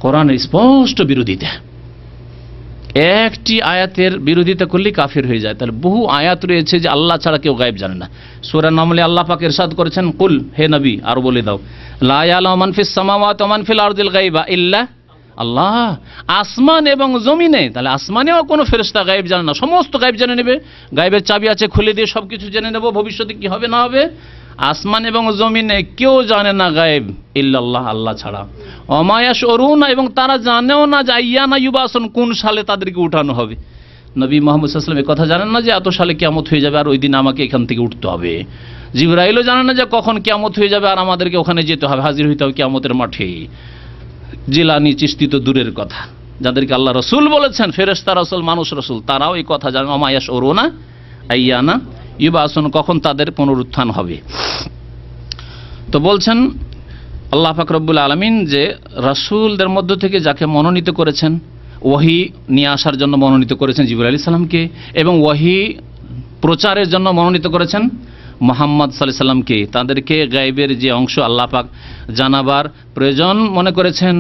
কোরআনের স্পষ্ট বিরোধিতা। একটি আয়াতের বিরোধিতা করলেই কাফির হয়ে যায়। তাহলে বহু আয়াত রয়েছে যে আল্লাহ ছাড়া কেউ গায়েব জানে না। সূরা নামলে আল্লাহ পাক ইরশাদ করেছেন, কুল, হে নবী আর বলে দাও, লা ইয়ালামু মান ফিস সামাওয়াতি ওয়া মান ফিল আরদিল গায়বা ইল্লা আল্লাহ। আসমান এবং জমিনে, তাহলে আসমানেও কোনো ফেরেশতা গায়েব জানে না, সমস্ত গায়েব জেনে নেবে। গায়েবের চাবি আছে, খুলে দিয়ে সব কিছু জেনে নেব, ভবিষ্যতে কি হবে না হবে। আসমান এবং জমিনে কেউ জানে না গায়েব ইল্লাল্লাহ, আল্লাহ ছাড়া। ওমা ইয়াশউরুনা, এবং তারা জানেও না যে আইয়ানা ইউবাসুন, কোন সালে তাদেরকে উঠানো হবে। নবী মুহাম্মদ সাল্লাল্লাহু আলাইহি ওয়াসাল্লাম এই কথা জানেন না যে এত সালে কিয়ামত হয়ে যাবে আর ওই দিন আমাকে এখান থেকে উঠতে হবে। জিবরাইলও জানেন না যে কখন কিয়ামত হয়ে যাবে আর আমাদেরকে ওখানে যেতে হবে, হাজির হইতে হবে কিয়ামতের মাঠে। জিলানী, চিশতি তো দূরের কথা, যাদেরকে আল্লাহ রসুল বলেছেন, ফেরেশতা রসুল, মানুষ রসুল, তারাও এই কথা জানেন। ওমা ইয়াশউরুনা আইয়ানা ইউবাসুন, কখন তাদের পুনরুত্থান হবে। তো বলছেন আল্লাহ পাক রব্বুল আলামিন যে রাসূলদের মধ্য থেকে যাকে মনোনীত করেছেন, ওহী নিয়ে আসার জন্য মনোনীত করেছেন জিবরাইল আলাইহিস সালামকে, এবং ওহী প্রচারের জন্য মনোনীত করেছেন মুহাম্মদ সাল্লাল্লাহু আলাইহি সাল্লামকে। তাদেরকে গায়বের যে অংশ আল্লাহ পাক জানাবার প্রয়োজন মনে করেছেন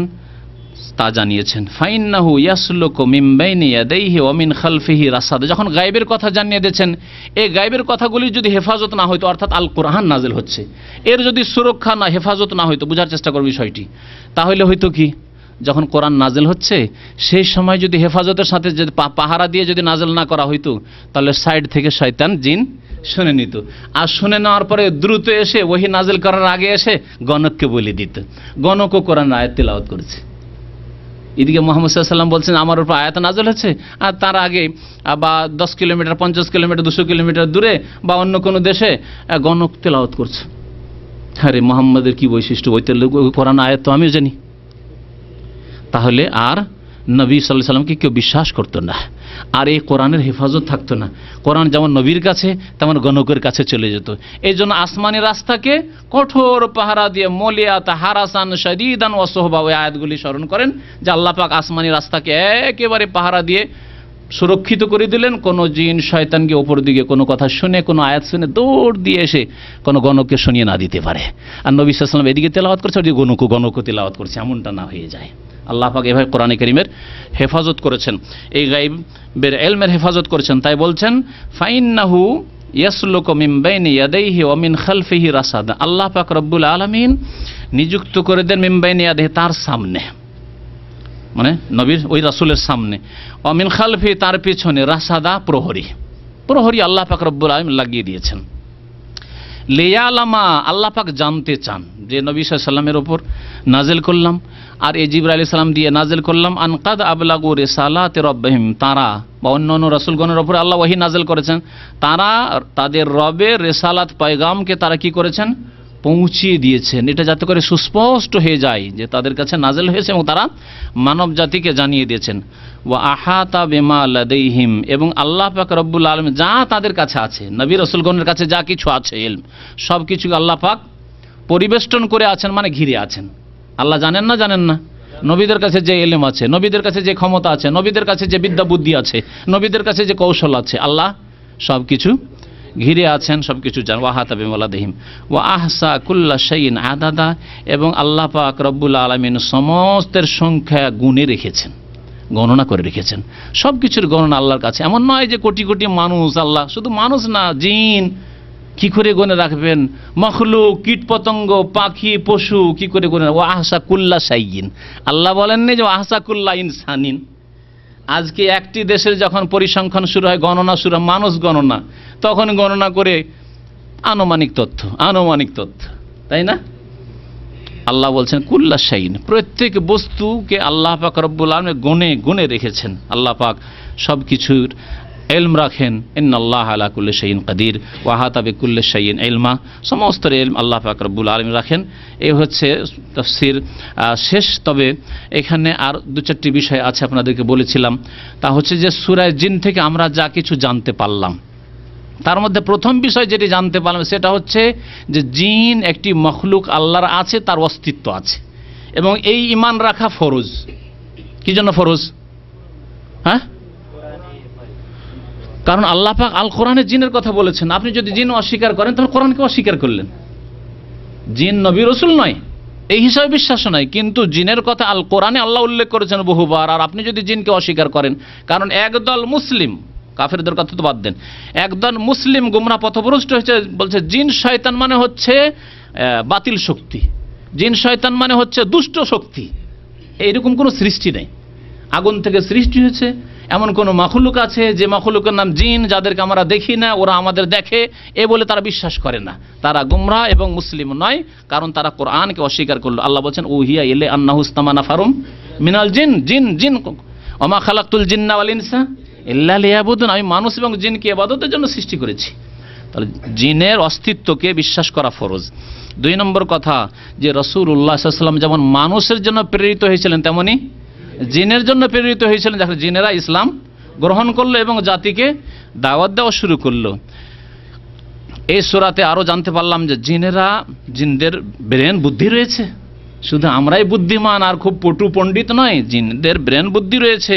তা জানিয়েছেন। ফাইন্নাহু ইয়াসলুকু মিন বাইনি ইয়াদাইহি ওয়া মিন খালফিহি রাসাদ, যখন গায়বের কথা জানিয়ে দিয়েছেন, এই গায়বের কথাগুলি যদি হেফাজত না হইতো, অর্থাৎ আল কোরআন নাজিল হচ্ছে, এর যদি সুরক্ষা না, হেফাজত না হইতো, বোঝার চেষ্টা করব বিষয়টি, তাহলে হয়তো কি, যখন কোরআন নাজিল হচ্ছে সেই সময় যদি হেফাজতের সাথে যদি পাহারা দিয়ে যদি নাজিল না করা হইতো, তাহলে সাইড থেকে শয়তান জিন শুনে নিত, আর শুনে নেওয়ার পরে দ্রুত এসে ওহী নাজিল করার আগে এসে গণককে বলে দিত। গণকও কোরআন আয়াত তিলাওয়াত করেছে। এদিকে মুহাম্মদ সাল্লাল্লাহু আলাইহি ওয়াসাল্লাম বলছেন আমার উপর আয়াত নাযিল হচ্ছে, আর তার আগে বা 10 কিলোমিটার, 50 কিলোমিটার, 200 কিলোমিটার দূরে বা অন্য কোনো দেশে গণক তেলাওয়াত করছে। আরে মুহাম্মদের কি বৈশিষ্ট্য, ওই কোরআন আয়াত তো আমিও জানি। তাহলে আর নবী সাল্লাল্লাহু আলাইহি ওয়াসাল্লামকে কেউ বিশ্বাস করতো না, আর এই কোরআনের হেফাজত থাকতো না। কোরআন যেমন নবীর কাছে তেমন গণকের কাছে চলে যেত। এই জন্য আসমানি রাস্তাকে কঠোর পাহারা দিয়ে মলিয়াত হারাসান শাদীদান ওয়া সুহবা, ওই আয়াতগুলি স্মরণ করেন যে আল্লাহ পাক আসমানি রাস্তাকে একেবারে পাহারা দিয়ে সুরক্ষিত করে দিলেন। কোনো জিন শয়তানকে ওপর দিকে কোনো কথা শুনে, কোনো আয়াত শুনে দৌড় দিয়ে এসে কোনো গণককে শুনিয়ে না দিতে পারে। আর নবী সাল্লাল্লাহু আলাইহি ওয়াসাল্লাম এদিকে তেলাওয়াত করছে, ওদিকে গণকও তেলাওয়াত করছে, এমনটা না হয়ে যায়। আল্লাহ পাক এভাবে কোরআনে কারীমের হেফাজত করেছেন, এই গায়বের ইলমের হেফাজত করেছেন। তাই বলছেন ফাইন্নাহু ইয়াসলুকু মিন বাইনি ইয়াদাইহি ওয়া মিন খালফিহি রাসাদ, আল্লাহ পাক রব্বুল আলামিন নিযুক্ত করে দেন মিন বাইনি ইয়াদাইহি, তার সামনে, মানে নবীর ওই রাসূলের সামনে, ওয়া মিন খালফি, তার পিছনে, রাসাদা, প্রহরী। প্রহরী আল্লাহ পাক রব্বুল আলামিন লাগিয়ে দিয়েছেন। লিয়ালামা, আল্লাহ পাক জানতে চান যে নবী সাল্লাল্লাহু আলাইহি ওয়াসাল্লামের উপর নাজিল করলাম আর এই জিবরাইল আলাইহিস সালাম দিয়ে নাজিল করলাম, আনকাদ আবলাগু রিসালাতি রাব্বিহিম, তারা বা অন্যান্য রাসূলগণের উপর আল্লাহ ওহী নাজিল করেছেন, তারা তাদের রবের রিসালাত পয়গামকে তারা কি করেছেন, পৌঁছিয়ে দিয়েছেন। এটা যাতে করে সুস্পষ্ট হয়ে যায় যে তাদের কাছে নাজিল হয়েছে এবং তারা মানব জাতিকে জানিয়ে দিয়েছেন। ওয়া আহাতা বিমা লাদাইহিম, এবং আল্লাহ পাক রব্বুল আলামিন যা তাদের কাছে আছে, নবী রাসূলগণের কাছে যা কিছু আছে ইলম, সব কিছু আল্লাহ পাক পরিবেষ্টন করে আছেন, মানে ঘিরে আছেন। আল্লাহ জানেন না, জানেন না। নবীদের কাছে যে ইলম আছে, নবীদের কাছে যে ক্ষমতা আছে, নবীদের কাছে যে বিদ্যা বুদ্ধি আছে, নবীদের কাছে যে কৌশল আছে, আল্লাহ সব কিছু ঘিরে আছেন, সব কিছু জানেন। ওয়া আহাতা বিমা লাদাইহিম ওয়া আহসা কুল্লা শাইইন আদাদা, এবং আল্লাহ পাক রব্বুল আলামিন সমস্তের সংখ্যা গুণে রেখেছেন, গণনা করে রেখেছেন। সব কিছুর গণনা আল্লাহর কাছে। এমন নয় যে কোটি কোটি মানুষ, আল্লাহ শুধু মানুষ না, জিন কি করে গণে রাখবেন, মখলুক, কীট পতঙ্গ, পাখি, পশু কি করে গণে। ও আহসা কুল্লা শাইইন, আল্লাহ বলেননি যে আহসা কুল্লা ইনসানিন। আজকে একটি দেশের যখন পরিসংখ্যান শুরু হয়, গণনা শুরু হয়, মানুষ গণনা, তখন গণনা করে আনুমানিক তথ্য, তাই না? আল্লাহ বলছেন কুল্লা শাইইন, প্রত্যেক বস্তুকে আল্লাহ পাক রব্বুল আলামিন গুণে রেখেছেন। আল্লাহ পাক সব কিছুর ইলম রাখেন। ইন্নাল্লাহা আলা কুল্লি শাইইন কাদির ওয়া আহাতা বিকুল্লি শাইইন ইলমা, সমস্ত ইলম আল্লাহ পাক রব্বুল আলামিন রাখেন। এই হচ্ছে তাফসীর শেষ। তবে এখানে আর 2-4টি বিষয় আছে আপনাদেরকে বলেছিলাম, তা হচ্ছে যে সূরা জিন থেকে আমরা যা কিছু জানতে পারলাম, তার মধ্যে প্রথম বিষয় যেটি জানতে পারলাম সেটা হচ্ছে যে জিন একটি মখলুক আল্লাহর আছে, তার অস্তিত্ব আছে, এবং এই ঈমান রাখা ফরজ। কি জন্য ফরজ? হ্যাঁ, কারণ আল্লাহ পাক আল কোরআনে জিনের কথা বলেছেন। আপনি যদি জিন অস্বীকার করেন তাহলে কোরআনকে অস্বীকার করলেন। জিন নবী রাসূল নয়, এই হিসাবে বিশ্বাস নাই। কিন্তু জিনের কথা আল কোরআনে আল্লাহ উল্লেখ করেছেন বহুবার। আর আপনি যদি জিনকে অস্বীকার করেন, কারণ একদল মুসলিম, কাফেরদের কথা তো বাদ দেন, একদল মুসলিম গুমরাহ পথভ্রষ্ট হয়েছে, বলছে জিন শয়তান মানে হচ্ছে বাতিল শক্তি, জিন শয়তান মানে হচ্ছে দুষ্ট শক্তি। এইরকম কোনো সৃষ্টি নেই। আগুন থেকে সৃষ্টি হয়েছে এমন কোনো মাখলুক আছে যে মাখলুকের নাম জিন, যাদেরকে আমরা দেখি না, ওরা আমাদের দেখে, এ বলে তারা বিশ্বাস করে না। তারা গুমরাহ এবং মুসলিম নয়, কারণ তারা কোরআনকে অস্বীকার করলো। আল্লাহ বলছেন উহিয়া ইলে আন্নাহু ইসতামা নাফারুম মিনাল জিন, জিন জিন ওমা খালাকতুল জিন্না ওয়াল ইনসা ইল্লা লিয়াবুদুন, আমি মানুষ এবং জিনকে ইবাদতের জন্য সৃষ্টি করেছি। তাহলে জিনের অস্তিত্বকে বিশ্বাস করা ফরজ। 2 নম্বর কথা যে রাসূলুল্লাহ সাল্লাল্লাহু আলাইহি ওয়াসাল্লাম যেমন মানুষের জন্য প্রেরিত হয়েছিলেন, তেমনি জিনের জন্য প্রেরিত হয়েছিলেন। যারা জিনেরা ইসলাম গ্রহণ করলো এবং জাতিকে দাওয়াত দেওয়া শুরু করলো। এই সূরাতে আরো জানতে পারলাম যে জিনদের ব্রেন বুদ্ধি রয়েছে। শুধু আমরাই বুদ্ধিমান আর খুব পটু পণ্ডিত নয়, জিনদের ব্রেন বুদ্ধি রয়েছে।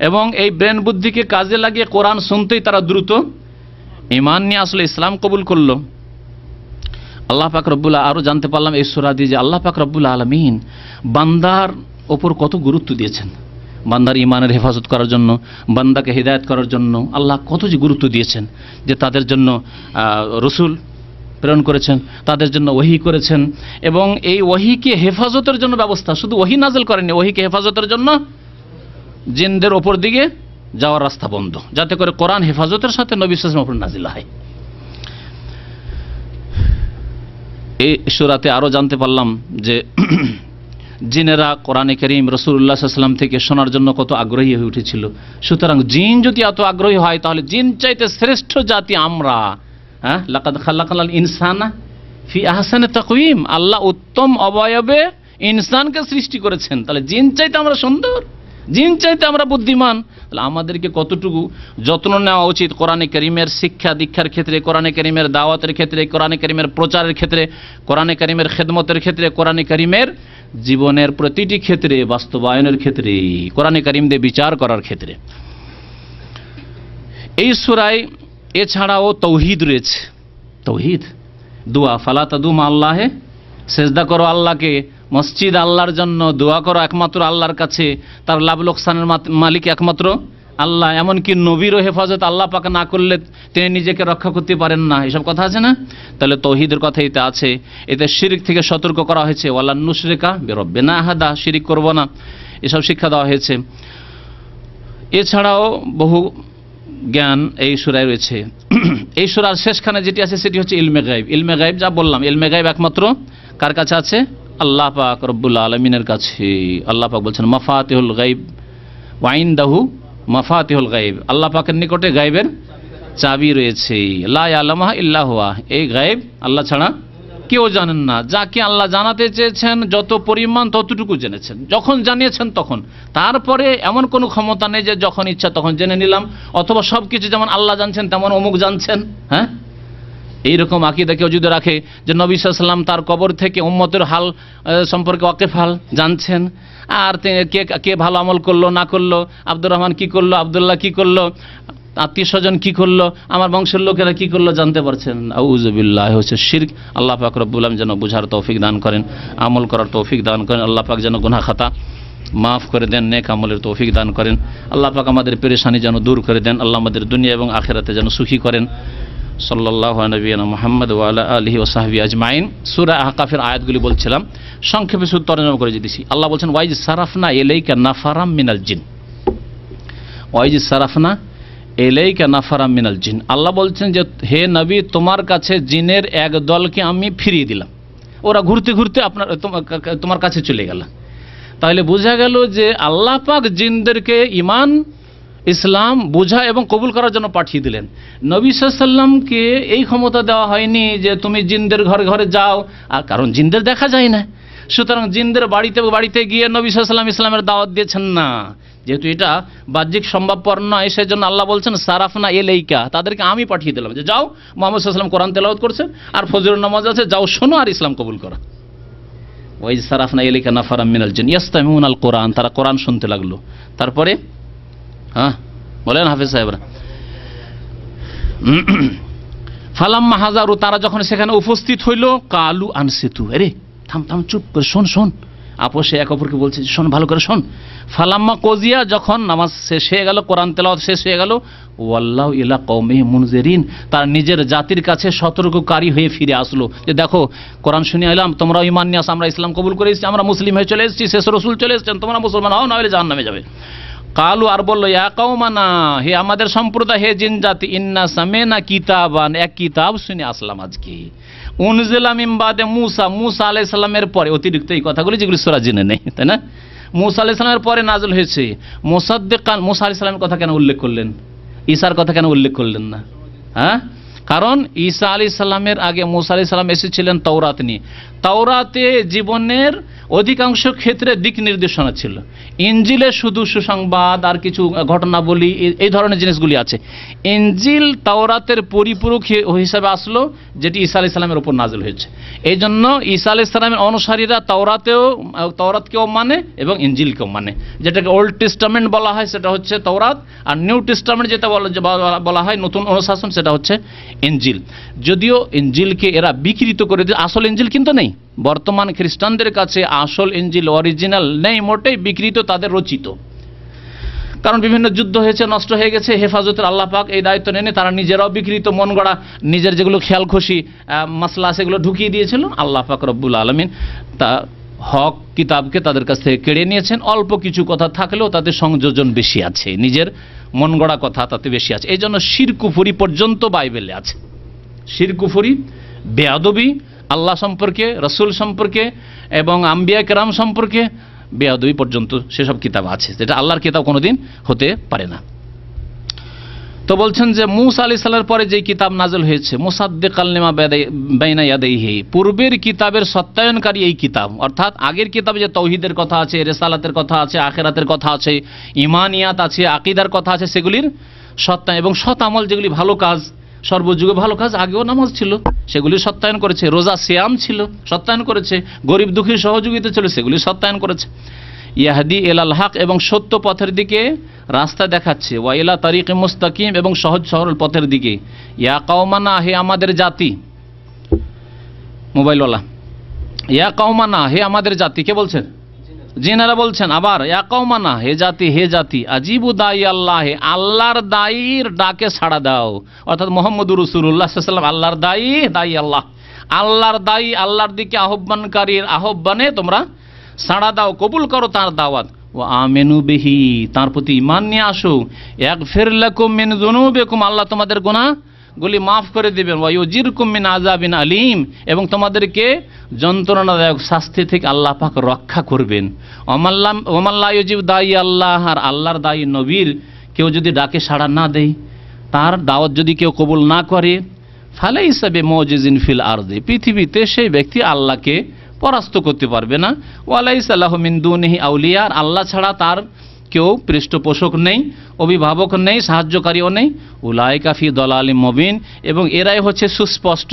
এবং এই ব্রেন বুদ্ধিকে কাজে লাগিয়ে কোরআন শুনতেই তারা দ্রুত ঈমান নিয়ে আসলে ইসলাম কবুল করলো। আল্লাহ পাক রব্বুল আরো জানতে পারলাম এই সূরা দিয়ে যে আল্লাহ পাক রব্বুল আলামিন বান্দার ওপর কত গুরুত্ব দিয়েছেন। বান্দার ঈমানের হেফাজত করার জন্য, বান্দাকে হিদায়াত করার জন্য আল্লাহ কত যে গুরুত্ব দিয়েছেন, যে তাদের জন্য রসুল প্রেরণ করেছেন, তাদের জন্য ওহী করেছেন। এবং এই ওহীকে হেফাজতের জন্য ব্যবস্থা, শুধু ওহী নাযিল করেননি, ওহীকে হেফাজতের জন্য জিনদের ওপর দিকে যাওয়ার রাস্তা বন্ধ, যাতে করে কোরআন হেফাজতের সাথে নবী সাল্লাল্লাহু আলাইহি ওয়াসাল্লামের উপর নাযিল হয়। এই সূরাতে আরো জানতে পারলাম যে জিনেরা কোরআনে কারীম রাসূলুল্লাহ সাল্লাল্লাহু আলাইহি ওয়াসাল্লাম থেকে শোনার জন্য কত আগ্রহী হয়ে উঠেছিল। সুতরাং জিন যদি এত আগ্রহী হয়, তাহলে জিন চাইতে শ্রেষ্ঠ জাতি আমরা। লাকাদ খালাকনাল ইনসানা ফি আহসানি তাকওয়িম, আল্লাহ উত্তম অবয়বে ইনসানকে সৃষ্টি করেছেন। তাহলে জিন চাইতে আমরা সুন্দর, জিন চাইতে আমরা বুদ্ধিমান। তাহলে আমাদেরকে কতটুকু যত্ন নেওয়া উচিত কোরআনে কারীমের শিক্ষা দীক্ষার ক্ষেত্রে, কোরআনে কারীমের দাওয়াতের ক্ষেত্রে, কোরআনে কারীমের প্রচারের ক্ষেত্রে, কোরআনে কারীমের খেদমতের ক্ষেত্রে, কোরআনে কারীমের জীবনের প্রতিটি ক্ষেত্রে, বাস্তবায়নের ক্ষেত্রে, কোরআনে কারীম দিয়ে বিচার করার ক্ষেত্রে। এই সূরায় এছাড়াও তৌহিদ রয়েছে। তৌহিদ, দোয়া, ফালা তাদু মা আল্লাহে, সেজদা করো আল্লাহকে, মসজিদ আল্লাহর জন্য, দোয়া করো একমাত্র আল্লাহর কাছে, তার লাভ লোকসানের মালিক একমাত্র আল্লাহ। এমনকি নবীরও হেফাজত আল্লাহ পাক না করলে তিনি নিজেকে রক্ষা করতে পারেন না, এসব কথা আছে না? তাহলে তৌহিদের কথা এতে আছে। এতে শিরিক থেকে সতর্ক করা হয়েছে, ওয়ালা নুশরিকা বিরাব্বিনা আহাদা, শিরিক করব না, এসব শিক্ষা দেওয়া হয়েছে। এছাড়াও বহু জ্ঞান এই সূরায় রয়েছে। এই সূরার শেষখানে যেটি আছে সেটি হচ্ছে ইলমে গায়ব। ইলমে গায়ব যা বললাম, ইলমে গায়ব একমাত্র কার কাছে আছে? আল্লাহ পাক রব্বুল আলামিনের কাছে। আল্লাহ পাক বলছেন মাফাতিহুল গায়ব ওয়া ইনদাহু মাফাতিহুল গায়ব, আল্লাহ পাকের নিকটে গায়বের চাবি রয়েছে। লা ইয়ালামুহা ইল্লা হুয়া, এই গায়ব আল্লাহ ছাড়া কেউ জানেন না। যাকে আল্লাহ জানাতে চেয়েছেন যত পরিমাণ ততটুকু জেনেছেন, যখন জানিয়েছেন তখন। তারপরে এমন কোনো ক্ষমতা নেই যে যখন ইচ্ছা তখন জেনে নিলাম, অথবা সব কিছু যেমন আল্লাহ জানছেন তেমন অমুক জানছেন। হ্যাঁ, এইরকম আকীদা কেউ যদি রাখে যে নবী সাল্লাল্লাহু আলাইহি ওয়াসাল্লাম তার কবর থেকে উম্মতের হাল সম্পর্কে ওয়াকিফ হাল জানছেন, আর কে ভালো আমল করলো না করলো, আব্দুর রহমান কি করলো, আব্দুল্লাহ কি করলো, আত্মীয় স্বজন কি করলো, আমার বংশের লোকেরা কি করলো জানতে পারছেন। আউযু বিল্লাহ, হচ্ছে শিরক। আল্লাহ পাক রব্বুল আলামিন যেন বুঝার তৌফিক দান করেন, আমল করার তৌফিক দান করেন। আল্লাহ পাক যেন গুনাহ খাতা মাফ করে দেন, নেক আমলের তৌফিক দান করেন। আল্লাহ পাক আমাদের পেরেশানি যেন দূর করে দেন। আল্লাহ আমাদের দুনিয়া এবং আখিরাতে যেন সুখী করেন। সাল্লাল্লাহু আলা নবিয়িনা মুহাম্মদ ওয়া আলা আলিহি ওয়া সাহবিহি আজমাইন। সূরা আহকাফের আয়াতগুলি বলছিলাম, সংক্ষেপে শুধু তর্জমা করে দিয়েছি। আল্লাহ বলছেন ওয়াইজ সারাফনা ইলাইকা নাফারাম মিনাল জিন, ওয়াইজ সারাফনা ইলাইকা নাফারাম মিনাল জিন। আল্লাহ বলছেন যে হে নবী, তোমার কাছে জিনের এক দলকে আমি ফিরিয়ে দিলাম, ওরা ঘুরতে ঘুরতে তোমার কাছে চলে গেল। তাহলে বোঝা গেল যে আল্লাহ পাক জিনদেরকে ঈমান ইসলাম বোঝা এবং কবুল করার জন্য পাঠিয়ে দিলেন। নবী সাল্লাল্লাহু আলাইহি ওয়াসাল্লামকে এই ক্ষমতা দেওয়া হয়নি যে তুমি জিনদের ঘরে ঘরে যাও, আর কারণ জিনদের দেখা যায় না। সুতরাং জিনদের বাড়িতে বাড়িতে গিয়ে নবী সাল্লাল্লাহু আলাইহি ওয়াসাল্লাম ইসলামের দাওয়াত দিয়েছেন না, যেহেতু এটা বাহ্যিক সম্ভবপর নয়। সেজন্য আল্লাহ বলছেন সারাফনা ইলাইকা, তাদেরকে আমি পাঠিয়ে দিলাম যে যাও, মুহাম্মদ সাল্লাল্লাহু আলাইহি ওয়াসাল্লাম কোরআন তেলাওয়াত করছে আর ফজরের নামাজ আছে, যাও শোনো আর ইসলাম কবুল করো। ওয়াইজ সারাফনা ইলাইকা নাফারাম মিনাল জিন ইয়াসতামিউনাল কোরআন, তারা কোরআন শুনতে লাগলো। তারপরে হ্যাঁ বলেন হাফেজ সাহেবরা, ফালাম্মা হাজারু, তারা যখন সেখানে উপস্থিত হইল, কালু আনসিতু, আরে থাম থাম, চুপ করে শোন শোন। আপোষে এক অপরকে বলছে শোন, ভালো করে শোন। ফালাম্মা কজিয়া, যখন নামাজ শেষ হয়ে গেল, কোরআন তেলাওয়াত শেষ হয়ে গেল, ওয়াল্লাহু ইলা কওমিহি মুনজিরিন, তার নিজের জাতির কাছে সতর্ককারী হয়ে ফিরে আসলো যে দেখো কোরআন শুনে এলাম, তোমরাও ঈমান নিয়ে আসো, আমরা ইসলাম কবুল করে এসেছি, আমরা মুসলিম হয়ে চলে এসেছি, শেষ রাসূল চলে এসেছেন, তোমরা মুসলমান হও, না হলে জাহান্নামে যাবে। কালু, আর বললো ইয়া কওমানা, হে আমাদের সম্প্রদায়, হে জিন জাতি, ইন্না সামিনা কিতাবান, এক কিতাব শুনে আসলাম আজকে, উনজিলা মিন বাদে মুসা, মুসা আলাইহিস সালামের পরে, অতিরিক্ত এই কথাগুলি যেগুলি সূরা জিনে নেই, তাই না? মুসা আলাইহিস সালামের পরে নাযিল হয়েছে। মুসাদ্দিকান, মুসা আলাইহিস সালামের কথা কেন উল্লেখ করলেন? ঈসার কথা কেন উল্লেখ করলেন না? হ্যাঁ, কারণ ঈসা আলাইহিস সালামের আগে মুসা আলাইহিস সালাম এসেছিলেন তাওরাত নিয়ে। তাওরাতে জীবনের অধিকাংশ ক্ষেত্রে দিক নির্দেশনা ছিল, ইনজিলে শুধু সুসংবাদ আর কিছু ঘটনাবলী এই ধরনের জিনিসগুলি আছে। ইনজিল তাওরাতের পরিপূরক হিসাবে আসলো, যেটি ঈসা আলাইহিস সালামের উপর নাযিল হয়েছে। এই জন্য ঈসা আলাইহিস সালামের অনুসারীরা তাওরাতকেও মানে এবং ইনজিলকেও মানে। যেটাকে ওল্ড টেস্টামেন্ট বলা হয় সেটা হচ্ছে তাওরাত, আর নিউ টেস্টামেন্ট যেটা বলা হয় নতুন অনুশাসন, সেটা হচ্ছে ইনজিল। যদিও ইনজিলকে এরা বিকৃত করে দিয়ে, আসল ইনজিল কিন্তু নেই বর্তমান খ্রিস্টানদের কাছে, আসল ইনজিল অরিজিনাল নেই মোটেই, বিকৃত তাদের রচিত। কারণ বিভিন্ন যুদ্ধ হয়েছে, নষ্ট হয়ে গেছে, হেফাজতের আল্লাহ পাক এই দায়িত্ব নেন, তারা নিজেরাও বিকৃত মন গড়া নিজের যেগুলো খেয়াল খুশি মাসলা সেগুলো ঢুকিয়ে দিয়েছিল। আল্লাহ পাক রব্বুল আলামিন তা হক কিতাবকে তাদের কাছ থেকে কেড়ে নিয়েছেন। অল্প কিছু কথা থাকলেও তাদের সংযোজন বেশি আছে, নিজের মন গড়া কথা তাতে বেশি আছে। এই জন্য শিরকুফরি পর্যন্ত বাইবেলে আছে। শিরকুফরি, বেয়াদবি আল্লাহ সম্পর্কে, রসুল সম্পর্কে এবং আম্বিয়া কেরাম সম্পর্কে, বেয়াদবি পর্যন্ত সেসব কিতাব আছে, যেটা আল্লাহর কিতাব কোনোদিন হতে পারে না। তো বলছেন যে মুসা আলাইহিস সালামের পরে যে কিতাব নাযিল হয়েছে, মুসাদ্দিকাল লিমা বাইনা ইয়াদাইহি, পূর্বের কিতাবের সত্যায়নকারী এই কিতাব। অর্থাৎ আগের কিতাবে যে তাওহীদের কথা আছে, রিসালাতের কথা আছে, আখিরাতের কথা আছে, ঈমানিয়াত আছে, আকীদার কথা আছে, সেগুলির সত্যায়ন এবং সৎ আমল, যেগুলি ভালো কাজ, সর্বযুগে ভালো কাজ, আগেও নামাজ ছিল সেগুলি সত্যায়ন করেছে, রোজা সিয়াম ছিল সত্যায়ন করেছে, গরিব দুঃখীর সহযোগিতা ছিল সেগুলি সত্যায়ন করেছে। ইয়াহদি ইলাল হক, এবং সত্য পথের দিকে রাস্তা দেখাচ্ছে, ওয়া ইলা তারিক মুস্তাকিম, এবং সহজ সরল পথের দিকে। ইয়া কওমানা, হে আমাদের জাতি, মোবাইলওয়ালা, ইয়া কওমানা, হে আমাদের জাতি, কে বলছেন? জিনারা বলছেন। আবার ইয়া কওমানা, হে জাতি, হে জাতি, আজিবু দাই আল্লাহ, আল্লাহর দায়ীর ডাকে সাড়া দাও। অর্থাৎ মুহাম্মদুর রাসূলুল্লাহ সাল্লাল্লাহু আলাইহি ওয়াসাল্লাম আল্লাহর দায়ী, দায়ী আল্লাহ, আল্লাহর দায়ী, আল্লাহর দিকে আহ্বানকারীর আহ্বানে তোমরা সাড়া দাও, কবুল করো তার দাওয়াত। ও আমিনু বিহি, তার প্রতি ঈমান নিয়ে আসো। ইয়াগফির লাকুম মিন যুনুবিকুম, আল্লাহ তোমাদের গুনাহগুলি মাফ করে দিবেন। ওয়া ইউজিরকুম মিন আযাবিন আলীম, এবং তোমাদেরকে যন্ত্রণাদায়ক শাস্তি থেকে আল্লাহ পাক রক্ষা করবেন। ওমাল্লা ইউজিব দায়ী আল্লাহ, আর আল্লাহর দায়ী নবীর কেউ যদি ডাকে সাড়া না দেয়, তার দাওয়াত যদি কেউ কবুল না করে, ফালাইসা বিমুজিজিন ফিল আরদি, পৃথিবীতে সেই ব্যক্তি আল্লাহকে পরাস্ত করতে পারবে না। ওয়ালাইসা লাহু মিন দুনিহি আউলিয়া, আল্লাহ ছাড়া তার কেউ পৃষ্ঠপোষক নেই, অভিভাবক নেই, সাহায্যকারীও নেই। উলাইকা ফি দালালিম মুবিন, এবং এরাই হচ্ছে সুস্পষ্ট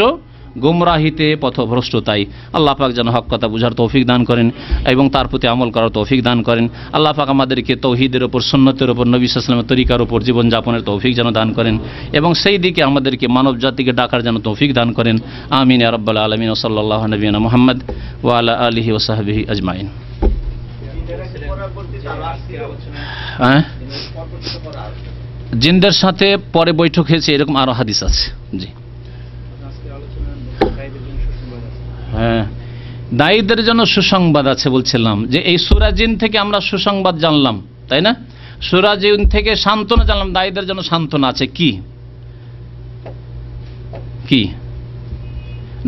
গুমরাহিতে, পথভ্রষ্টতায়। আল্লাহ পাক যেন হক কথা বুঝার তৌফিক দান করেন এবং তার প্রতি আমল করার তৌফিক দান করেন। আল্লাহ পাক আমাদেরকে তৌহিদের ওপর, সুন্নতের ওপর, নবী সাল্লাল্লাহু আলাইহি ওয়াসাল্লামের তরিকার ওপর জীবনযাপনের তৌফিক যেন দান করেন এবং সেই দিকে আমাদেরকে মানব জাতিকে ডাকার যেন তৌফিক দান করেন। আমিন ইয়া রাব্বাল আলামিন। ওয়া সাল্লাল্লাহু নবিয়ানা মুহাম্মদ ওয়া আলা আলিহি ওয়া সাহবিহি আজমাইন। জিনদের সাথে পরে বৈঠক হয়েছে, এরকম আরো হাদিস আছে। জি হ্যাঁ, দায়ীদের জন্য সুসংবাদ আছে। বলছিলাম যে এই সূরা জিন থেকে আমরা সুসংবাদ জানলাম, তাই না? সূরা জিন থেকে সান্ত্বনা জানলাম, দায়ীদের জন্য সান্ত্বনা আছে। কি কি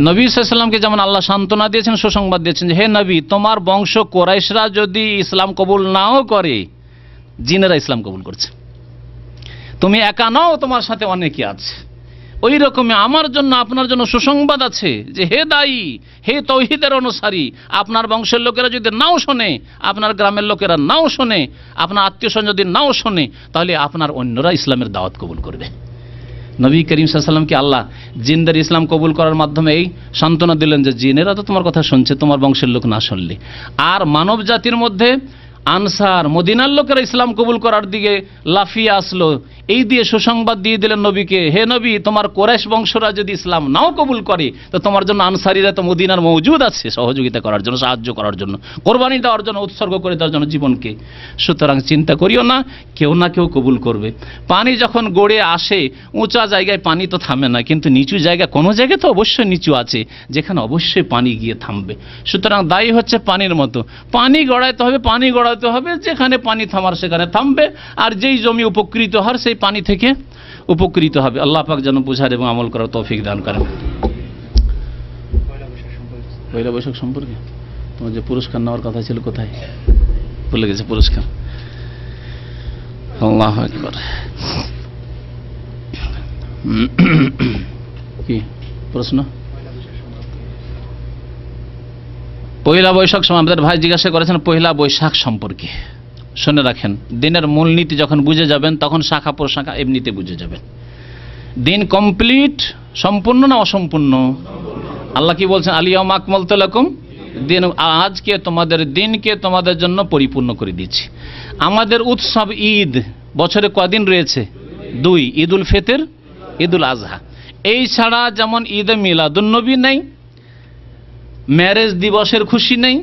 নবী সাল্লাল্লাহু আলাইহি ওয়াসাল্লামকে যেমন আল্লাহ সান্ত্বনা দিয়েছেন, সুসংবাদ দিয়েছেন যে হে নবী, তোমার বংশ কুরাইশরা যদি ইসলাম কবুল নাও করে, জিনেরা ইসলাম কবুল করছে। তুমি একা নও, তোমার সাথে অনেকে আছে। ওই রকমই আমার জন্য, আপনার জন্য সুসংবাদ আছে যে হে দায়ী, হে তাওহীদের অনুসারী, আপনার বংশের লোকেরা যদি নাও শোনে, আপনার গ্রামের লোকেরা নাও শোনে, আপনার আত্মীয়স্বজন যদি নাও শোনে, তাহলে আপনার অন্যরা ইসলামের দাওয়াত কবুল করবে। নবী করিম সাল্লাল্লাহু আলাইহি ওয়াসাল্লামকে আল্লাহ জিনদের ইসলাম কবুল করার মাধ্যমে এই সান্ত্বনা দিলেন যে জিনেরা তো তোমার কথা শুনছে, তোমার বংশের লোক না শুনলে। আর মানব জাতির মধ্যে আনসার, মদিনার লোকেরা ইসলাম কবুল করার দিকে লাফিয়ে আসলো, এই দিয়ে সুসংবাদ দিয়ে দিলেন নবীকে, হে নবী, তোমার কোরাইশ বংশরা যদি ইসলাম নাও কবুল করে তো তোমার জন্য আনসারীরা তো মদিনার মওজুদ আছে সহযোগিতা করার জন্য, সাহায্য করার জন্য, কোরবানি দেওয়ার জন্য, উৎসর্গ করে দেওয়ার জন্য জীবনকে। সুতরাং চিন্তা করিও না, কেউ না কেউ কবুল করবে। পানি যখন গড়ে আসে উঁচা জায়গায় পানি তো থামে না, কিন্তু নিচু জায়গা কোনো জায়গায় তো অবশ্যই নিচু আছে যেখানে অবশ্যই পানি গিয়ে থামবে। সুতরাং দায়ী হচ্ছে পানির মতো, পানি গড়াইতে হবে, পানি গড়াতে হবে, যেখানে পানি থামার সেখানে থামবে, আর যেই জমি উপকৃত হওয়ার সেই পানি থেকে উপকৃত হবে। আল্লাহ পাক যেন বুঝার এবং আমল করার তৌফিক দান করেন। পয়লা বৈশাখ সম্পর্কে তোমার যে পুরস্কার নেওয়ার কথা ছিল কোথায় ভুলে গেছে পুরস্কার? আল্লাহু আকবার। কি প্রশ্ন? পয়লা বৈশাখ আমাদের ভাই জিজ্ঞাসা করেছেন পয়লা বৈশাখ সম্পর্কে। শুনে রাখেন, দিনের মূলনীতি যখন বুঝে যাবেন তখন শাখা প্রশাখা এমনিতে বুঝে যাবেন। দিন কমপ্লিট, সম্পূর্ণ না অসম্পূর্ণ? আল্লাহ কি বলছেন? আলিয়াউমা আকমালতু লাকুম দিন, আজকে তোমাদের দিনকে তোমাদের জন্য পরিপূর্ণ করে দিচ্ছি। আমাদের উৎসব ঈদ বছরে কদিন রয়েছে? 2, ঈদুল ফিতর, ঈদুল আজহা। এই ছাড়া যেমন ঈদে মিলাদুন্নবী নেই, ম্যারেজ দিবসের খুশি নেই,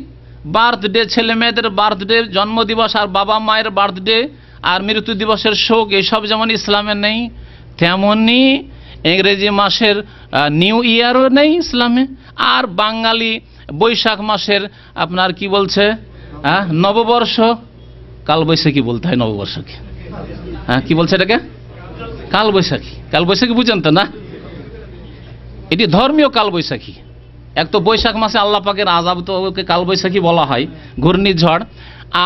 বার্থডে, ছেলে মেয়েদের বার্থডে, জন্মদিবস আর বাবা মায়ের বার্থডে আর মৃত্যু দিবসের শোক, এসব যেমন ইসলামে নেই, তেমনি ইংরেজি মাসের নিউ ইয়ারও নেই ইসলামে। আর বাঙালি বৈশাখ মাসের আপনার কি বলছে নববর্ষ, কালবৈশাখী বলতে হয় নববর্ষকে। কি বলছে এটাকে? কালবৈশাখী। কালবৈশাখী বুঝেন তো না? এটি ধর্মীয় কালবৈশাখী। এক তো বৈশাখ মাসে আল্লাহ পাকের আযাব, তো ওকে কালবৈশাখী বলা হয়, ঘূর্ণিঝড়।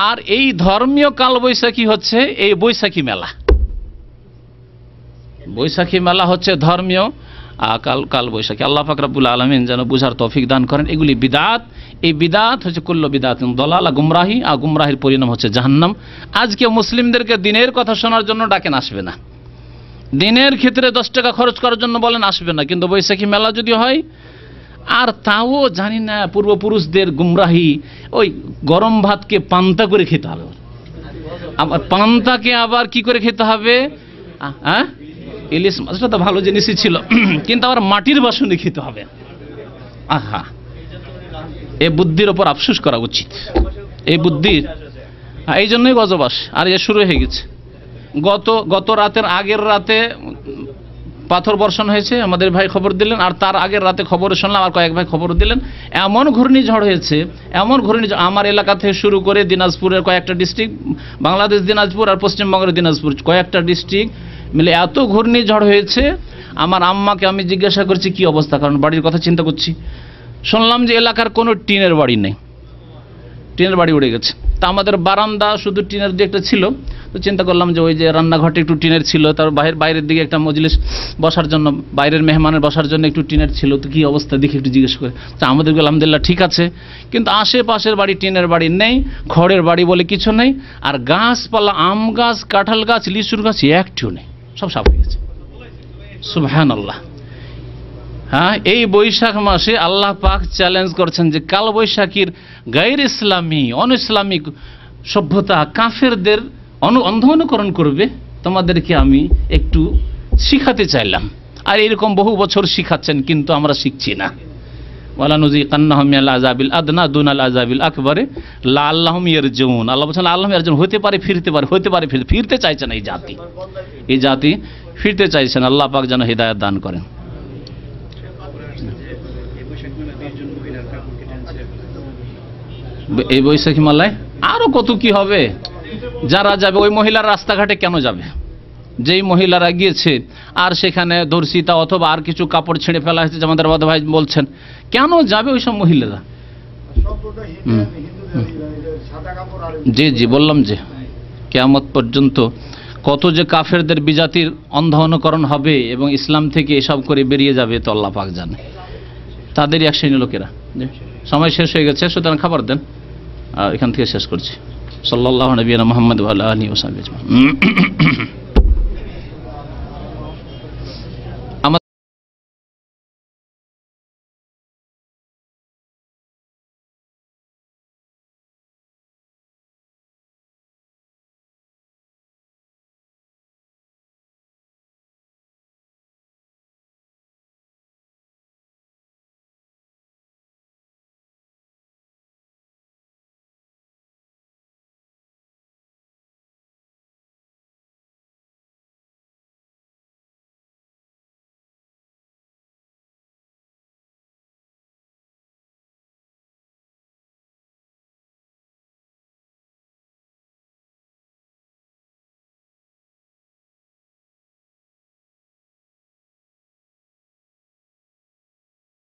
আর এই ধর্মীয় কালবৈশাখী হচ্ছে এই বৈশাখী মেলা। বৈশাখী মেলা হচ্ছে ধর্মীয় কালবৈশাখী। আল্লাহ পাক রব্বুল আলামিন যেন বুঝার তৌফিক দান করেন। এগুলি বিদআত। এই বিদআত হচ্ছে কুল্লু বিদআতিন দালালা, গুমরাহি, আর গুমরাহির পরিণাম হচ্ছে জাহান্নাম। আজকে মুসলিমদেরকে দিনের কথা শোনার জন্য ডাকেন, আসবে না। দিনের ক্ষেত্রে 10 টাকা খরচ করার জন্য বলেন, আসবে না। কিন্তু বৈশাখী মেলা যদি হয়, আর তাও জানি না পূর্বপুরুষদের গুমরাহি, ওই গরম ভাতকে পান্তা করে খেতে হবে, আবার পান্তাকে আবার কি করে খেতে হবে? ইলিশ মাছটা তো ভালো জিনিসই ছিল, কিন্তু আবার মাটির বাসনে খেতে হবে। আহা, এই বুদ্ধির ওপর আফসোস করা উচিত। এই বুদ্ধির, এই জন্যই গজবাস। আর এ শুরু হয়ে গেছে। গত রাতের আগের রাতে পাথর বর্ষণ হয়েছে, আমাদের ভাই খবর দিলেন। আর তার আগের রাতে খবর শুনলাম আর কয়েক ভাই খবর দিলেন, এমন ঘূর্ণিঝড় হয়েছে, এমন ঘূর্ণিঝড় আমার এলাকা থেকে শুরু করে দিনাজপুরের কয়েকটা ডিস্ট্রিক্ট, বাংলাদেশ দিনাজপুর আর পশ্চিমবঙ্গের দিনাজপুর, কয়েকটা ডিস্ট্রিক্ট মিলে এত ঘূর্ণিঝড় হয়েছে। আমার আম্মাকে আমি জিজ্ঞাসা করছি কি অবস্থা, কারণ বাড়ির কথা চিন্তা করছি। শুনলাম যে এলাকার কোনো টিনের বাড়ি নেই, টিনের বাড়ি উড়ে গেছে। তা আমাদের বারান্দা শুধু টিনের দিয়ে একটা ছিল, তো চিন্তা করলাম যে ওই যে রান্নাঘরটা একটু টিনের ছিল, তার বাইরের দিকে একটা মজলিস বসার জন্য, বাইরের মেহমানের বসার জন্য একটু টিনের ছিল। তো কী অবস্থা দেখি একটু জিজ্ঞেস করে। তা আমাদের আলহামদুলিল্লাহ ঠিক আছে, কিন্তু আশেপাশের বাড়ি টিনের বাড়ি নেই, খড়ের বাড়ি বলে কিছু নেই। আর গাছপালা, আম গাছ, কাঁঠাল গাছ, লিচুর গাছ একটিও নেই, সব সাফ হয়ে গেছে। সুবহানাল্লাহ। হ্যাঁ, এই বৈশাখ মাসে আল্লাহ পাক চ্যালেঞ্জ করছেন যে কাল বৈশাখীর গায়র ইসলামী, অন ইসলামিক সভ্যতা, কাফেরদের অন্ধ অনুকরণ করবে, তোমাদেরকে আমি একটু শিখাতে চাইলাম। আর এরকম বহু বছর শিখাচ্ছেন, কিন্তু আমরা শিখছি না। ওয়ালা নুযিকান্নাহুম মিনাল আযাবিল আদনা দুনাল আযাবিল আকবারে লাআল্লাহুম ইয়ারজিউন। আল্লাহ বলেন আল্লাহুম ইয়ারজিউন, হতে পারে ফিরতে পারে, হতে পারে ফিরতে চাইছে না। এই জাতি ফিরতে চাইছেন। আল্লাহ পাক যেন হিদায়াত দান করেন। এই বৈশাখী মেলায় আরো কত কি হবে। যারা যাবে, ওই মহিলার রাস্তাঘাটে কেন যাবে? যেই মহিলারা গিয়েছে আর সেখানে ধর্ষিতা অথবা আর কিছু কাপড় ছেড়ে ফেলা হয়েছে, আমাদের বাদ ভাই বলছেন, কেন যাবে ওইসব মহিলারা? জি বললাম যে কিয়ামত পর্যন্ত কত যে কাফেরদের বিজাতির অন্ধ অনুকরণ হবে এবং ইসলাম থেকে এসব করে বেরিয়ে যাবে, তো আল্লাহ পাক জানে। তাদেরই এক শ্রেণীর লোকেরা। সময় শেষ হয়ে গেছে, সুতরাং খাবার দেন। আর এখান থেকে শেষ করছি। সাল্লাল্লাহু আলাইহি ওয়া সাল্লাম মুহাম্মদ ওয়া আলা আলিহি ওয়া সাহবিহি।